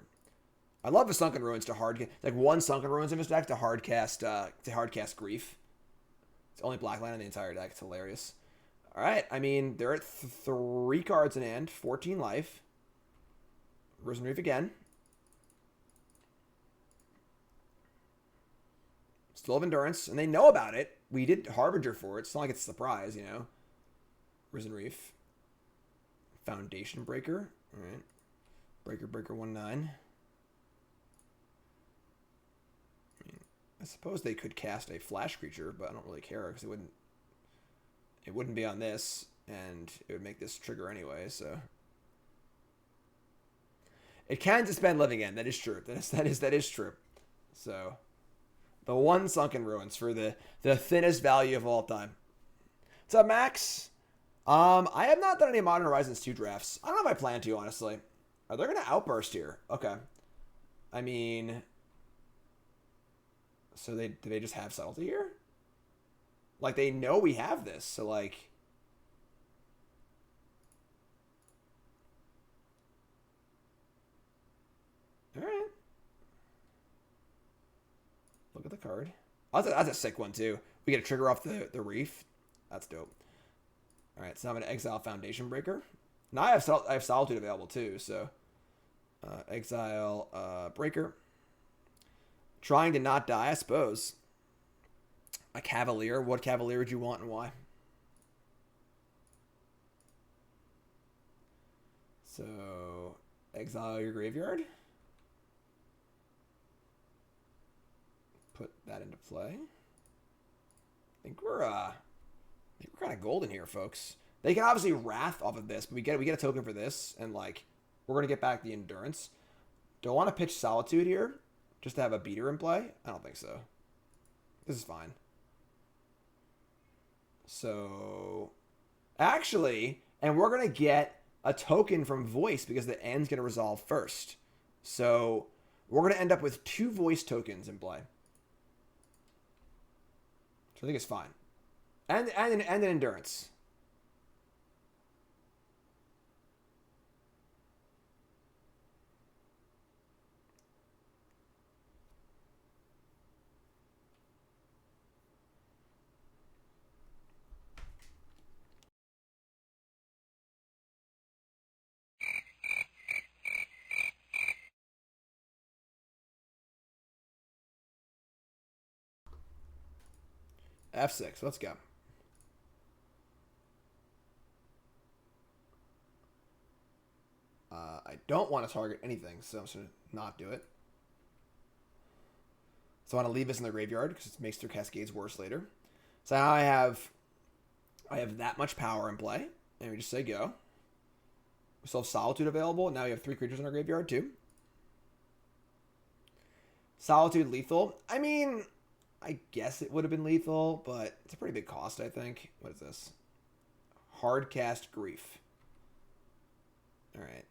A: I love the Sunken Ruins to hard, like one Sunken Ruins in this deck to hard cast Grief. It's the only black land in the entire deck. It's hilarious. All right, I mean they're at 3 cards in hand, 14 life. Risen Reef again. Still have Endurance, and they know about it. We did Harbinger for it. It's not like it's a surprise, you know. Risen Reef. Foundation Breaker. All right. Breaker 1/9. I suppose they could cast a flash creature, but I don't really care because it wouldn't be on this, and it would make this trigger anyway, so it can suspend Living End. That is true. That is true. So the one Sunken Ruins for the thinnest value of all time. What's up, Max? I have not done any Modern Horizons 2 drafts. I don't know if I plan to, honestly. Are they going to outburst here? Okay. I mean, So do they just have Subtlety here? Like, they know we have this, so like... Alright. Look at the card. Oh, that's a sick one, too. We get a trigger off the reef. That's dope. Alright, so I'm going to exile Foundation Breaker. Now I have Solitude available, too, so... exile Breaker. Trying to not die, I suppose. A Cavalier. What Cavalier would you want and why? So, exile your graveyard. Put that into play. I think we're kind of golden here, folks. They can obviously Wrath off of this, but we get a token for this, and like we're gonna get back the Endurance. Do I want to pitch Solitude here just to have a beater in play? I don't think so. This is fine. So, actually, and we're gonna get a token from Voice because the end's gonna resolve first. So we're gonna end up with 2 Voice tokens in play. So I think it's fine. And an Endurance. F6, let's go. I don't want to target anything, so I'm just going to not do it. So I want to leave this in the graveyard because it makes their Cascades worse later. So now I have that much power in play, and we just say go. We still have Solitude available, and now we have 3 creatures in our graveyard too. Solitude lethal. I mean, I guess it would have been lethal, but it's a pretty big cost, I think. What is this? Hardcast Grief. Alright.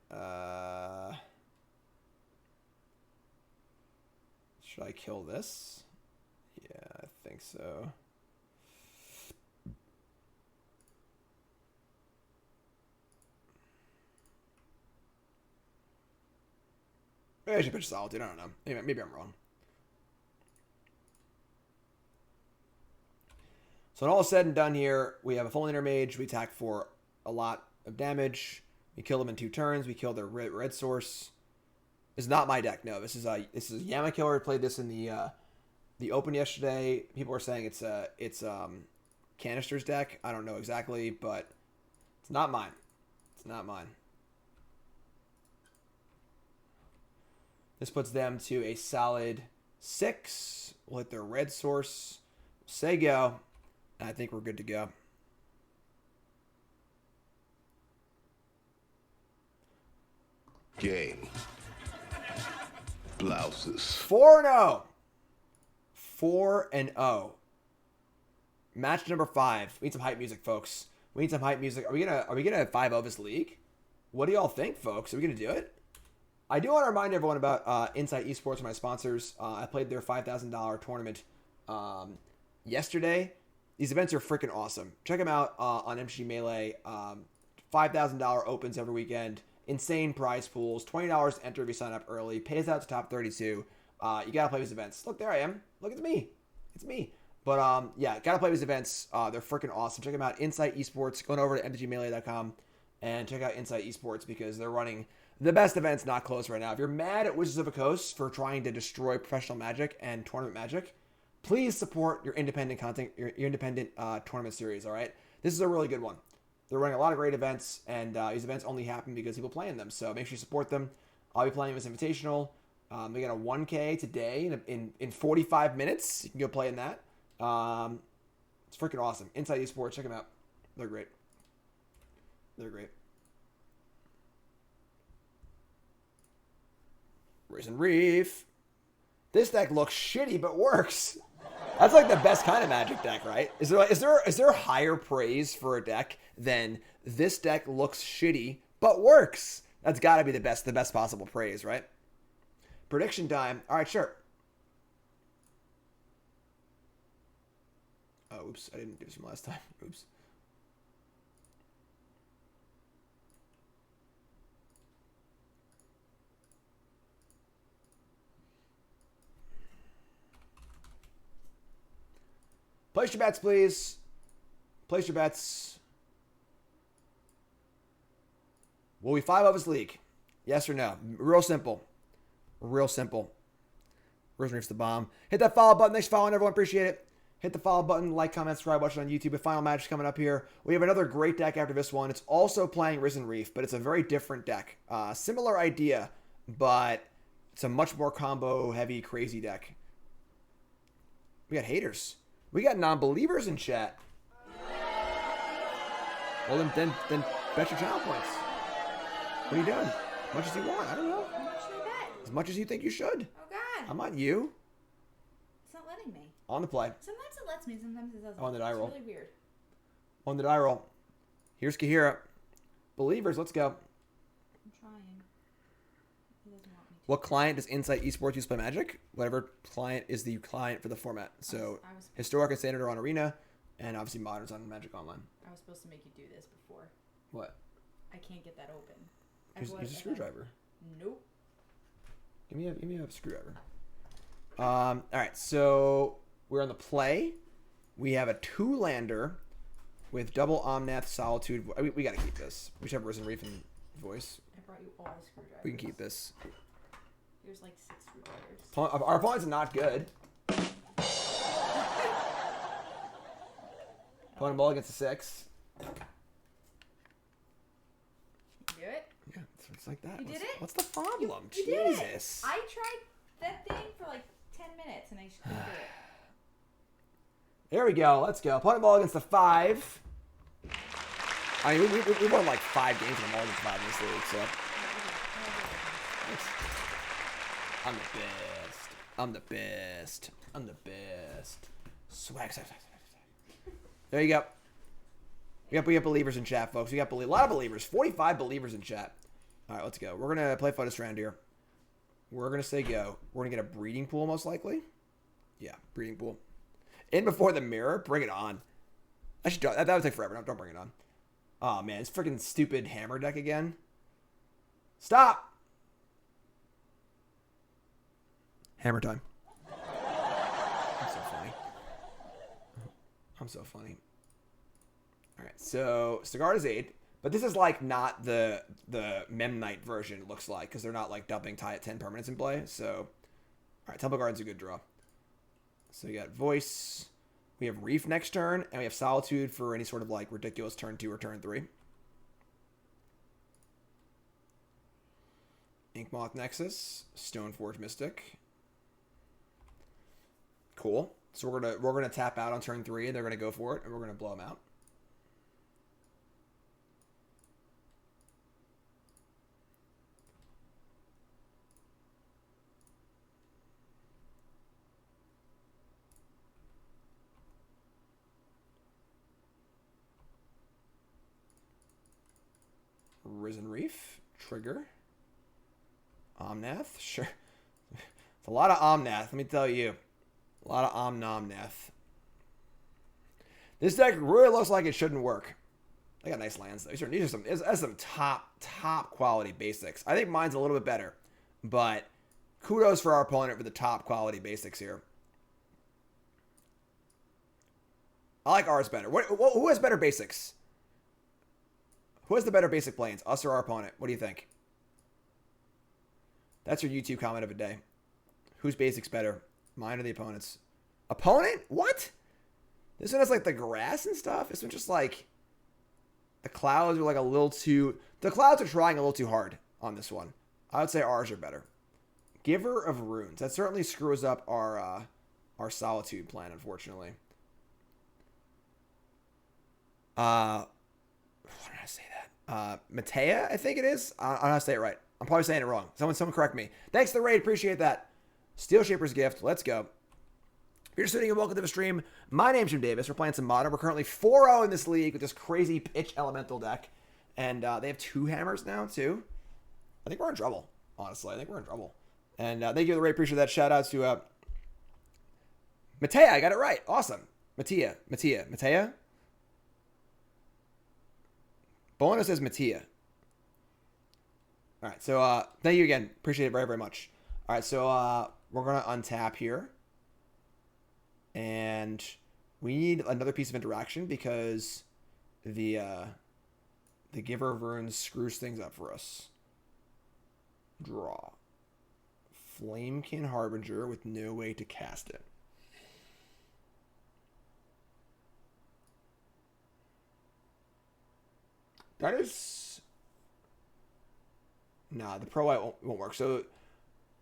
A: Should I kill this? Yeah, I think so. Maybe I should pitch Solitude. I don't know. Maybe I'm wrong. So when all is said and done here, we have a Fulminator Mage. We attack for a lot of damage. We kill them in 2 turns. We kill their red source. This is not my deck. No, this is Yama Killer. Played this in the open yesterday. People are saying it's Canister's deck. I don't know exactly, but it's not mine. It's not mine. This puts them to a solid 6. We'll hit their red source. Say go. And I think we're good to go.
F: Game. Blouses.
A: 4-0. 4-0. Match number 5. We need some hype music, folks. We need some hype music. Are we gonna 5-0 this league? What do y'all think, folks? Are we gonna do it? I do want to remind everyone about Insight Esports, my sponsors. I played their $5,000 tournament yesterday. These events are freaking awesome. Check them out on MG Melee. $5,000 opens every weekend. Insane prize pools. $20 to enter if you sign up early. Pays out to top 32. You gotta play these events. Look, there I am. Look, it's me. It's me. But yeah, gotta play these events. They're freaking awesome. Check them out. Insight Esports. Going over to mtgmelee.com and check out Insight Esports because they're running the best events not close right now. If you're mad at Wizards of the Coast for trying to destroy professional Magic and tournament Magic, please support your independent content, your independent tournament series, all right? This is a really good one. They're running a lot of great events, and these events only happen because people play in them. So make sure you support them. I'll be playing this Invitational. We got a 1K today in 45 minutes. You can go play in that. It's freaking awesome. Inside Esports, check them out. They're great. They're great. Risen Reef. This deck looks shitty, but works. That's like the best kind of Magic deck, right? Is there higher praise for a deck than this deck looks shitty, but works? That's got to be the best possible praise, right? Prediction time. All right, sure. Oh, oops. I didn't do this from last time. Oops. Place your bets, please. Place your bets. Will we 5-0 this league? Yes or no? Real simple. Real simple. Risen Reef's the bomb. Hit that follow button. Thanks for following, everyone. Appreciate it. Hit the follow button, like, comment, subscribe, watch it on YouTube. A final match is coming up here. We have another great deck after this one. It's also playing Risen Reef, but it's a very different deck. Similar idea, but it's a much more combo-heavy, crazy deck. We got haters. We got non-believers in chat. Well, then bet your channel points. What are you doing? As much as you want. I don't know.
I: How much should I bet?
A: As much as you think you should.
I: Oh, God.
A: I'm on you.
I: It's not letting me.
A: On the play.
I: Sometimes it lets me, sometimes it doesn't.
A: On the die roll.
I: It's really weird.
A: On the die roll. Here's Kaheera. Believers, let's go.
I: I'm trying. It doesn't want me to.
A: What client does Insight Esports use to play Magic? Whatever client is the client for the format. So, Historic and Standard are on Arena, and obviously Modern's on Magic Online.
I: I was supposed to make you do this before.
A: What?
I: I can't get that open.
A: Use a screwdriver.
I: Nope.
A: Give me a screwdriver. All right, so we're on the play. We have a 2-lander with double Omnath, Solitude. We got to keep this. We should have Risen Reef and Voice.
I: I brought you all the screwdrivers.
A: We can keep this.
I: There's like 6 screwdrivers.
A: Our opponent's not good. Opponent ball against a 6.
I: You do it?
A: Yeah, it's like that.
I: You did it?
A: What's the problem?
I: You
A: Jesus.
I: did it. I tried that thing for like 10 minutes and I just couldn't do it.
A: There we go. Let's go. Opponent ball against the 5. I mean, we won like 5 games in the ball against 5 in this league, so. I'm the best. I'm the best. I'm the best. Swag. There you go. We got believers in chat, folks. We got a lot of believers. 45 believers in chat. All right, let's go. We're going to play Flooded Strand here. We're going to say go. We're going to get a breeding pool, most likely. Yeah, breeding pool. In before the mirror. Bring it on. I should. That would take forever. Don't bring it on. Oh, man. It's freaking stupid hammer deck again. Stop. Hammer time. I'm so funny. I'm so funny. All right, so Sigard is 8, but this is like not the Memnite version. It looks like because they're not like dumping 10 permanents in play. So, all right, Temple Garden's a good draw. So you got Voice. We have Reef next turn, and we have Solitude for any sort of like ridiculous turn 2 or turn 3. Inkmoth Nexus, Stoneforge Mystic. Cool. So we're gonna tap out on turn 3, and they're gonna go for it, and we're gonna blow them out. Risen Reef, trigger. Omnath, sure. It's a lot of Omnath, let me tell you. A lot of Omnath. This deck really looks like it shouldn't work. They got nice lands though. These are some top quality basics. I think mine's a little bit better, but kudos for our opponent for the top quality basics here. I like ours better. Who has better basics? Who has the better basic planes? Us or our opponent? What do you think? That's your YouTube comment of the day. Whose basics better? Mine or the opponent's? Opponent? What? This one has like the grass and stuff. This one just like the clouds are like a little too. The clouds are trying a little too hard on this one. I would say ours are better. Giver of Runes. That certainly screws up our Solitude plan, unfortunately. What did I say that? Matea, I think it is. I don't know how to say it right. I'm probably saying it wrong. Someone correct me. Thanks for the raid. Appreciate that. Steel Shaper's gift. Let's go. If you're just tuning in, welcome to the stream. My name's Jim Davis. We're playing some Modern. We're currently 4-0 in this league with this crazy pitch elemental deck. And they have 2 hammers now, too. I think we're in trouble, honestly. I think we're in trouble. And thank you for the raid. Appreciate that. Shout out to Matea. I got it right. Awesome. Matea? Bona says Matea. All right, so thank you again. Appreciate it very, very much. All right, so we're going to untap here. And we need another piece of interaction because the Giver of Runes screws things up for us. Draw. Flamekin Harbinger with no way to cast it. That is... Nah, the Pro White won't work. So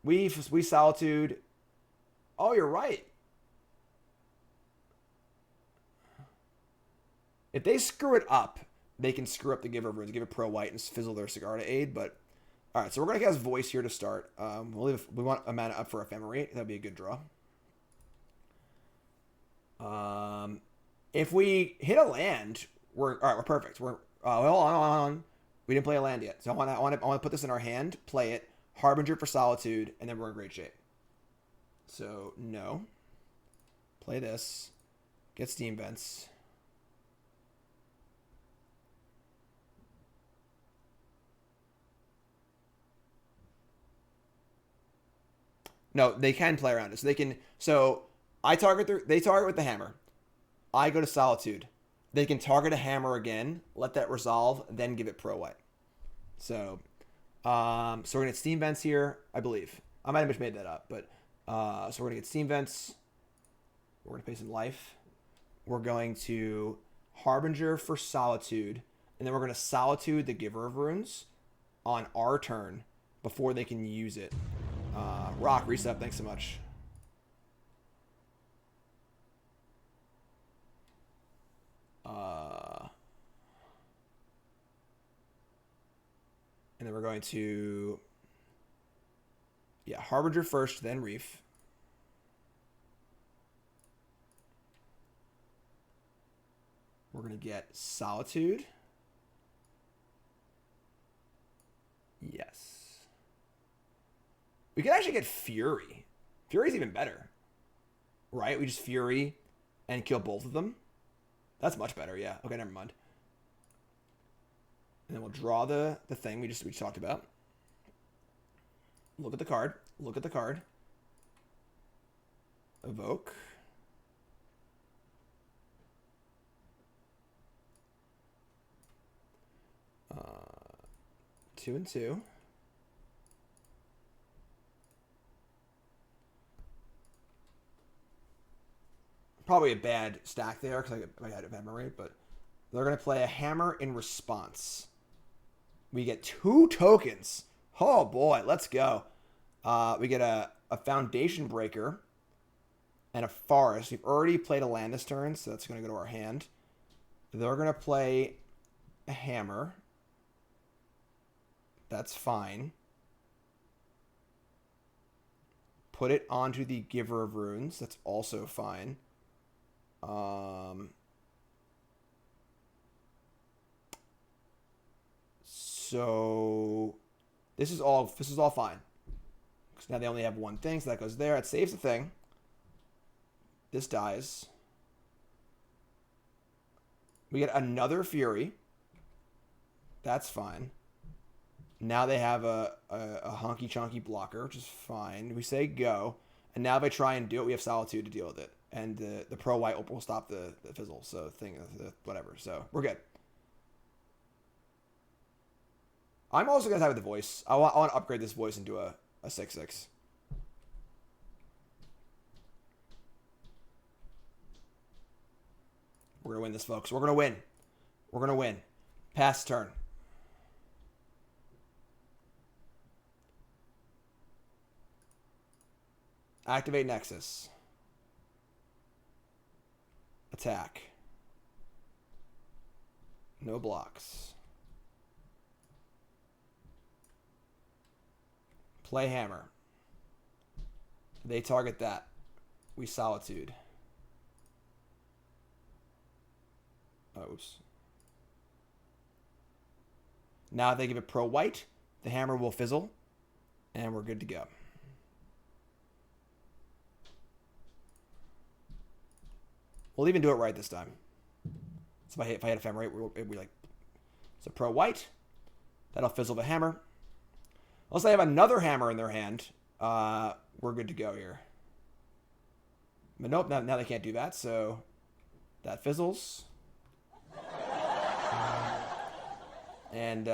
A: we Solitude. Oh, you're right. If they screw it up, they can screw up the Giver of Runes, give it Pro White, and fizzle their Cigar to aid. But all right, so we're gonna cast Voice here to start. We want a mana up for Ephemerate. That'd be a good draw. If we hit a land, we're all right. We're perfect. We're hold on. We didn't play a land yet, so I want to put this in our hand, play it, Harbinger for Solitude, and then we're in great shape. So no, play this, get Steam Vents. No, they can play around it. So they can. So they target with the hammer. I go to Solitude. They can target a hammer again, let that resolve, then give it Pro White. So, so we're gonna get Steam Vents here, I believe. I might have just made that up, but so we're gonna get Steam Vents. We're gonna pay some life. We're going to Harbinger for Solitude, and then we're gonna Solitude the Giver of Runes on our turn before they can use it. Rock, reset, thanks so much. And then we're going to, Harbinger first, then Reef. We're going to get Solitude. Yes. We could actually get Fury. Fury's even better. Right? We just Fury and kill both of them. That's much better, yeah. Okay, never mind. And then we'll draw the thing we just talked about. Look at the card. Look at the card. Evoke. Two and two. Probably a bad stack there because I had Ephemerate, but they're going to play a hammer in response. We get 2 tokens. Oh boy, let's go. We get a Foundation Breaker and a Forest. We've already played a land this turn, so that's going to go to our hand. They're going to play a hammer. That's fine. Put it onto the Giver of Runes. That's also fine. So this is all fine. Because now they only have one thing, so that goes there. It saves the thing. This dies. We get another Fury. That's fine. Now they have a honky chunky blocker, which is fine. We say go, and now if I try and do it, we have Solitude to deal with it, and the Pro White will stop the fizzle. So whatever. So we're good. I'm also gonna have the Voice. I want to upgrade this Voice into a 6/6. We're gonna win this, folks. We're gonna win. We're gonna win. Pass turn. Activate Nexus. Attack. No blocks. Play hammer. They target that. We Solitude. Oops. Now if they give it Pro White, the hammer will fizzle, and we're good to go. We'll even do it right this time. So if I hit Ephemerate, we like... So pro white. That'll fizzle the hammer. Unless they have another hammer in their hand, we're good to go here. But nope, now they can't do that, so that fizzles. And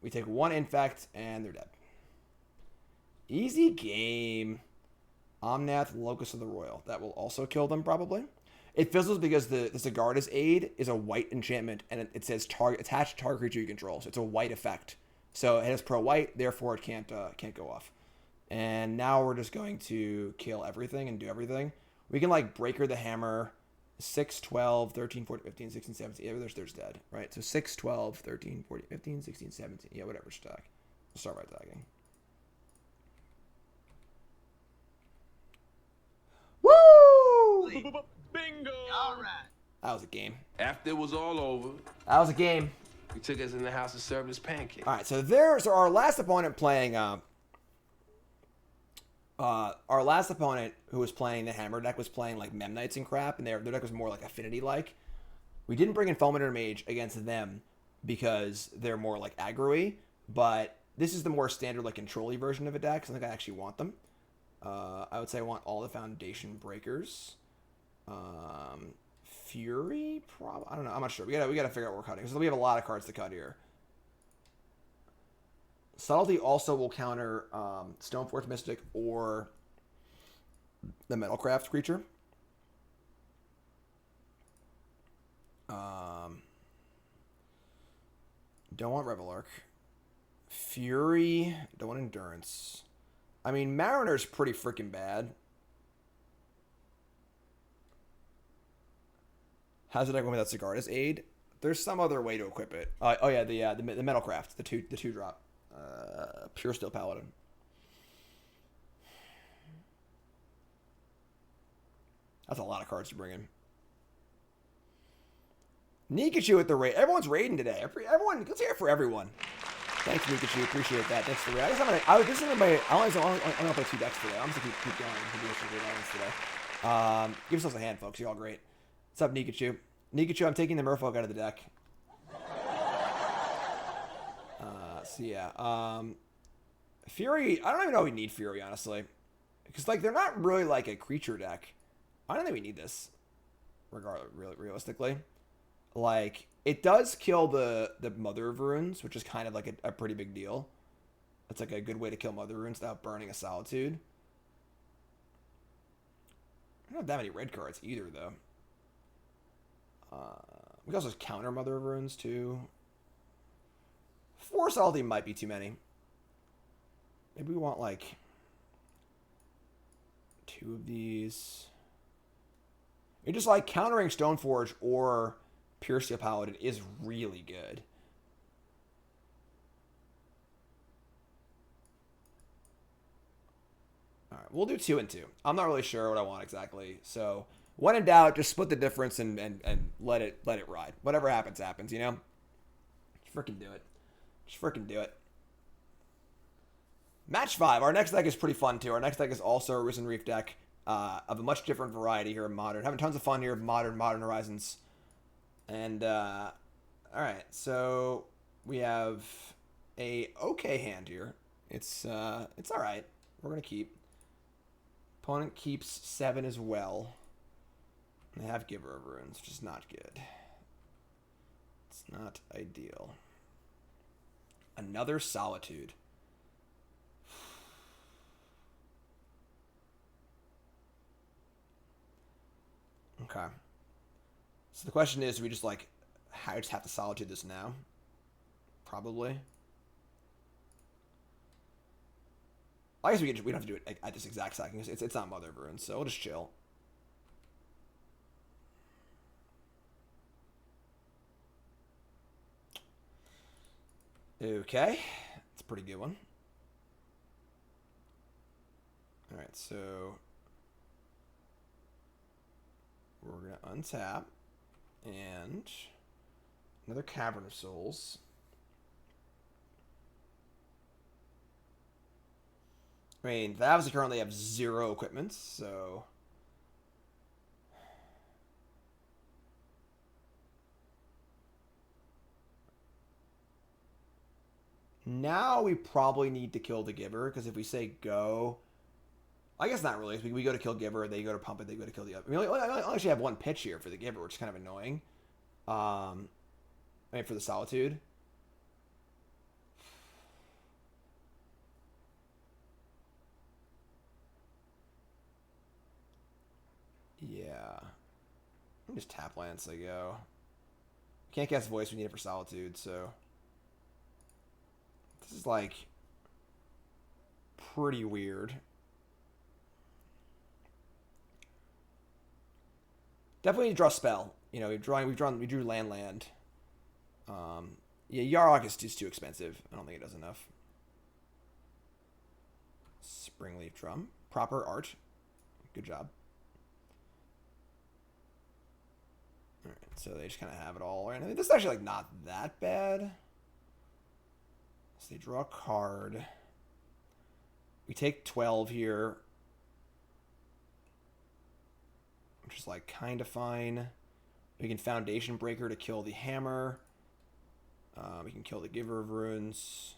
A: we take 1 infect, and they're dead. Easy game. Omnath, Locus of the Roil. That will also kill them, probably. It fizzles because the Sigarda's Aid is a white enchantment, and it says attached target creature you control. So it's a white effect. So it has pro white, therefore it can't go off. And now we're just going to kill everything and do everything. We can like Breaker the Hammer, 6, 12, 13, 14, 15, 16, 17. Yeah, there's dead, right? So 6, 12, 13, 14, 15, 16, 17. Yeah, whatever, stack. We'll start by attacking. Woo!
D: Bingo!
G: All right.
A: That was a game.
F: After it was all over,
A: That was a game.
F: he took us in the house and served us pancakes.
A: All right, so our last opponent playing our last opponent who was playing the Hammer deck was playing like Memnites and crap, and their deck was more like Affinity like. We didn't bring in Fulminator Mage against them because they're more like aggro-y, but this is the more standard like control-y version of a deck, so I think I actually want them. I would say I want all the Foundation Breakers. Fury, probably. I don't know. I'm not sure. We gotta figure out what we're cutting because we have a lot of cards to cut here. Subtlety also will counter Stoneforge Mystic or the Metalcraft creature. Don't want Reveillark. Fury. Don't want Endurance. I mean, Mariner's pretty freaking bad. How's it going without Sigarda's Aid? There's some other way to equip it. Oh yeah, the Metalcraft, the two drop. Pure Steel Paladin. That's a lot of cards to bring in. Nikachu at the raid. Everyone's raiding today. Everyone, let's hear it for everyone. Thanks, Nikachu. Appreciate that. Thanks for the raid. I only play 2 decks today. I'm just gonna keep going and do some good items today. Give yourselves a hand, folks. You're all great. What's up, Nikachu? Nikachu, I'm taking the Merfolk out of the deck. So yeah, Fury. I don't even know if we need Fury, honestly, because like they're not really like a creature deck. I don't think we need this, regardless. Realistically, like it does kill the Mother of Runes, which is kind of like a pretty big deal. It's like a good way to kill Mother Runes without burning a Solitude. I don't have that many red cards either, though. We can also counter Mother of Runes too. 4 Salty might be too many. Maybe we want like 2 of these. You're just like countering Stoneforge or Pure Steel Paladin is really good. Alright, we'll do 2 and 2. I'm not really sure what I want exactly. So when in doubt, just split the difference and let it ride. Whatever happens, happens, you know? Just freaking do it. Just freaking do it. Match 5. Our next deck is pretty fun, too. Our next deck is also a Risen Reef deck of a much different variety here in Modern. Having tons of fun here in Modern Horizons. And, alright. So, we have a okay hand here. It's alright. We're going to keep. Opponent keeps 7 as well. They have Giver of Runes, which is not good. It's not ideal. Another Solitude. Okay. So the question is, do we just like, I just have to Solitude this now? Probably. I guess we don't have to do it at this exact second. It's not Mother of Runes, so we'll just chill. Okay, it's a pretty good one. All right, so we're gonna untap and another Cavern of Souls. I mean, they obviously currently have 0 equipment, so Now we probably need to kill the Giver, because if we say go... I guess not really. We go to kill Giver, they go to pump it, they go to kill the other. I mean, I actually have one pitch here for the Giver, which is kind of annoying. I mean, for the Solitude. Yeah. I'm just tap Lance, I go. Can't cast Voice, we need it for Solitude, so... This is, like... pretty weird. Definitely need to draw a spell. You know, we drew land. Yeah, Yarok is just too expensive. I don't think it does enough. Springleaf Drum. Proper art. Good job. Alright, so they just kind of have it all. And I mean, this is actually like not that bad. So they draw a card. We take 12 here. Which is like kind of fine. We can Foundation Breaker to kill the Hammer. We can kill the Giver of Runes.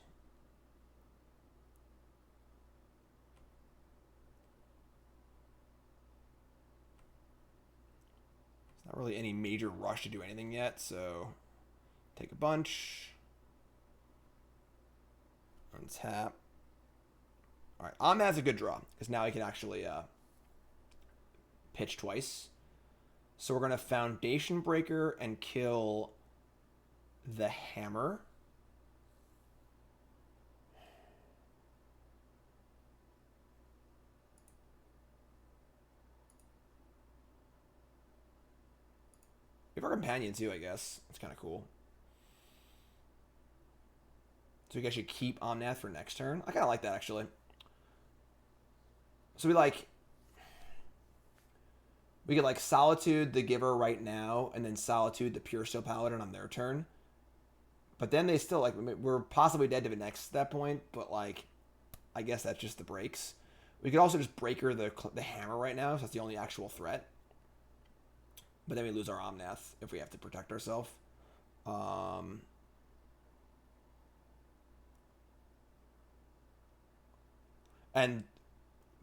A: There's not really any major rush to do anything yet, so take a bunch. Untap. Alright, Omnath's a good draw, because now I can actually pitch twice. So we're going to Foundation Breaker and kill the Hammer. We have our Companion too, I guess. That's kind of cool. So we actually keep Omnath for next turn. I kind of like that, actually. So we get like Solitude the Giver right now, and then Solitude the Pure Steel Paladin on their turn. But then they still, like, we're possibly dead to the next at that point, but, like, I guess that's just the breaks. We could also just Breaker the Hammer right now, so that's the only actual threat. But then we lose our Omnath if we have to protect ourselves. And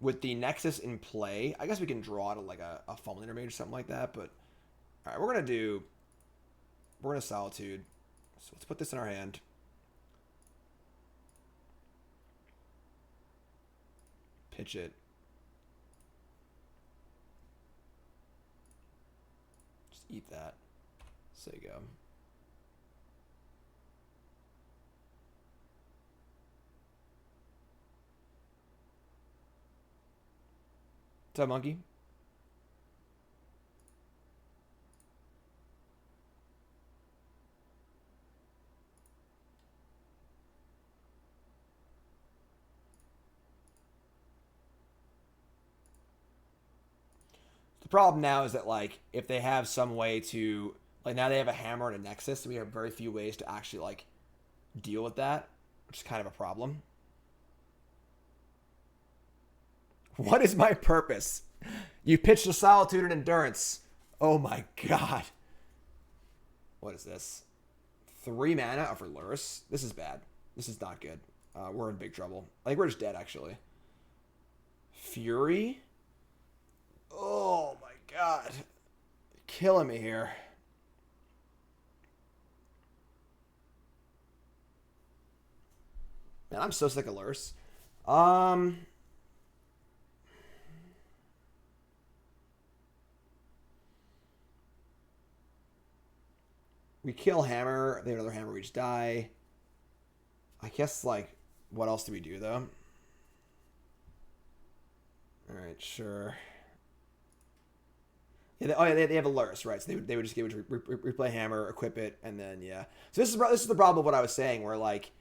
A: with the Nexus in play, I guess we can draw to like a Fulminator Mage or something like that, but alright, we're gonna Solitude. So let's put this in our hand. Pitch it. Just eat that. So you go. What's up, monkey? The problem now is that, like, if they have some way to, like, now they have a Hammer and a Nexus, so we have very few ways to actually, like, deal with that, which is kind of a problem. What is my purpose? You pitched a Solitude and Endurance. Oh my god. What is this? 3 mana for Lurrus. This is bad. This is not good. We're in big trouble. I think we're just dead, actually. Fury? Oh my god. You're killing me here. Man, I'm so sick of Lurrus. We kill Hammer. They have another Hammer. We just die. I guess, like, what else do we do, though? Alright, sure. Yeah, they have a Lurrus, right? So they would just give it, replay Hammer, equip it, and then, yeah. So this is the problem of what I was saying, where, like,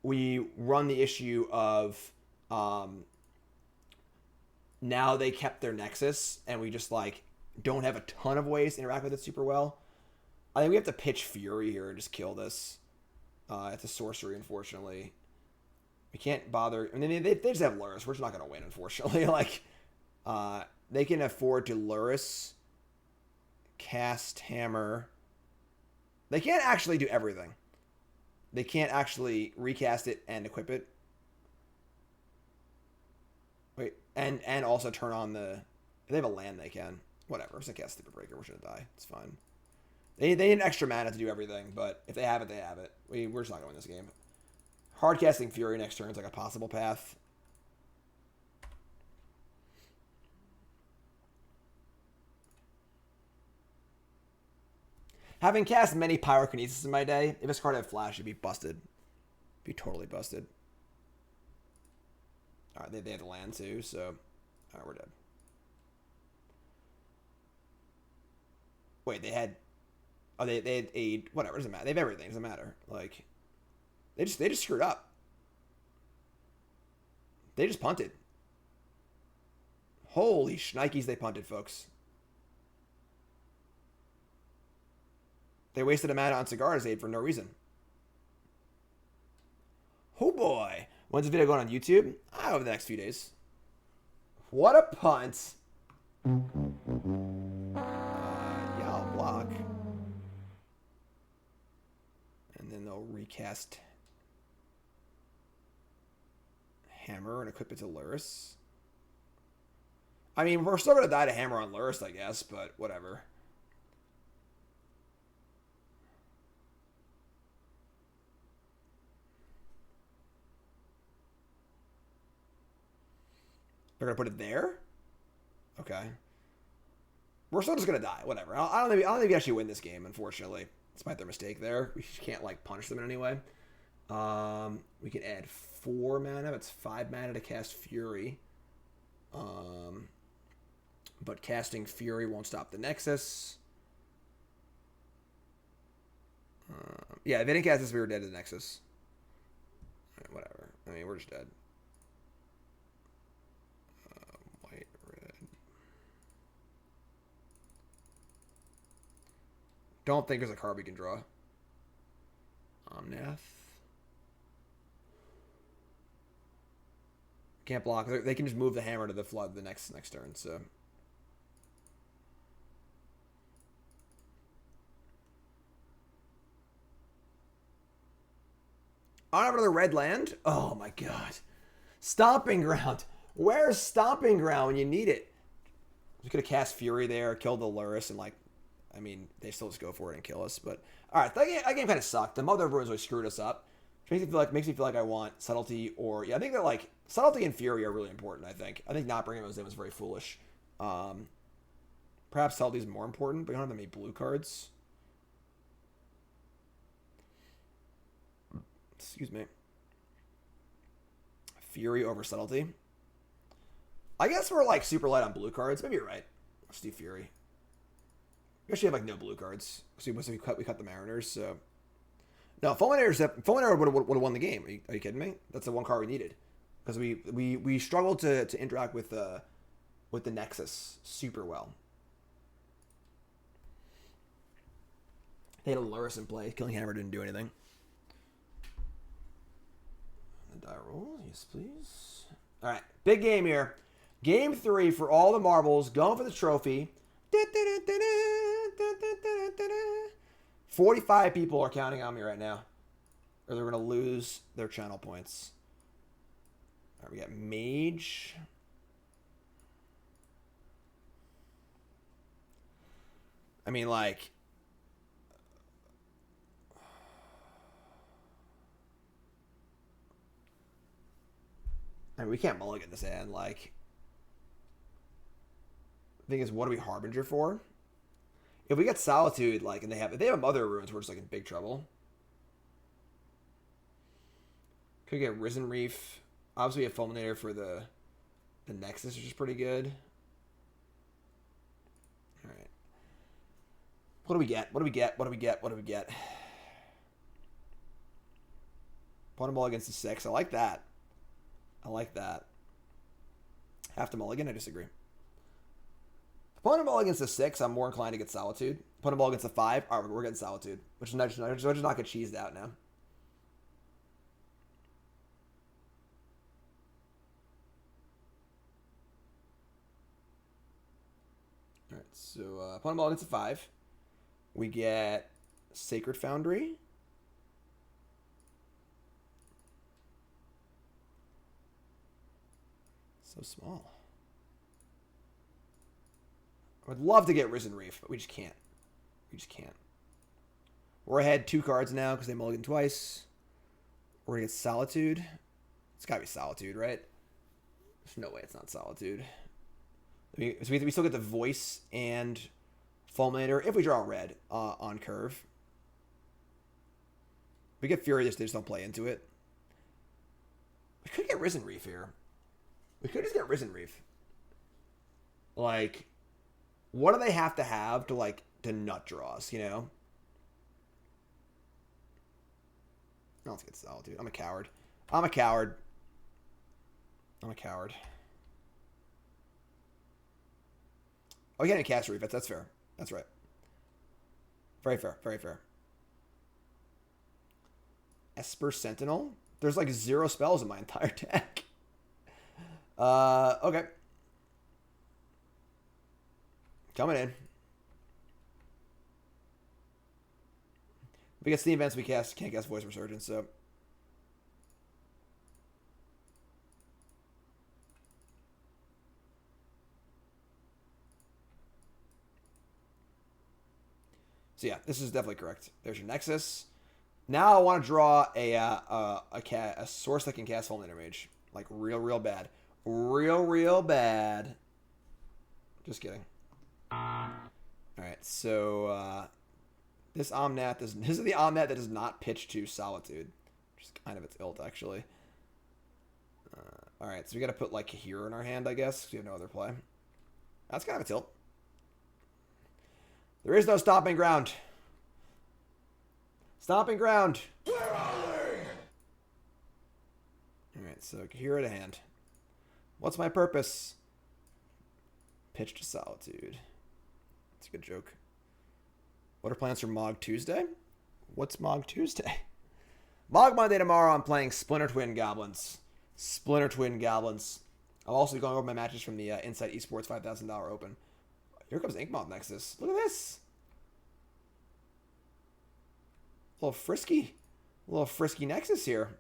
A: we run the issue of, now they kept their Nexus, and we just, like, don't have a ton of ways to interact with it super well. I think we have to pitch Fury here and just kill this. It's a sorcery, unfortunately. We can't bother. I mean, they just have Lurrus. We're just not going to win, unfortunately. Like, they can afford to Lurrus, cast Hammer. They can't actually do everything. they can't actually recast it and equip it. Wait, and also turn on the... If they have a land, they can. Whatever. It's a cast Stupid Breaker. We're just gonna die. It's fine. They need an extra mana to do everything, but if they have it, they have it. We're just not gonna win this game. Hard casting Fury next turn is like a possible path. Having cast many Pyrokinesis in my day, if this card had Flash, it'd be busted. Be totally busted. Alright, they had the land too, so... Alright, we're dead. Wait, they had... Oh, they had aid. Whatever, doesn't matter. They have everything, doesn't matter. Like... They just screwed up. They just punted. Holy shnikes, they punted, folks. They wasted a mana on Cigar's aid for no reason. Oh boy. When's the video going on YouTube? Over the next few days. What a punt. Yeah, I'll block. And then they'll recast Hammer and equip it to Lurrus. I mean, we're still going to die to Hammer on Lurrus, I guess, but whatever. They're gonna put it there. Okay. We're still just gonna die. Whatever. I don't think we actually win this game. Unfortunately, despite their mistake there, we just can't like punish them in any way. We can add 4 mana. It's 5 mana to cast Fury. But casting Fury won't stop the Nexus. Yeah, if they didn't cast this, we were dead to the Nexus. Right, whatever. I mean, we're just dead. White, red. Don't think there's a card we can draw. Omnath. Can't block. They can just move the hammer to the flood the next turn, so... I don't have another red land? Oh my god. Stomping Ground. Where's Stomping Ground when you need it? Just gonna cast Fury there, kill the Lurrus, and like... I mean, they still just go for it and kill us, but... Alright, that game kind of sucked. The Mother of Ruins really screwed us up. Which makes me feel like I want Subtlety or... Yeah, I think that like... Subtlety and Fury are really important, I think. I think not bringing those in was very foolish. Perhaps Subtlety is more important, but we don't have that many blue cards. Excuse me. Fury over Subtlety. I guess we're like super light on blue cards. Maybe you're right. Let's do Fury. We actually have like no blue cards. So we cut the Mariners, so... No, Fulminator would have won the game. Are you kidding me? That's the one card we needed. Because we struggled to interact with the Nexus super well. They had a Lurrus in play. Killing Hammer didn't do anything. The die roll, yes please. Alright, big game here. Game 3 for all the marbles. Going for the trophy. 45 people are counting on me right now. Or they're going to lose their channel points. Alright, we got Mage. I mean, like... I mean, we can't mulligan this hand. Like... The thing is, what do we Harbinger for? If we get Solitude, like, and if they have Mother of Ruins, we're just like in big trouble. Could get Risen Reef. Obviously, we have Fulminator for the Nexus, which is pretty good. All right. What do we get? What do we get? What do we get? What do we get? Bottom ball against the 6. I like that. I like that. Have to mulligan? I disagree. Opponent ball against the 6, I'm more inclined to get Solitude. Opponent ball against the 5, all right, we're getting Solitude. Which is not get cheesed out now. Alright, so opponent ball against the 5. We get Sacred Foundry. So small. I would love to get Risen Reef, but we just can't. We just can't. We're ahead 2 cards now because they mulligan twice. We're going to get Solitude. It's got to be Solitude, right? There's no way it's not Solitude. So we still get the Voice and Fulminator if we draw red on curve. If we get Furious, they just don't play into it. We could get Risen Reef here. We could just get Risen Reef. Like, what do they have to like, to nut draws, you know? No, let's get Solitude. I'm a coward. I'm a coward. I'm a coward. Oh, yeah, cast Reef. That's fair. That's right. Very fair. Very fair. Esper Sentinel? There's like 0 spells in my entire deck. Okay. Coming in. We get Steam events, we can't cast Voice of Resurgence, so. So yeah, this is definitely correct. There's your Nexus. Now I want to draw a source that can cast Fulminator Mage. Like real bad. Real bad. Just kidding. Alright, so this Omnath this is the Omnath that does not pitch to Solitude. Which is kind of its ilt, actually. Alright, so we gotta put like Kaheera in our hand, I guess, because we have no other play. That's kind of a tilt. There is no stomping ground. Stomping ground. Where are they? Alright, so Kaheera to hand. What's my purpose? Pitch to Solitude. That's a good joke. What are plans for Mog Tuesday? What's Mog Tuesday? Mog Monday tomorrow, I'm playing Splinter Twin Goblins. Splinter Twin Goblins. I'll also be going over my matches from the Insight Esports $5,000 Open. Here comes Inkmoth Nexus. Look at this. A little frisky Nexus here.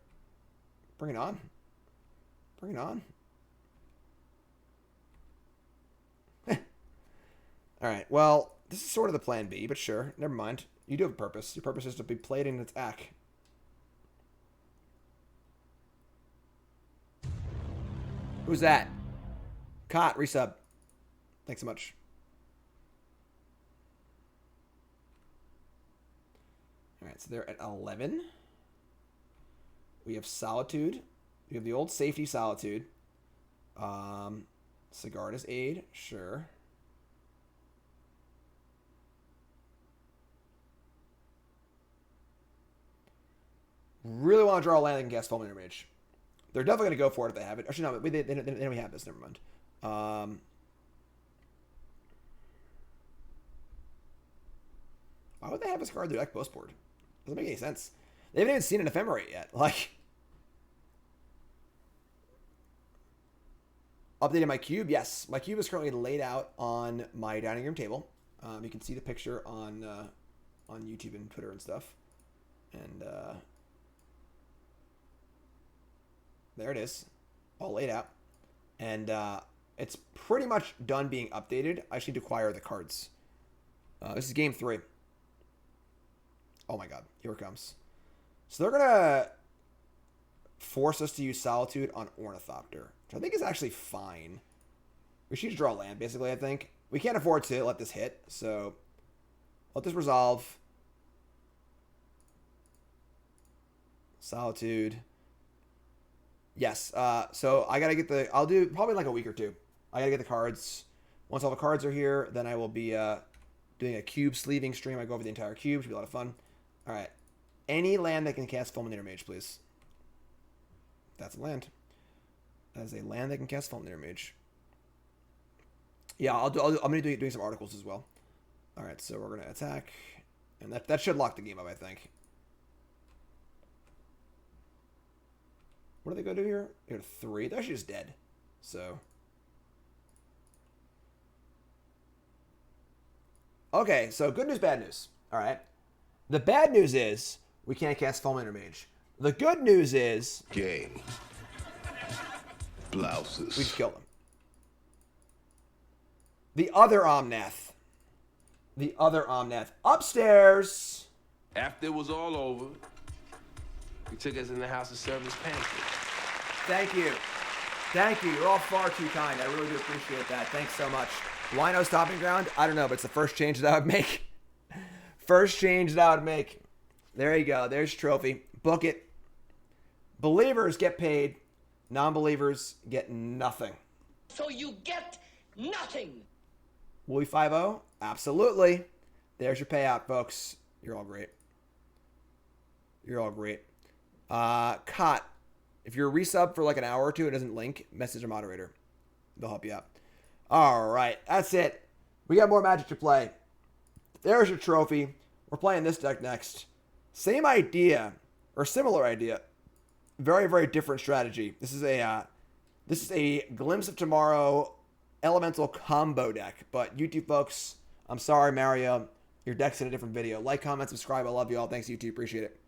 A: Bring it on. Bring it on. Alright, well, this is sort of the plan B, but sure, never mind. You do have a purpose. Your purpose is to be played in attack. Who's that? Cot, resub. Thanks so much. Alright, so they're at 11. We have Solitude. We have the old safety Solitude. Sigarda's Aid, sure. Really want to draw a land that can cast Fulminator Mage. They're definitely going to go for it if they have it. Actually, no, they don't have this. Never mind. Why would they have this card in their deck post board? Doesn't make any sense. They haven't even seen an Ephemerate yet. Like, updated my cube. Yes, my cube is currently laid out on my dining room table. You can see the picture on YouTube and Twitter and stuff. And there it is, all laid out. And it's pretty much done being updated. I just need to acquire the cards. This is game 3. Oh my god, here it comes. So they're going to force us to use Solitude on Ornithopter, which I think is actually fine. We should draw land, basically, I think. We can't afford to let this hit, so let this resolve. Solitude. Yes, so I gotta get I'll do probably like a week or 2. I gotta get the cards. Once all the cards are here, then I will be doing a cube sleeving stream. I go over the entire cube. Should be a lot of fun. Alright. Any land that can cast Fulminator Mage, please. That's a land. That is a land that can cast Fulminator Mage. Yeah, I'm gonna be doing some articles as well. Alright, so we're gonna attack. And that should lock the game up, I think. What do they go do here? They're 3. They're actually just dead. So. Okay, so good news, bad news. Alright. The bad news is we can't cast Fulminator Mage. The good news is
D: Game. Blouses.
A: we just killed him. The other Omnath. The other Omnath. Upstairs.
F: After it was all over, he took us in the house to serve us pancakes.
A: Thank you. Thank you. You're all far too kind. I really do appreciate that. Thanks so much. Why no stopping ground? I don't know, but it's the first change that I would make. First change that I would make. There you go. There's trophy. Book it. Believers get paid. Non-believers get nothing.
G: So you get nothing.
A: Will we 5-0? Absolutely. There's your payout, folks. You're all great. You're all great. Cot. If you're a resub for like an hour or two, it doesn't link, message a moderator. They'll help you out. All right. That's it. We got more Magic to play. There's your trophy. We're playing this deck next. Same idea, or similar idea. Very, very different strategy. This is a Glimpse of Tomorrow elemental combo deck. But YouTube folks, I'm sorry, Mario. Your deck's in a different video. Like, comment, subscribe. I love you all. Thanks, YouTube. Appreciate it.